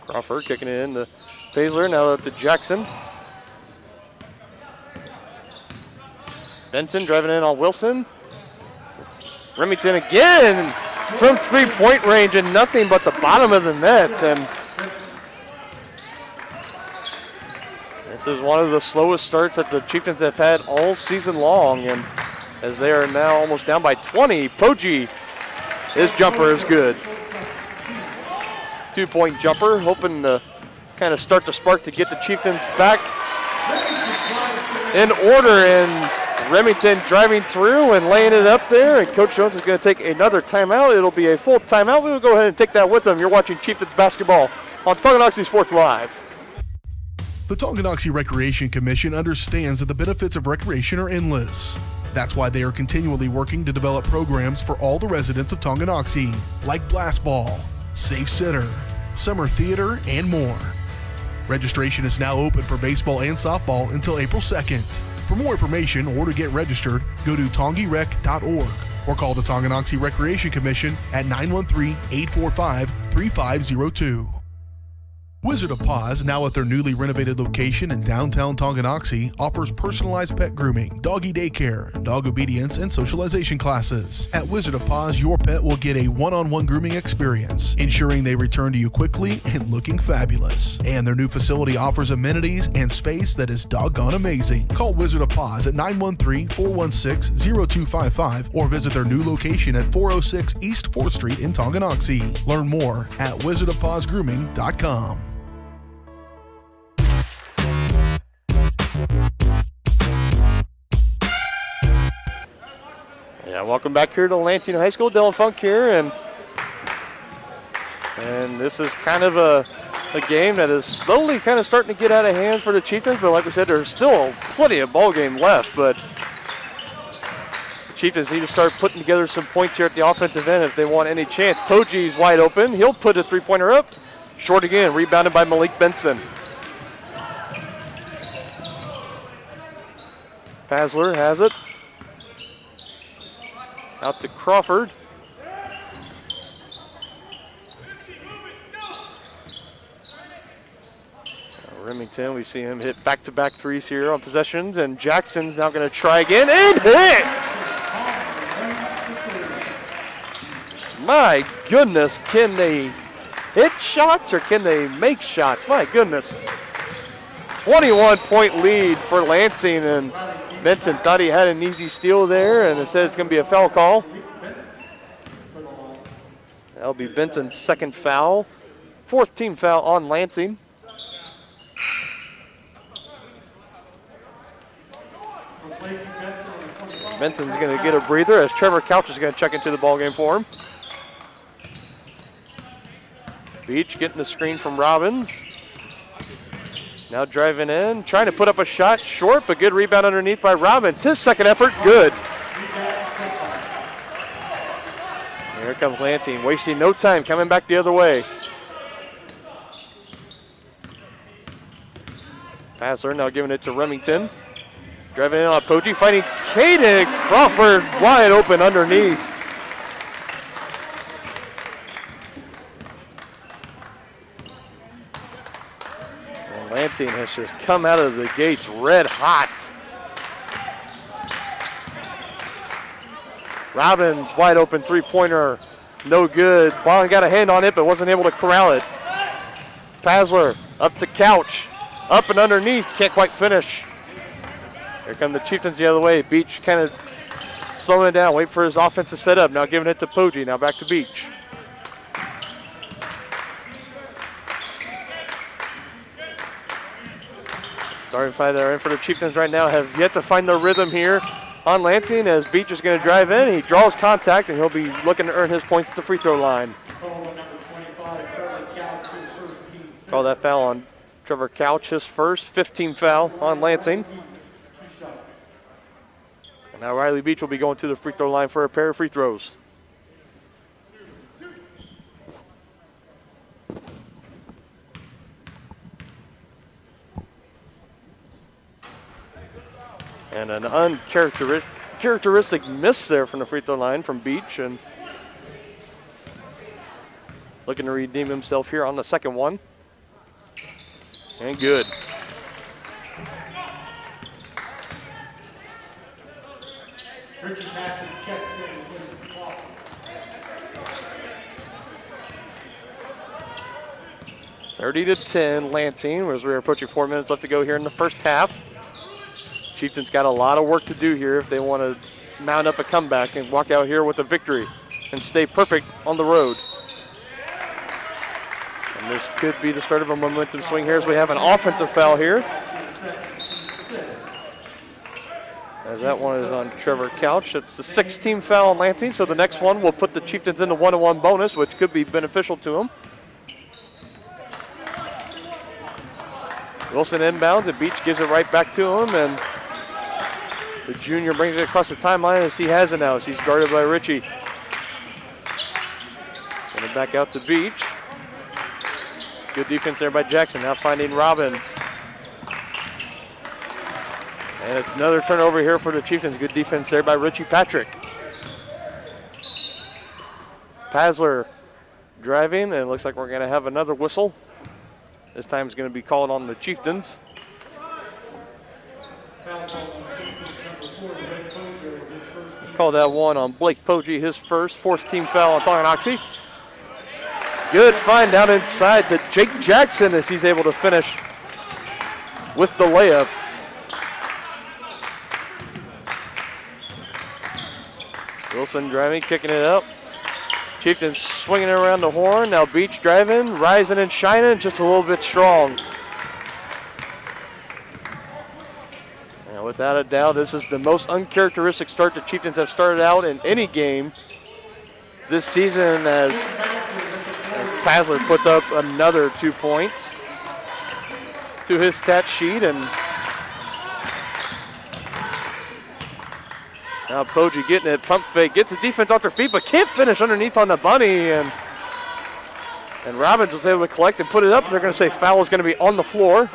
Crawford kicking it in to Paisley, now up to Jackson. Benson driving in on Wilson. Remington again from three-point range and nothing but the bottom of the net. And this is one of the slowest starts that the Chieftains have had all season long. And as they are now almost down by 20, Poggi, his jumper is good. Two-point jumper, hoping to kind of start the spark to get the Chieftains back in order. And Remington driving through and laying it up there, and Coach Jones is going to take another timeout. It'll be a full timeout. We will go ahead and take that with them. You're watching Chieftains basketball on Tonganoxie Sports Live. The Tonganoxie Recreation Commission understands that the benefits of recreation are endless. That's why they are continually working to develop programs for all the residents of Tonganoxie, like blast ball, safe center, summer theater, and more. Registration is now open for baseball and softball until April 2nd. For more information or to get registered, go to tongirec.org or call the Tonganoxie Recreation Commission at 913-845-3502. Wizard of Paws, now at their newly renovated location in downtown Tonganoxie, offers personalized pet grooming, doggy daycare, dog obedience, and socialization classes. At Wizard of Paws, your pet will get a one-on-one grooming experience, ensuring they return to you quickly and looking fabulous. And their new facility offers amenities and space that is doggone amazing. Call Wizard of Paws at 913-416-0255 or visit their new location at 406 East 4th Street in Tonganoxie. Learn more at wizardofpawsgrooming.com. Yeah, welcome back here to Lansing High School. Dylan Funk here, and this is kind of a game that is slowly kind of starting to get out of hand for the Chieftains, but like we said, there's still plenty of ball game left, but the Chieftains need to start putting together some points here at the offensive end if they want any chance. Poggi's wide open. He'll put a three-pointer up. Short again, rebounded by Malik Benson. Pasler has it. Out to Crawford. Remington, we see him hit back-to-back threes here on possessions, and Jackson's now going to try again and hit! My goodness, can they hit shots or can they make shots? My goodness. 21-point lead for Lansing, and Benson thought he had an easy steal there, and instead it's going to be a foul call. That'll be Benson's second foul. Fourth team foul on Lansing. Benson's going to get a breather as Trevor Couch is going to check into the ballgame for him. Beach getting the screen from Robbins. Now driving in, trying to put up a shot, short, but good rebound underneath by Robbins. His second effort, good. Here comes Lansing, wasting no time, coming back the other way. Passler now giving it to Remington. Driving in on Poggi, fighting Caden Crawford wide open underneath. And Lansing has just come out of the gates red hot. Robbins wide open three-pointer, no good. Ball got a hand on it but wasn't able to corral it. Pasler up to Couch, up and underneath, can't quite finish. Here come the Chieftains the other way. Beach kind of slowing it down, wait for his offensive setup. Now giving it to Poggi, now back to Beach. Starting five that are in for the Chieftains right now have yet to find their rhythm here on Lansing as Beach is going to drive in. He draws contact and he'll be looking to earn his points at the free throw line. Call that foul on Trevor Couch, his first, 15 foul on Lansing. And now Riley Beach will be going to the free throw line for a pair of free throws. And an uncharacteristic miss there from the free throw line from Beach, and looking to redeem himself here on the second one. And good. Richie Patrick checks in and places the clock. (30-10) Lansing, as we're approaching 4 minutes left to go here in the first half. Chieftains got a lot of work to do here if they want to mount up a comeback and walk out here with a victory and stay perfect on the road. And this could be the start of a momentum swing here as we have an offensive foul here. As that one is on Trevor Couch. It's the 6th team foul on Lansing, so the next one will put the Chieftains in the 1-1 bonus, which could be beneficial to them. Wilson inbounds, and Beach gives it right back to him, and the junior brings it across the timeline as he has it now, as he's guarded by Richie. Send it back out to Beach. Good defense there by Jackson, now finding Robbins. And another turnover here for the Chieftains. Good defense there by Richie Patrick. Pasler driving, and it looks like we're going to have another whistle. This time it's going to be called on the Chieftains. Call that one on Blake Poggi, his first, 4th team foul on Tonganoxie. Good find down inside to Jake Jackson as he's able to finish with the layup. Wilson driving, kicking it up. Chieftains swinging it around the horn. Now Beach driving, rising and shining, just a little bit strong. And without a doubt, this is the most uncharacteristic start the Chieftains have started out in any game this season as Pasler puts up another 2 points to his stat sheet. And now Poggi getting it, pump fake, gets the defense off their feet, but can't finish underneath on the bunny. And Robbins was able to collect and put it up. They're going to say foul is going to be on the floor.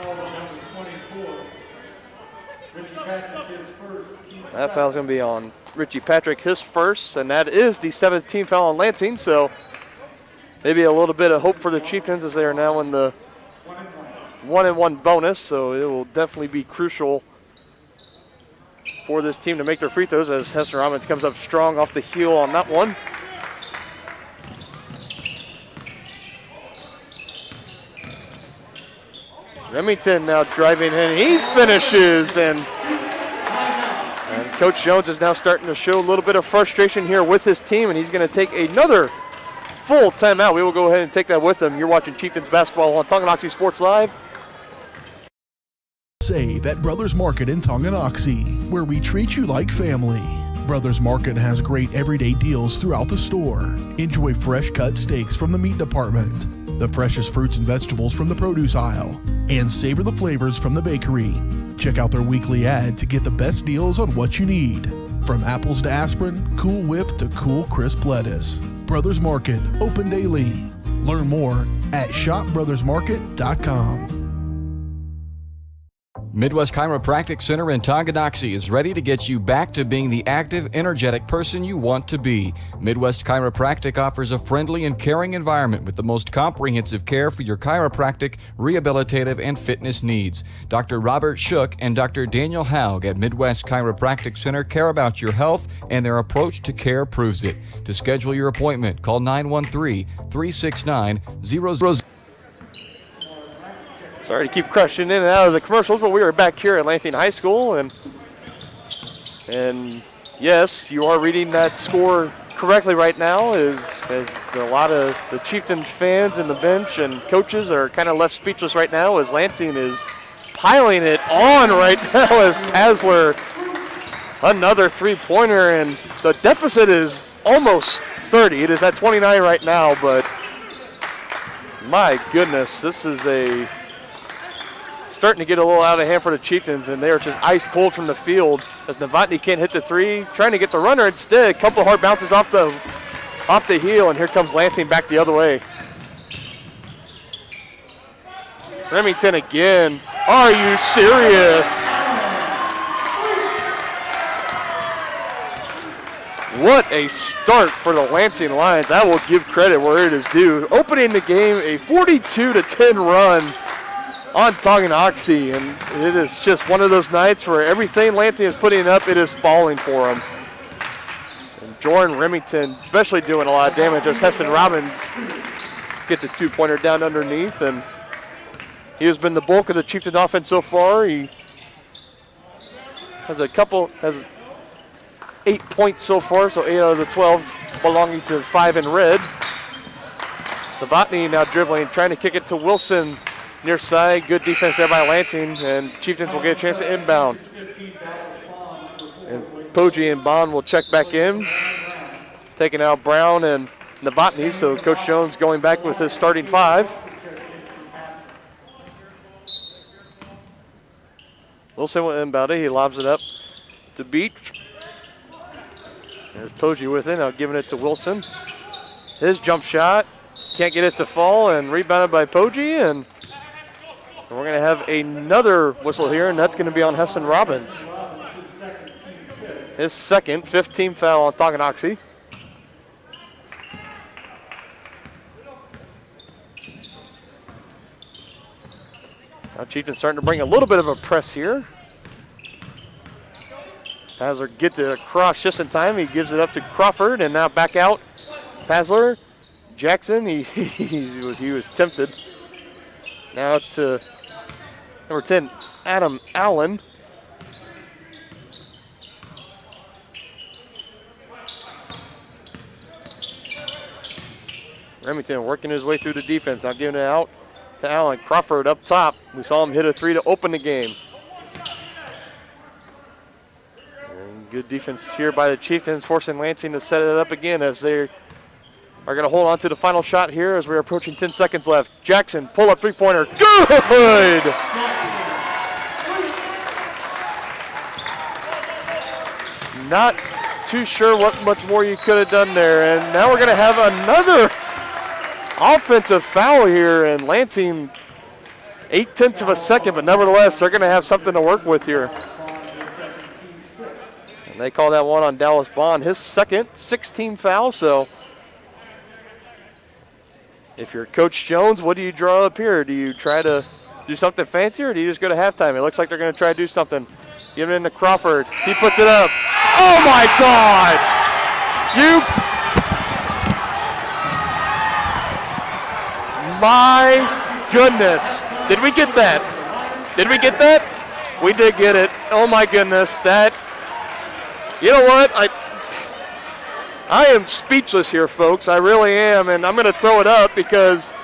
That foul is going to be on Richie Patrick, his first, and that is the 7th team foul on Lansing. So maybe a little bit of hope for the Chieftains as they are now in the 1-and-1 bonus, so it will definitely be crucial for this team to make their free throws as Hester Robbins comes up strong off the heel on that one. Remington now driving in, he finishes, and Coach Jones is now starting to show a little bit of frustration here with his team, and he's going to take another full timeout. We will go ahead and take that with him. You're watching Chieftains basketball on Tonganoxie Sports Live. Save at Brothers Market in Tonganoxie, where we treat you like family. Brothers Market has great everyday deals throughout the store. Enjoy fresh cut steaks from the meat department, the freshest fruits and vegetables from the produce aisle, and savor the flavors from the bakery. Check out their weekly ad to get the best deals on what you need. From apples to aspirin, Cool Whip to cool crisp lettuce. Brothers Market, open daily. Learn more at shopbrothersmarket.com. Midwest Chiropractic Center in Tonganoxie is ready to get you back to being the active, energetic person you want to be. Midwest Chiropractic offers a friendly and caring environment with the most comprehensive care for your chiropractic, rehabilitative, and fitness needs. Dr. Robert Shook and Dr. Daniel Haug at Midwest Chiropractic Center care about your health, and their approach to care proves it. To schedule your appointment, call 913-369-00. Sorry to keep crushing in and out of the commercials, but we are back here at Lansing High School, and yes, you are reading that score correctly right now, as a lot of the Chieftains fans and the bench and coaches are kind of left speechless right now, as Lansing is piling it on right now as Pasler, another three-pointer, and the deficit is almost 30. It is at 29 right now, but my goodness, this is starting to get a little out of hand for the Chieftains, and they are just ice cold from the field as Novotny can't hit the three, trying to get the runner instead. A couple hard bounces off the heel, and here comes Lansing back the other way. Remington again. Are you serious? What a start for the Lansing Lions. I will give credit where it is due. Opening the game, a 42-10 run on Tonganoxie, and it is just one of those nights where everything Lansing is putting up, it is falling for them. And Jordan Remington especially doing a lot of damage as Heston Robbins gets a two-pointer down underneath, and he has been the bulk of the Chieftains offense so far. He has 8 points so far, so 8 out of the 12 belonging to 5 in red. Novotny now dribbling, trying to kick it to Wilson. Near side, good defense there by Lansing, and Chieftains will get a chance to inbound. And Poggi and Bond will check back in, taking out Brown and Novotny, so Coach Jones going back with his starting 5. Wilson will inbound it, he lobs it up to Beach. There's Poggi with it, now giving it to Wilson. His jump shot, can't get it to fall, and rebounded by Poggi, and we're going to have another whistle here, and that's going to be on Heston Robbins. His second, 15th foul on Tonganoxie. Now Chieftains starting to bring a little bit of a press here. Pasler gets it across just in time. He gives it up to Crawford, and now back out. Pasler, Jackson, he was tempted. Now to number 10, Adam Allen. Remington working his way through the defense, now giving it out to Allen. Crawford up top. We saw him hit a three to open the game. And good defense here by the Chieftains, forcing Lansing to set it up again as they are going to hold on to the final shot here as we're approaching 10 seconds left. Jackson, pull-up three-pointer, good! Not too sure what much more you could have done there. And now we're going to have another offensive foul here, and Lansing 0.8 of a second, but nevertheless, they're going to have something to work with here. And they call that one on Dallas Bond, his second 16 foul, so if you're Coach Jones, what do you draw up here? Do you try to do something fancy, or do you just go to halftime? It looks like they're going to try to do something. Give it into Crawford. He puts it up. Oh, my God! My goodness. Did we get that? Did we get that? We did get it. Oh, my goodness. That, you know what? I am speechless here, folks. I really am, and I'm going to throw it up because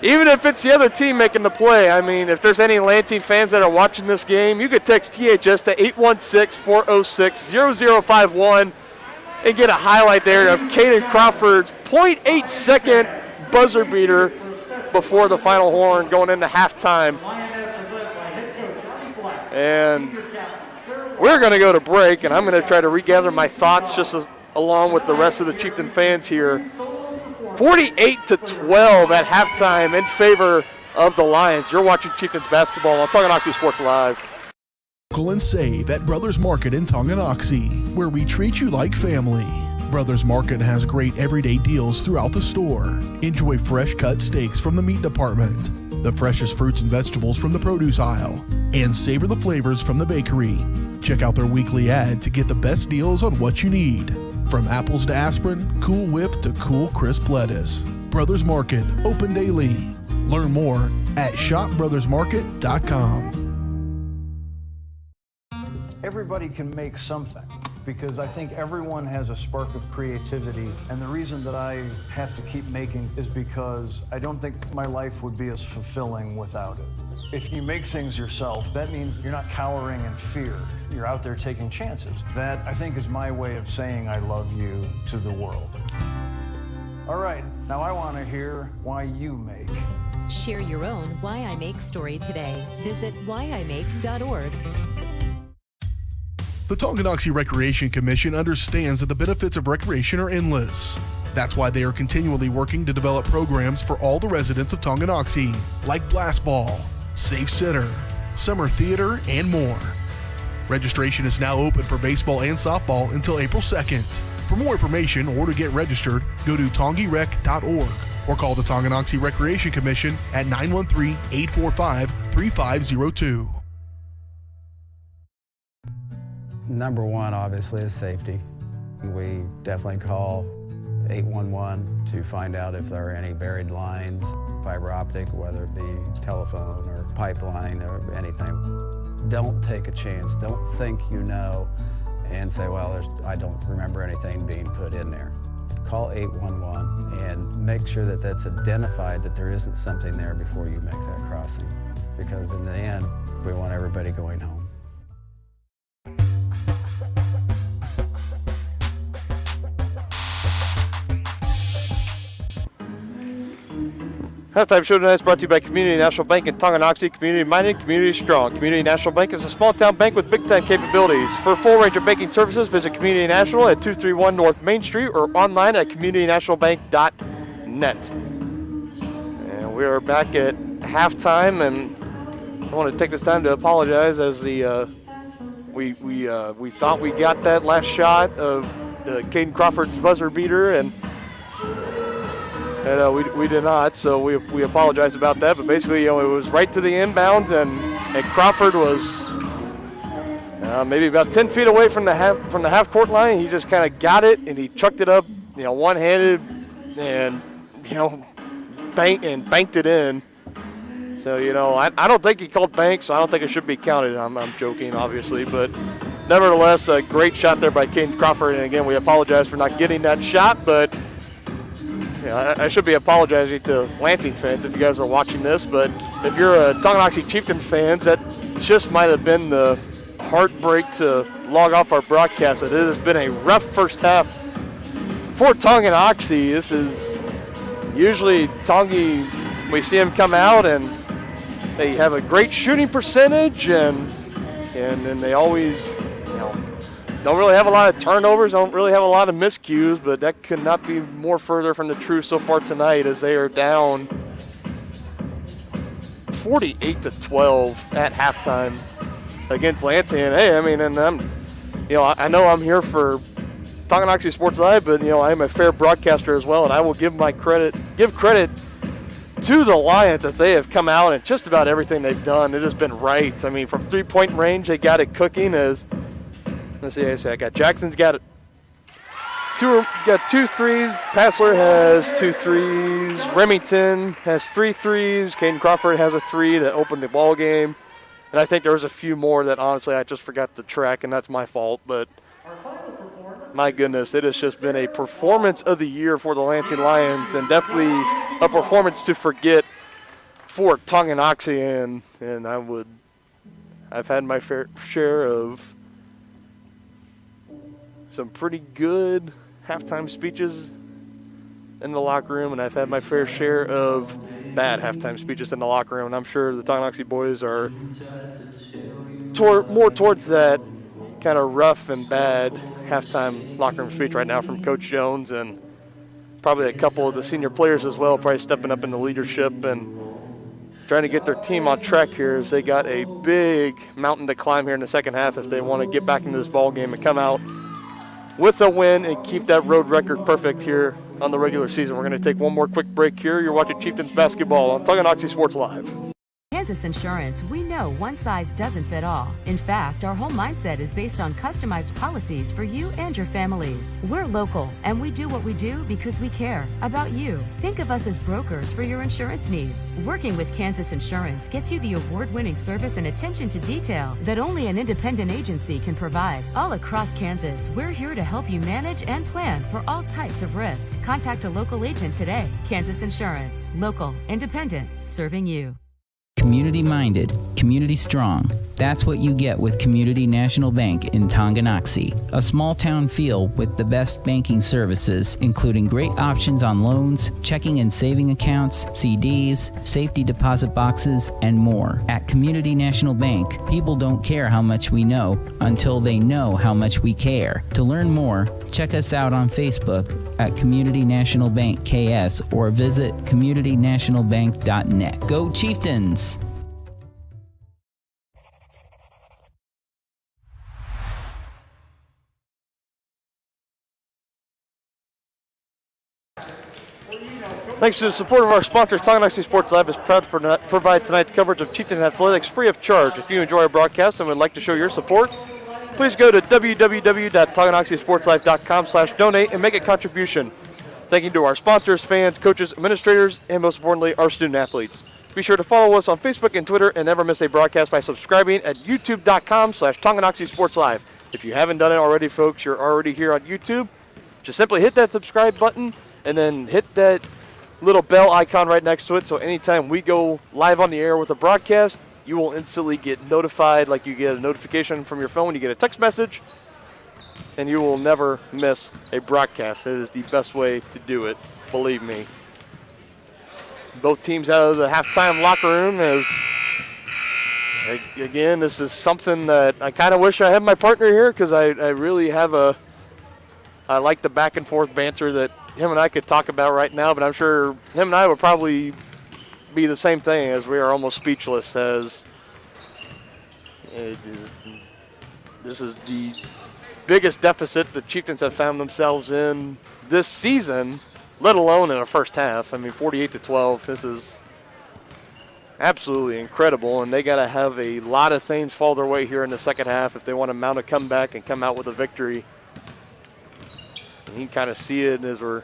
even if it's the other team making the play, I mean, if there's any Lansing fans that are watching this game, you could text THS to 816-406-0051 and get a highlight there of Caden Crawford's 0.8 second buzzer beater before the final horn going into halftime. And we're going to go to break, and I'm going to try to regather my thoughts just along with the rest of the Chieftain fans here. 48-12 at halftime in favor of the Lions. You're watching Chieftains basketball on Tonganoxie Sports Live. Local and save at Brothers Market in Tonganoxie, where we treat you like family. Brothers Market has great everyday deals throughout the store. Enjoy fresh cut steaks from the meat department, the freshest fruits and vegetables from the produce aisle, and savor the flavors from the bakery. Check out their weekly ad to get the best deals on what you need. From apples to aspirin, Cool Whip to cool crisp lettuce. Brothers Market, open daily. Learn more at shopbrothersmarket.com. Everybody can make something, because I think everyone has a spark of creativity, and the reason that I have to keep making is because I don't think my life would be as fulfilling without it. If you make things yourself, that means you're not cowering in fear. You're out there taking chances. That, I think, is my way of saying I love you to the world. All right, now I want to hear why you make. Share your own Why I Make story today. Visit whyimake.org. The Tonganoxie Recreation Commission understands that the benefits of recreation are endless. That's why they are continually working to develop programs for all the residents of Tonganoxie, like Blast Ball, Safe Sitter, Summer Theater, and more. Registration is now open for baseball and softball until April 2nd. For more information or to get registered, go to tongirec.org or call the Tonganoxie Recreation Commission at 913-845-3502. Number one, obviously, is safety. We definitely call 811 to find out if there are any buried lines, fiber optic, whether it be telephone or pipeline or anything. Don't take a chance. Don't think you know and say, well, I don't remember anything being put in there. Call 811 and make sure that that's identified, that there isn't something there before you make that crossing. Because in the end, we want everybody going home. Halftime show tonight is brought to you by Community National Bank in Tonganoxie. Community-minded, community-strong. Community National Bank is a small-town bank with big-time capabilities. For a full range of banking services, visit Community National at 231 North Main Street or online at communitynationalbank.net. And we are back at halftime, and I want to take this time to apologize as we thought we got that last shot of Caden Crawford's buzzer beater, and we did not, so we apologize about that. But basically, it was right to the inbounds, and Crawford was maybe about 10 feet away from the half court line. He just kind of got it, and he chucked it up, one-handed, and banked it in. So I don't think he called bank, so I don't think it should be counted. I'm joking, obviously, but nevertheless, a great shot there by Caden Crawford. And again, we apologize for not getting that shot, but. I should be apologizing to Lansing fans if you guys are watching this, but if you're a Tonganoxie Chieftain fans, that just might have been the heartbreak to log off our broadcast. It has been a rough first half for Tonganoxie. This is usually Tongi, we see them come out and they have a great shooting percentage, and then they always don't really have a lot of turnovers, don't really have a lot of miscues, but that could not be more further from the truth so far tonight as they are down 48-12 at halftime against Lansing. Hey, I mean, and I know I'm here for Tonganoxie Sports Live, but I'm a fair broadcaster as well, and I will give credit to the Lions as they have come out and just about everything they've done, it has been right. I mean, from three-point range, they got it cooking as, let's see, I got Jackson's got two threes. Passler has 2 threes. Remington has 3 threes. Caden Crawford has a 3 that opened the ball game. And I think there was a few more that honestly I just forgot to track, and that's my fault. But my goodness, it has just been a performance of the year for the Lansing Lions, and definitely a performance to forget for Tonganoxie. And I've had my fair share of some pretty good halftime speeches in the locker room, and I've had my fair share of bad halftime speeches in the locker room, and I'm sure the Tonganoxie boys are more towards that kind of rough and bad halftime locker room speech right now from Coach Jones, and probably a couple of the senior players as well, probably stepping up into leadership and trying to get their team on track here as they got a big mountain to climb here in the second half if they want to get back into this ball game and come out with a win and keep that road record perfect here on the regular season. We're going to take one more quick break here. You're watching Chieftains basketball on Tonganoxie Sports Live. Kansas Insurance, we know one size doesn't fit all. In fact, our whole mindset is based on customized policies for you and your families. We're local, and we do what we do because we care about you. Think of us as brokers for your insurance needs. Working with Kansas Insurance gets you the award-winning service and attention to detail that only an independent agency can provide. All across Kansas, we're here to help you manage and plan for all types of risk. Contact a local agent today. Kansas Insurance, local, independent, serving you. Community minded, community strong. That's what you get with Community National Bank in Tonganoxie. A small town feel with the best banking services, including great options on loans, checking and saving accounts, CDs, safety deposit boxes, and more. At Community National Bank, people don't care how much we know until they know how much we care. To learn more, check us out on Facebook at Community National Bank KS or visit communitynationalbank.net. Go Chieftains! Thanks to the support of our sponsors, Tonganoxie Sports Live is proud to provide tonight's coverage of Chieftain Athletics free of charge. If you enjoy our broadcast and would like to show your support, please go to www.tonganoxiesportslive.com/donate and make a contribution. Thank you to our sponsors, fans, coaches, administrators, and most importantly, our student athletes. Be sure to follow us on Facebook and Twitter and never miss a broadcast by subscribing at youtube.com/Tonganoxie Sports Live. If you haven't done it already, folks, you're already here on YouTube. Just simply hit that subscribe button and then hit that little bell icon right next to it, so anytime we go live on the air with a broadcast, you will instantly get notified, like you get a notification from your phone, you get a text message, and you will never miss a broadcast. It is the best way to do it, believe me. Both teams out of the halftime locker room as, again, this is something that I kind of wish I had my partner here because I really have I like the back and forth banter that him and I could talk about right now, but I'm sure him and I would probably be the same thing as we are almost speechless as this is the biggest deficit the Chieftains have found themselves in this season, let alone in the first half. I mean, 48-12, this is absolutely incredible, and they got to have a lot of things fall their way here in the second half if they want to mount a comeback and come out with a victory. And you can kind of see it as we're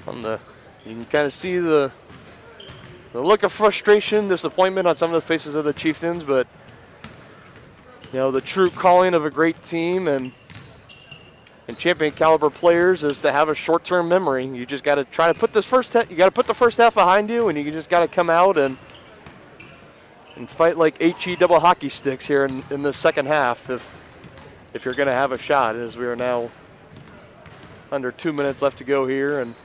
on the, you can kind of see the look of frustration, disappointment on some of the faces of the Chieftains, but you know, the true calling of a great team and champion caliber players is to have a short-term memory. You just got to try to put this you got to put the first half behind you, and you just got to come out and fight like HE double hockey sticks here in the second half if you're going to have a shot, as we are now under 2 minutes left to go here. And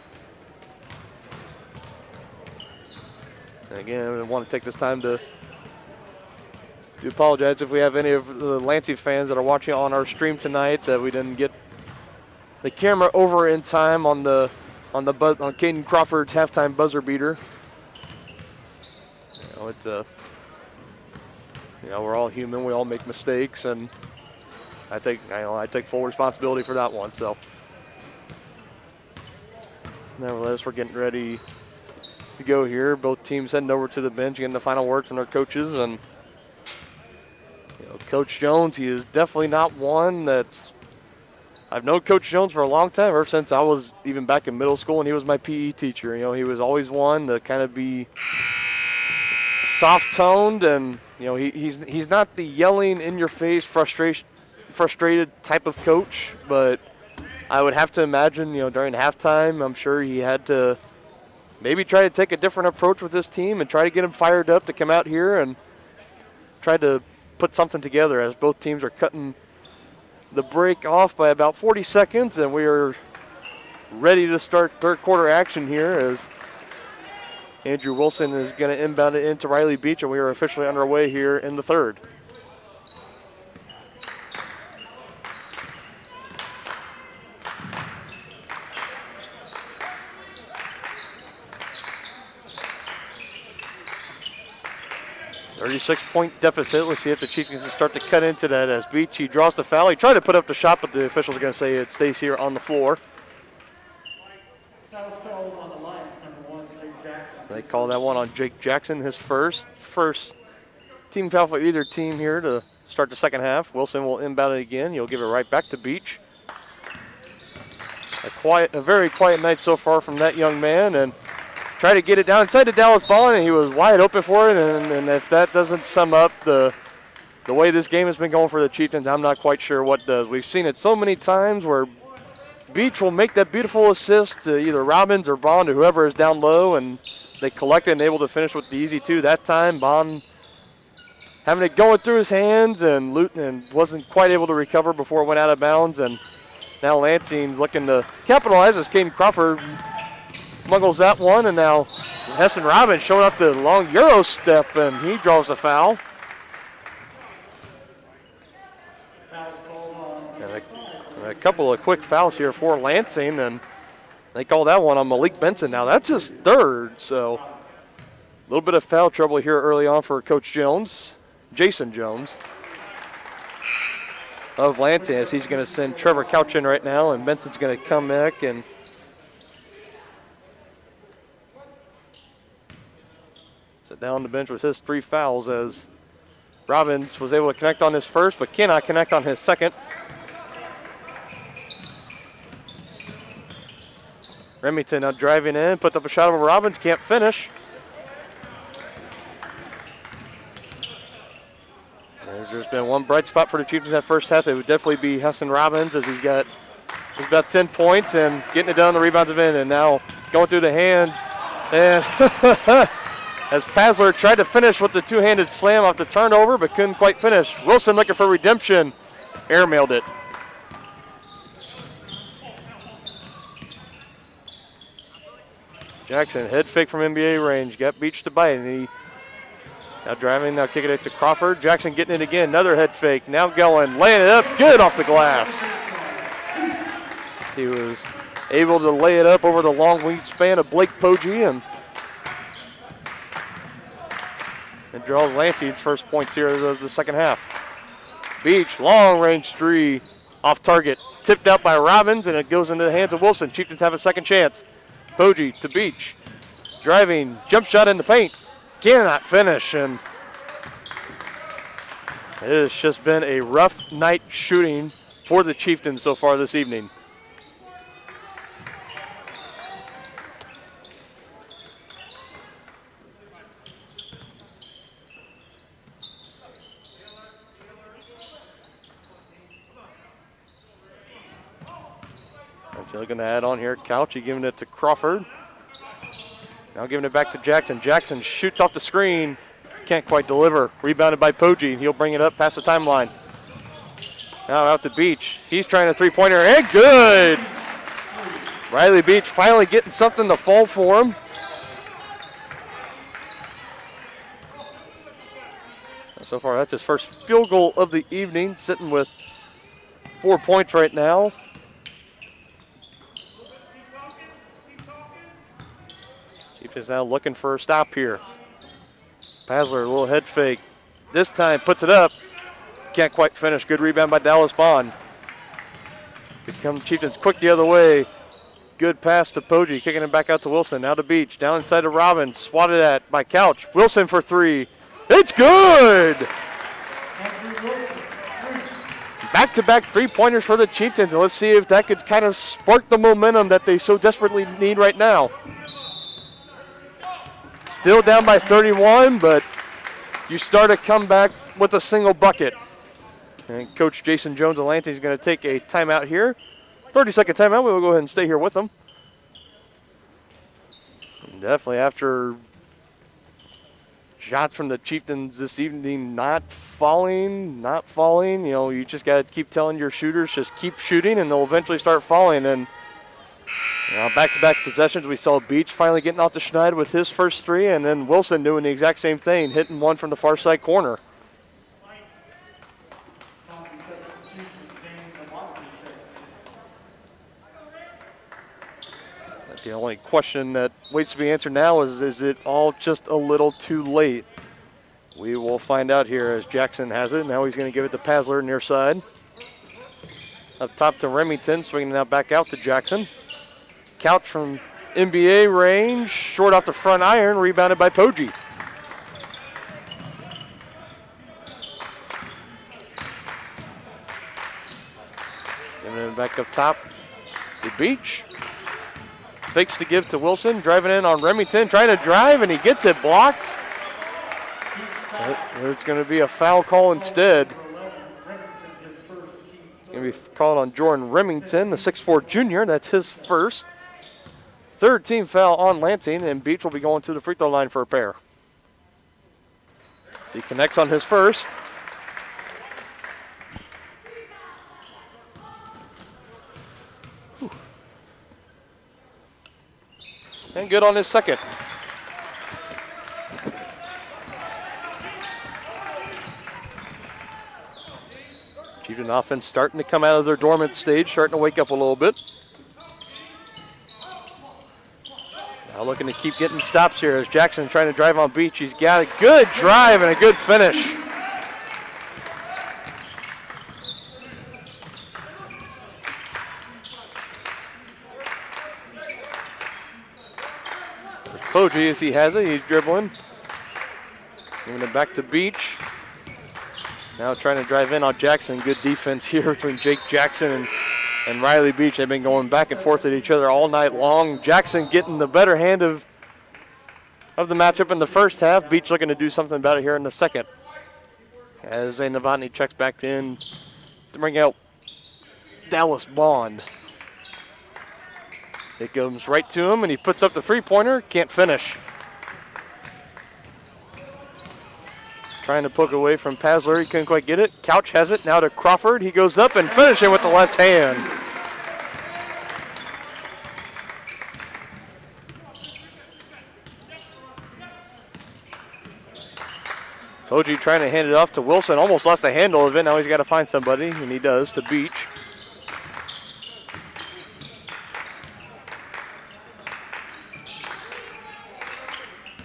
again, I want to take this time to apologize if we have any of the Lansing fans that are watching on our stream tonight that we didn't get the camera over in time on Caden Crawford's halftime buzzer beater. You know, it's we're all human. We all make mistakes, and I take full responsibility for that one. So, nevertheless, we're getting ready to go here. Both teams heading over to the bench, getting the final words from their coaches. And Coach Jones, he is definitely not one that's – I've known Coach Jones for a long time, ever since I was even back in middle school, and he was my PE teacher. He was always one to kind of be soft-toned, and he's not the yelling in-your-face, frustrated type of coach, but I would have to imagine, during halftime, I'm sure he had to maybe try to take a different approach with this team and try to get them fired up to come out here and try to put something together, as both teams are cutting the break off by about 40 seconds, and we are ready to start third quarter action here as Andrew Wilson is going to inbound it into Riley Beach, and we are officially underway here in the third. .36 deficit. Let's see if the Chieftains can start to cut into that as Beach, he draws the foul. He tried to put up the shot, but the officials are going to say it stays here on the floor. Foul's called on the Lions, number 1, Jake Jackson. So they call that one on Jake Jackson, his first team foul for either team here to start the second half. Wilson will inbound it again. He'll give it right back to Beach. A very quiet night so far from that young man, and try to get it down inside to Dallas Bond, and he was wide open for it. And if that doesn't sum up the way this game has been going for the Chieftains, I'm not quite sure what does. We've seen it so many times where Beach will make that beautiful assist to either Robbins or Bond or whoever is down low, and they collect it and able to finish with the easy two. That time, Bond having it going through his hands and wasn't quite able to recover before it went out of bounds. And now Lansing's looking to capitalize as Caden Crawford muggles that one, and now Heston Robbins showing up the long Euro step, and he draws a foul. And a couple of quick fouls here for Lansing, and they call that one on Malik Benson. Now that's his third, so a little bit of foul trouble here early on for Coach Jones, Jason Jones of Lansing, as he's going to send Trevor Couch in right now, and Benson's going to come back and sit down on the bench with his 3 fouls, as Robbins was able to connect on his first but cannot connect on his second. Remington now driving in, puts up a shot over Robbins, can't finish. There's just been one bright spot for the Chiefs in that first half. It would definitely be Heston Robbins, as he's about 10 points and getting it done on the rebounds of in, and now going through the hands. And as Pasler tried to finish with the two-handed slam off the turnover, but couldn't quite finish. Wilson looking for redemption, airmailed it. Jackson, head fake from NBA range, got Beach to bite, and he now driving, now kicking it to Crawford. Jackson getting it again, another head fake, now going, laying it up, good off the glass. He was able to lay it up over the long wingspan of Blake Poggi, and it draws Lansing's first points here of the second half. Beach, long range 3, off target, tipped out by Robbins, and it goes into the hands of Wilson. Chieftains have a second chance. Poggi to Beach, driving, jump shot in the paint, cannot finish, and it has just been a rough night shooting for the Chieftains so far this evening. Looking to add on here, Couchy giving it to Crawford. Now giving it back to Jackson. Jackson shoots off the screen, can't quite deliver. Rebounded by Poggi, and he'll bring it up past the timeline. Now out to Beach. He's trying a three-pointer, and good! Riley Beach finally getting something to fall for him. So far, that's his first field goal of the evening, sitting with 4 points right now. Chief is now looking for a stop here. Pasler, a little head fake. This time puts it up. Can't quite finish. Good rebound by Dallas Bond. Here come Chieftains quick the other way. good pass to Poggi, kicking it back out to Wilson. Now to Beach, down inside to Robbins, swatted at by Couch. Wilson for three. It's good! Back-to-back three-pointers for the Chieftains, and let's see if that could kind of spark the momentum that they so desperately need right now. Still down by 31, but you start a comeback with a single bucket. And Coach Jason Jones of Lansing is going to take a timeout here. 30-second timeout. We will go ahead and stay here with them. And definitely after shots from the Chieftains this evening not falling. You know, you just got to keep telling your shooters, just keep shooting, and they'll eventually start falling. And you know, back-to-back possessions, we saw Beach finally getting off the schneid with his first three, and then Wilson doing the exact same thing, hitting one from the far side corner. The only question that waits to be answered now is it all just a little too late? We will find out here as Jackson has it. Now he's going to give it to Pasler near side. Up top to Remington, swinging now back out to Jackson. Couch from NBA range, short off the front iron, rebounded by Poggi. And then back up top to Beach. Fakes to give to Wilson, driving in on Remington, trying to drive, and he gets it blocked. It's going to be a foul call instead. It's going to be called on Jordan Remington, the 6'4 junior. That's his first. Third team foul on Lansing, and Beach will be going to the free throw line for a pair. So he connects on his first. And good on his second. Chieftain offense starting to come out of their dormant stage, starting to wake up a little bit. Now looking to keep getting stops here as Jackson trying to drive on Beach. He's got a good drive and a good finish. Poggi as he has it, he's dribbling. Giving it back to Beach. Now trying to drive in on Jackson. Good defense here between Jake Jackson and Riley Beach. They've been going back and forth at each other all night long. Jackson getting the better hand of the matchup in the first half. Beach looking to do something about it here in the second. As Novotny checks back in to bring out Dallas Bond. It goes right to him, and he puts up the three-pointer. Can't finish. Trying to poke away from Pasler. He couldn't quite get it. Couch has it. Now to Crawford. He goes up and finishing with the left hand. Poggi trying to hand it off to Wilson. Almost lost the handle of it. Now he's got to find somebody, and he does, to Beach.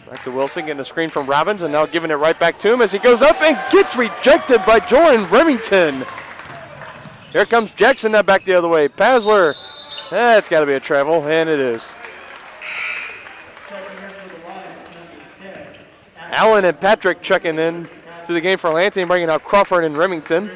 Back to Wilson, getting a screen from Robbins, and now giving it right back to him as he goes up and gets rejected by Jordan Remington. Here comes Jackson now back the other way. Pasler, it's got to be a travel, and it is. Allen and Patrick checking in to the game for Lansing, bringing out Crawford and Remington.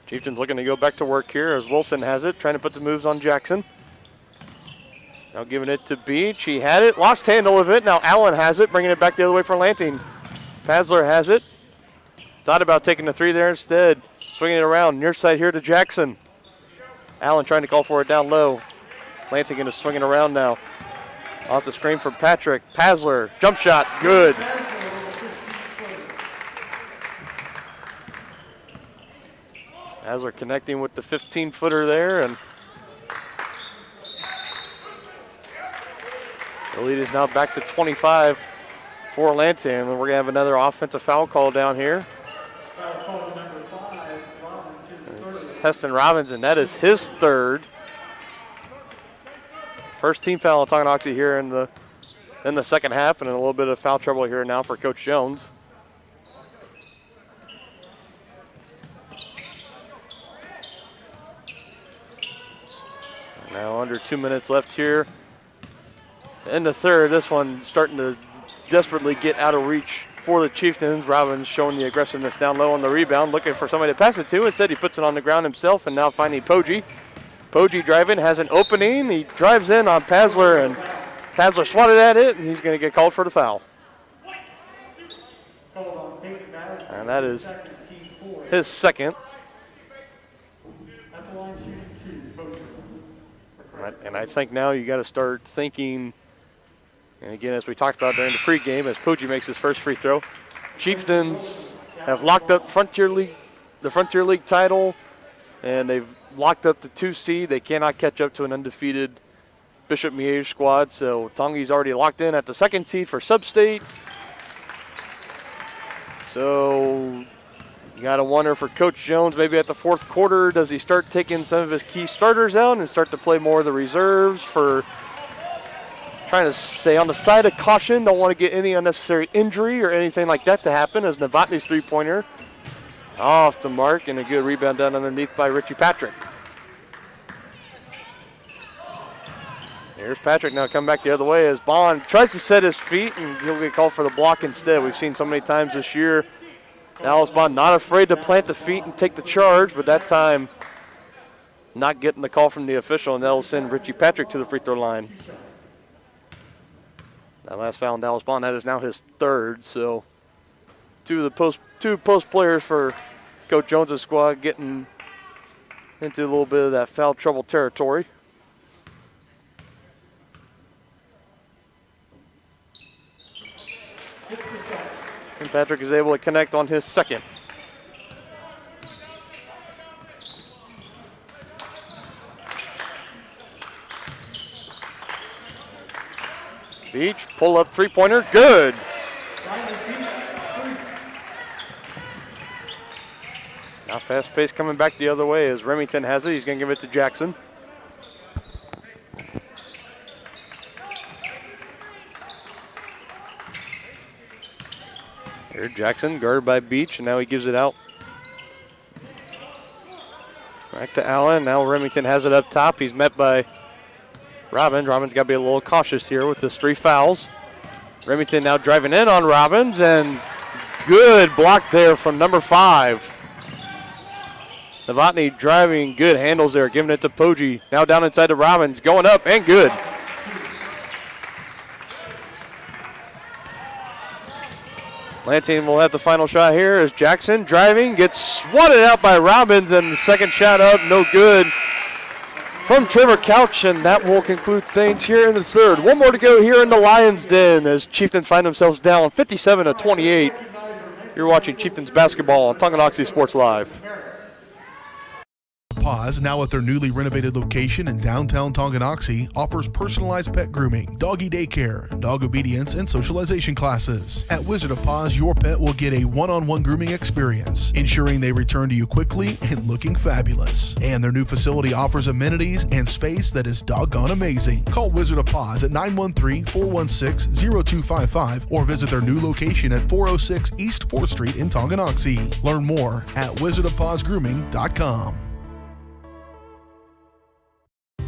Chieftains looking to go back to work here as Wilson has it, trying to put the moves on Jackson. Now giving it to Beach. He had it, lost handle of it. Now Allen has it, bringing it back the other way for Lansing. Pasler has it. Thought about taking the three there instead. Swinging it around, near side here to Jackson. Allen trying to call for it down low. Lansing going to swing it around now. Off the screen from Patrick. Pasler, jump shot, good. Pasler connecting with the 15-footer there, and the lead is now back to 25 for Lansing. And we're going to have another offensive foul call down here. It's Heston Robbins, and that is his third. First team foul on Tonganoxie here in in the second half, and a little bit of foul trouble here now for Coach Jones. Now under 2 minutes left here in the third. This one starting to desperately get out of reach for the Chieftains. Robbins showing the aggressiveness down low on the rebound, looking for somebody to pass it to. Instead, he puts it on the ground himself, and now finding Poggi. Poggi driving, has an opening. He drives in on Pasler, and Pasler swatted at it, and he's going to get called for the foul. And that is his second. And I think now you got to start thinking, and again, as we talked about during the pregame, as Poggi makes his first free throw, Chieftains have locked up the Frontier League title, and they've locked up the 2 seed. They cannot catch up to an undefeated Bishop Miege squad, so Tongi's already locked in at the 2nd seed for Sub-State. So you got to wonder for Coach Jones, maybe at the 4th quarter, does he start taking some of his key starters out and start to play more of the reserves for trying to stay on the side of caution, don't want to get any unnecessary injury or anything like that to happen, as Novotny's three-pointer off the mark, and a good rebound down underneath by Richie Patrick. Here's Patrick now coming back the other way as Bond tries to set his feet, and he'll get called for the block instead. We've seen so many times this year. Dallas Bond not afraid to plant the feet and take the charge, but that time not getting the call from the official, and that'll send Richie Patrick to the free throw line. That last foul on Dallas Bond, that is now his 3rd, so two post players for Coach Jones' squad getting into a little bit of that foul trouble territory. And Patrick is able to connect on his 2nd. Beach, pull up three-pointer, good. Now fast pace coming back the other way as Remington has it. He's going to give it to Jackson. Here Jackson, guarded by Beach, and now he gives it out. Back to Allen. Now Remington has it up top. He's met by Robbins. Robbins got to be a little cautious here with his 3 fouls. Remington now driving in on Robbins, and good block there from number 5. Novotny driving, good handles there, giving it to Poggi. Now down inside to Robbins, going up, and good. Lansing will have the final shot here as Jackson driving, gets swatted out by Robbins, and the second shot up, no good from Trevor Couch, and that will conclude things here in the 3rd. One more to go here in the Lions' Den as Chieftains find themselves down 57-28. You're watching Chieftains basketball on Tonganoxie Sports Live. Paws, now at their newly renovated location in downtown Tonganoxie, offers personalized pet grooming, doggy daycare, dog obedience, and socialization classes. At Wizard of Paws, your pet will get a one-on-one grooming experience, ensuring they return to you quickly and looking fabulous. And their new facility offers amenities and space that is doggone amazing. Call Wizard of Paws at 913-416-0255 or visit their new location at 406 East 4th Street in Tonganoxie. Learn more at wizardofpawsgrooming.com.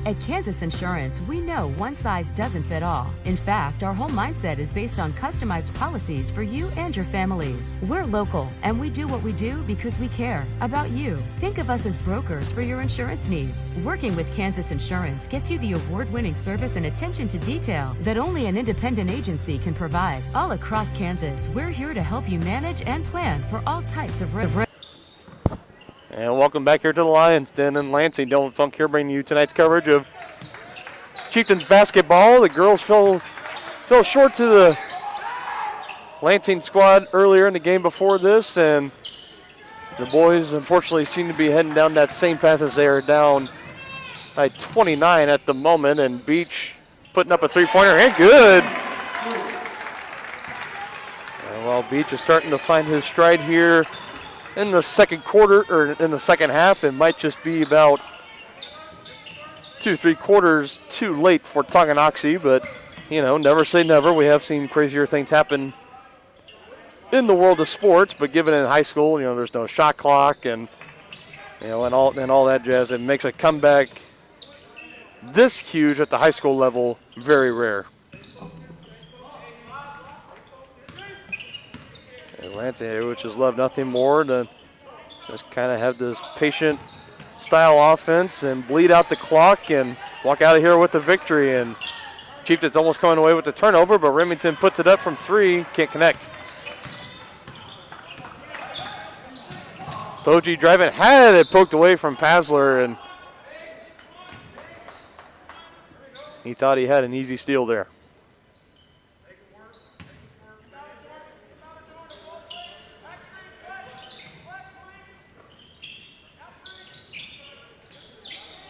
At Kansas Insurance, we know one size doesn't fit all. In fact, our whole mindset is based on customized policies for you and your families. We're local, and we do what we do because we care about you. Think of us as brokers for your insurance needs. Working with Kansas Insurance gets you the award-winning service and attention to detail that only an independent agency can provide. All across Kansas, we're here to help you manage and plan for all types of risk. And welcome back here to the Lions Den in Lansing. Dylan Funk here bringing you tonight's coverage of Chieftains basketball. The girls fell short to the Lansing squad earlier in the game before this, and the boys unfortunately seem to be heading down that same path as they are down by 29 at the moment, and Beach putting up a three-pointer, and good. And while Beach is starting to find his stride here in the second quarter, or in the second half, it might just be about 2-3 quarters too late for Tonganoxie, but never say never. We have seen crazier things happen in the world of sports, but given in high school, there's no shot clock and all that jazz. It makes a comeback this huge at the high school level very rare. As Lansing, which has loved nothing more than just kind of have this patient style offense and bleed out the clock and walk out of here with the victory. And Chieftains almost coming away with the turnover, but Remington puts it up from 3, can't connect. Poggi driving, had it poked away from Pasler, and he thought he had an easy steal there.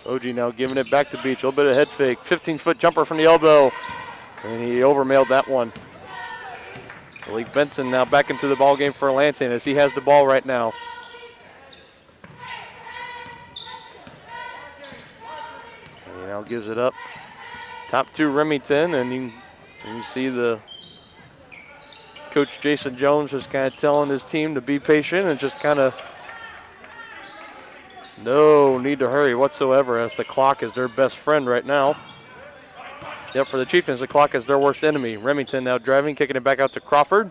Poggi now giving it back to Beach, a little bit of head fake, 15-foot jumper from the elbow, and he overmailed that one. Malik Benson now back into the ball game for Lansing as he has the ball right now. He now gives it up. Top 2 Remington, and you see the coach Jason Jones just kind of telling his team to be patient and just kind of no need to hurry whatsoever as the clock is their best friend right now. Yep, for the Chieftains, the clock is their worst enemy. Remington now driving, kicking it back out to Crawford.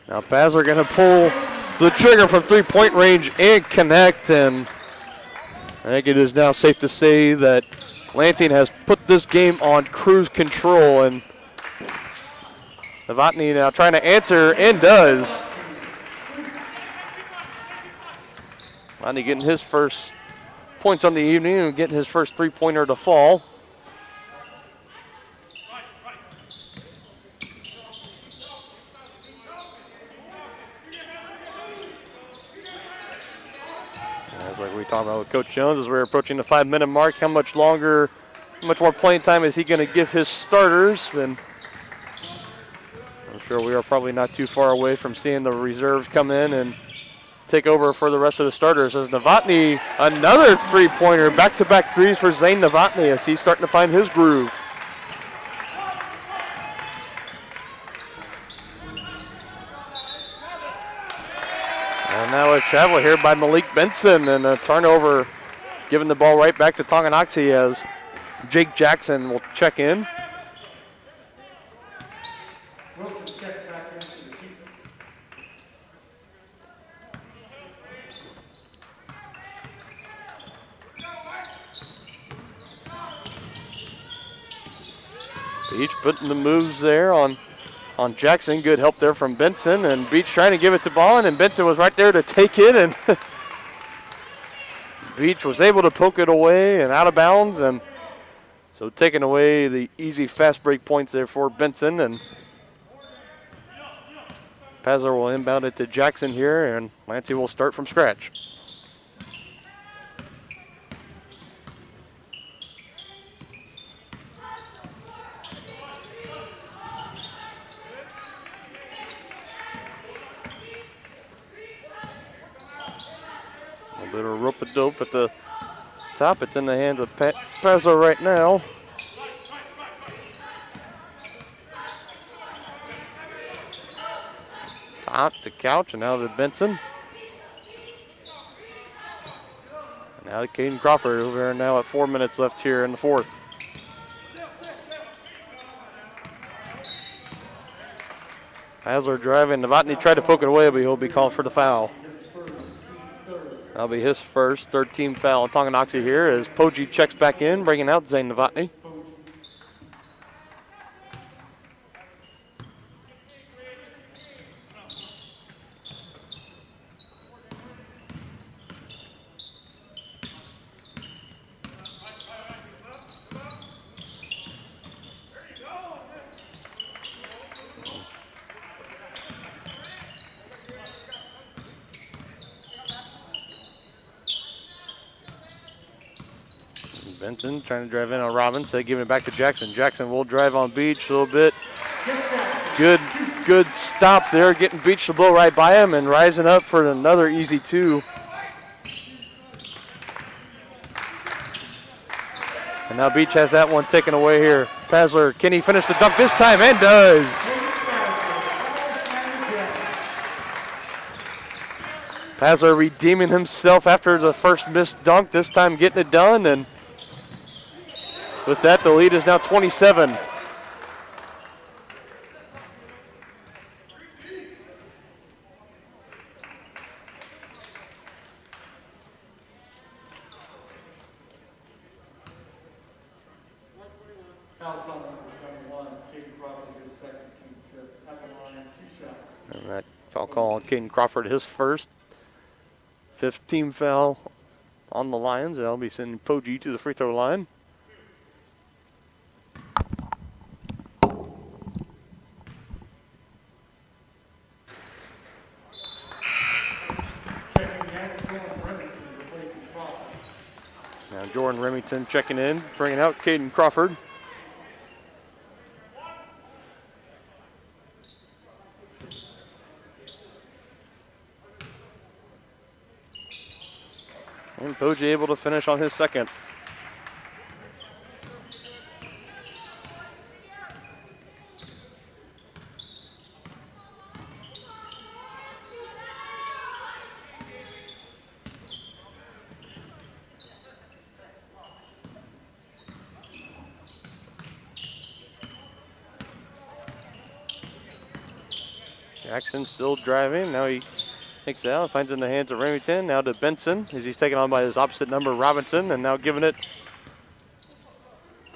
Now Pasler going to pull the trigger from 3-point range and connect, and I think it is now safe to say that Lansing has put this game on cruise control, and Novotny now trying to answer and does. Novotny getting his first points on the evening and getting his first 3-pointer to fall. As like we talked about with Coach Jones as we're approaching the 5-minute mark, how much longer, how much more playing time is he going to give his starters? And I'm sure we are probably not too far away from seeing the reserves come in and take over for the rest of the starters. As Novotny, another 3-pointer, back-to-back threes for Zane Novotny as he's starting to find his groove. And now a travel here by Malik Benson, and a turnover, giving the ball right back to Tonganoxie as Jake Jackson will check in. Wilson checks back into the Chieftains. Beach putting the moves there on Jackson. Good help there from Benson, and Beach trying to give it to Ballin, and Benson was right there to take it, and Beach was able to poke it away and out of bounds, and so taking away the easy fast break points there for Benson, and Pasler will inbound it to Jackson here, and Lansing will start from scratch. A little bit of rope-a-dope at the top. It's in the hands of Pasler right now. Top to Couch, and now to Benson. Now to Caden Crawford, over there now at 4 minutes left here in the fourth. Pasler driving. Novotny tried to poke it away, but he'll be called for the foul. That'll be his first, third-team foul on Tonganoxie here as Poggi checks back in, bringing out Zane Novotny. Benson trying to drive in on Robbins, so giving it back to Jackson. Jackson will drive on Beach a little bit. Good stop there, getting Beach to blow right by him and rising up for another easy 2. And now Beach has that one taken away here. Pasler, can he finish the dunk this time? And does. Pasler redeeming himself after the first missed dunk, this time getting it done. And with that, the lead is now 27. And that foul call on Caden Crawford, his first. 5th team foul on the Lions. They'll be sending Poggi to the free throw line. Now Jordan Remington checking in, bringing out Caden Crawford. And Poggi able to finish on his second. Jackson still driving. Now he takes it out, finds it in the hands of Remington. Now to Benson as he's taken on by his opposite number, Robinson, and now giving it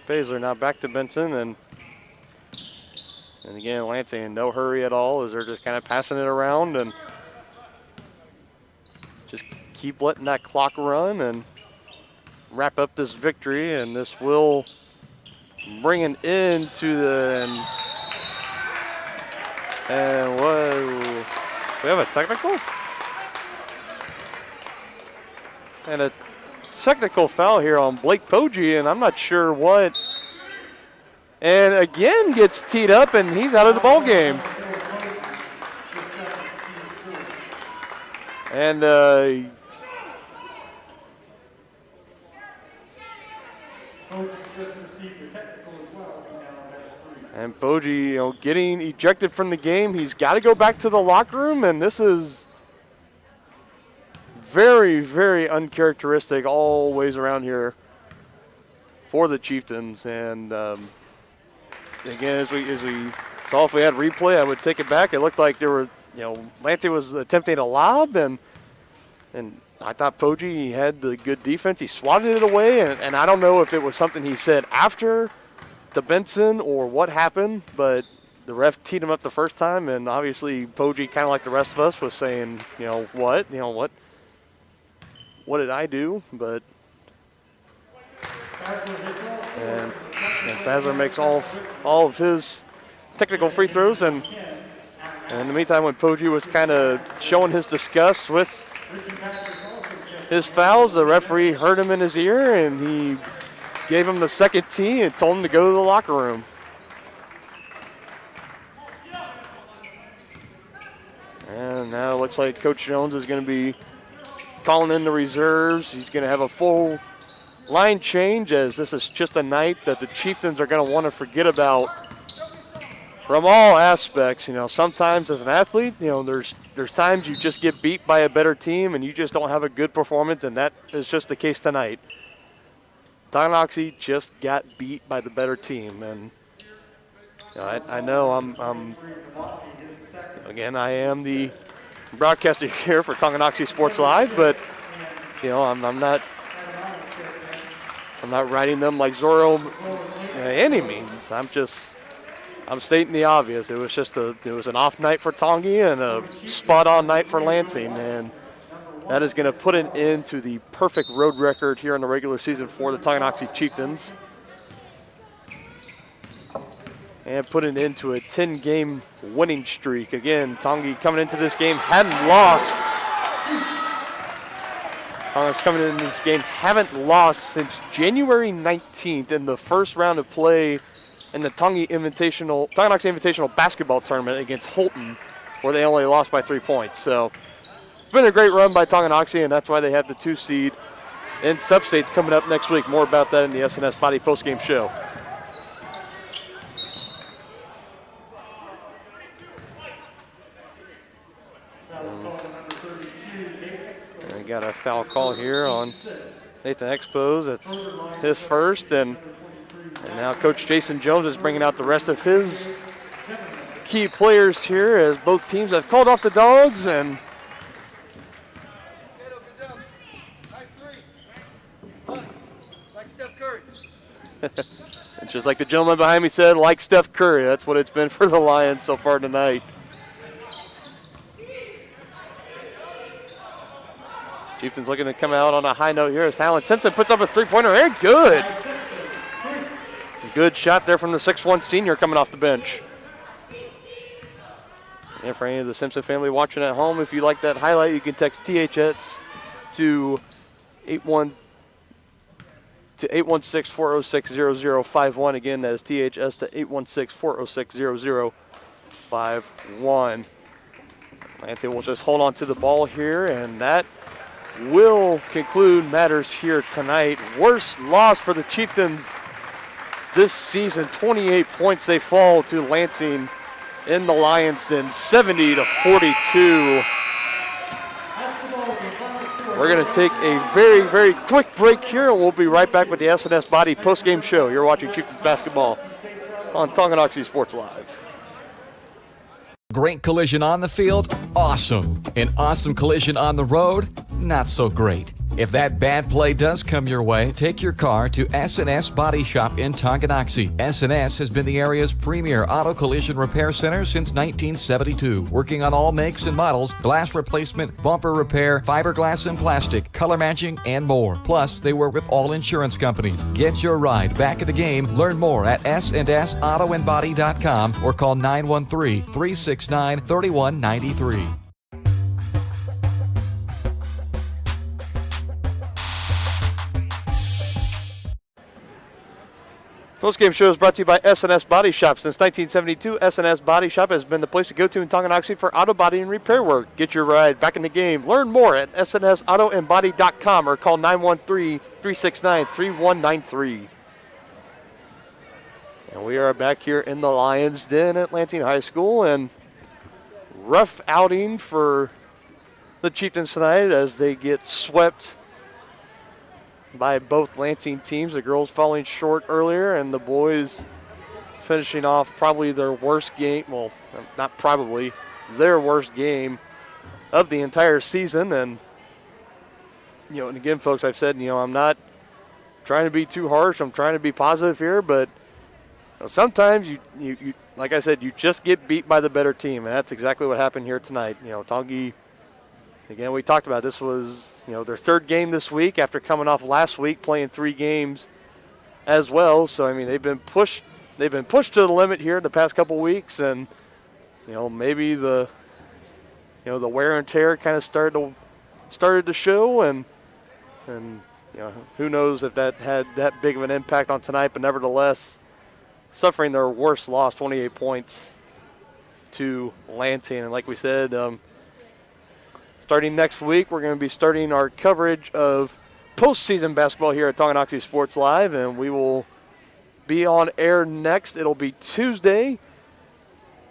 Pasler. Now back to Benson, and again Lansing in no hurry at all as they're just kind of passing it around and just keep letting that clock run and wrap up this victory. And this will bring it into the and whoa, we have a technical? And a technical foul here on Blake Poggi, and I'm not sure what. And again gets teed up, and he's out of the ball game. And Poggi, getting ejected from the game. He's got to go back to the locker room, and this is very, very uncharacteristic all ways around here for the Chieftains. And again, as we saw, if we had replay, I would take it back. It looked like there were, Lansing was attempting a lob, and I thought Poggi had the good defense. He swatted it away, and I don't know if it was something he said after to Benson or what happened, but the ref teed him up the first time, and obviously Poggi, kind of like the rest of us, was saying, what did I do? But and Pasler makes all of his technical free throws, and in the meantime, when Poggi was kind of showing his disgust with his fouls, the referee heard him in his ear, and he gave him the second tee and told him to go to the locker room. And now it looks like Coach Jones is going to be calling in the reserves. He's going to have a full line change, as this is just a night that the Chieftains are going to want to forget about from all aspects. Sometimes as an athlete, there's times you just get beat by a better team and you just don't have a good performance, and that is just the case tonight. Tonganoxie just got beat by the better team, and I know again, I am the broadcaster here for Tonganoxie Sports Live, but I'm not writing them like Zorro by any means. I'm stating the obvious. It was an off night for Tongi and a spot on night for Lansing, and that is going to put an end to the perfect road record here in the regular season for the Tonganoxie Chieftains, and put an end to a 10-game winning streak. Again, Tongi coming into this game hadn't lost. Tonganoxie coming into this game haven't lost since January 19th in the first round of play in the Tonganoxie Invitational basketball tournament against Holton, where they only lost by 3 points. So it's been a great run by Tonganoxie, and that's why they have the 2 seed in Substates coming up next week. More about that in the SNS Body postgame show. We got a foul call here on Nathan Expos. It's his first, and now Coach Jason Jones is bringing out the rest of his key players here as both teams have called off the dogs. And it's just like the gentleman behind me said, like Steph Curry. That's what it's been for the Lions so far tonight. Chieftains looking to come out on a high note here as Talon Simpson puts up a three-pointer. Very good. Good shot there from the 6'1 senior coming off the bench. And for any of the Simpson family watching at home, if you like that highlight, you can text THS to 816-406-0051. Again, that is THS to 816-406-0051. Lansing will just hold on to the ball here, and that will conclude matters here tonight. Worst loss for the Chieftains this season. 28 points they fall to Lansing in the Lions Den, 70-42. We're going to take a very, very quick break here, and we'll be right back with the SNS Body postgame show. You're watching Chieftains basketball on Tonganoxie Sports Live. Great collision on the field? Awesome. An awesome collision on the road? Not so great. If that bad play does come your way, take your car to SNS Body Shop in Tonganoxie. SNS has been the area's premier auto collision repair center since 1972, working on all makes and models, glass replacement, bumper repair, fiberglass and plastic, color matching, and more. Plus, they work with all insurance companies. Get your ride back at the game. Learn more at s&sautoandbody.com or call 913-369-3193. Postgame show is brought to you by SNS Body Shop. Since 1972, SNS Body Shop has been the place to go to in Tonganoxie for auto body and repair work. Get your ride back in the game. Learn more at snsautoandbody.com or call 913-369-3193. And we are back here in the Lions Den at Lansing High School, and rough outing for the Chieftains tonight as they get swept by both Lansing teams. The girls falling short earlier, and the boys finishing off probably their worst game. Well, not probably, their worst game of the entire season. And, and again, folks, I've said, I'm not trying to be too harsh. I'm trying to be positive here, but sometimes you like I said, you just get beat by the better team, and that's exactly what happened here tonight. Tongi, again, we talked about this was, their third game this week after coming off last week playing 3 games as well. So, I mean, they've been pushed to the limit here in the past couple weeks, and, maybe the wear and tear kind of started to show, and who knows if that had that big of an impact on tonight, but nevertheless, suffering their worst loss, 28 points to Lansing. And like we said, starting next week, we're going to be starting our coverage of postseason basketball here at Tonganoxie Sports Live, and we will be on air next. It'll be Tuesday,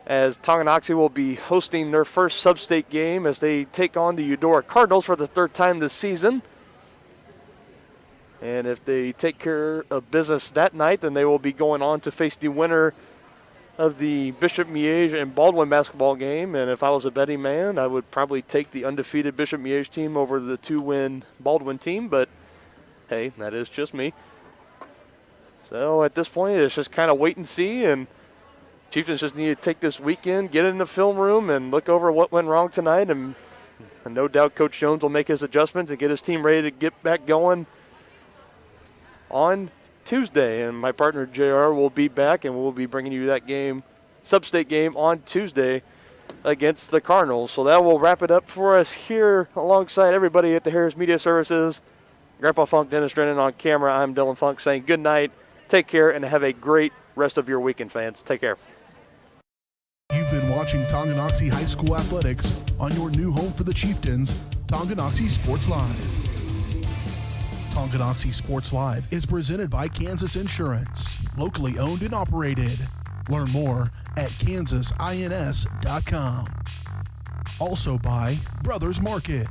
as Tonganoxie will be hosting their first sub-state game as they take on the Eudora Cardinals for the 3rd time this season. And if they take care of business that night, then they will be going on to face the winner of the Bishop Miege and Baldwin basketball game. And if I was a betting man, I would probably take the undefeated Bishop Miege team over the 2-win Baldwin team. But, hey, that is just me. So at this point, it's just kind of wait and see. And Chieftains just need to take this weekend, get in the film room, and look over what went wrong tonight. And no doubt Coach Jones will make his adjustments and get his team ready to get back going on Tuesday. And my partner JR will be back, and we'll be bringing you that game, sub-state game, on Tuesday against the Cardinals. So that will wrap it up for us here alongside everybody at the Harris Media Services. Grandpa Funk, Dennis Drennan on camera. I'm Dylan Funk saying good night, take care, and have a great rest of your weekend, fans. Take care. You've been watching Tonganoxie High School Athletics on your new home for the Chieftains, Tonganoxie Sports Live. Tonganoxie Sports Live is presented by Kansas Insurance, locally owned and operated. Learn more at kansasins.com. Also by Brothers Market,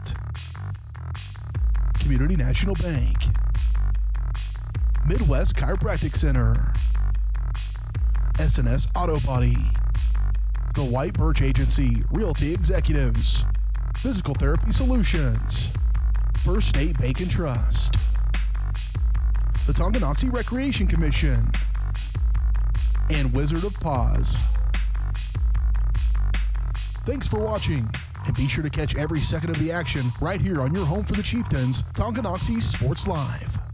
Community National Bank, Midwest Chiropractic Center, SNS Auto Body, The White Birch Agency Realty Executives, Physical Therapy Solutions, First State Bank and Trust, the Tonganoxie Recreation Commission, and Wizard of Paws. Thanks for watching, and be sure to catch every second of the action right here on your home for the Chieftains, Tonganoxie Sports Live.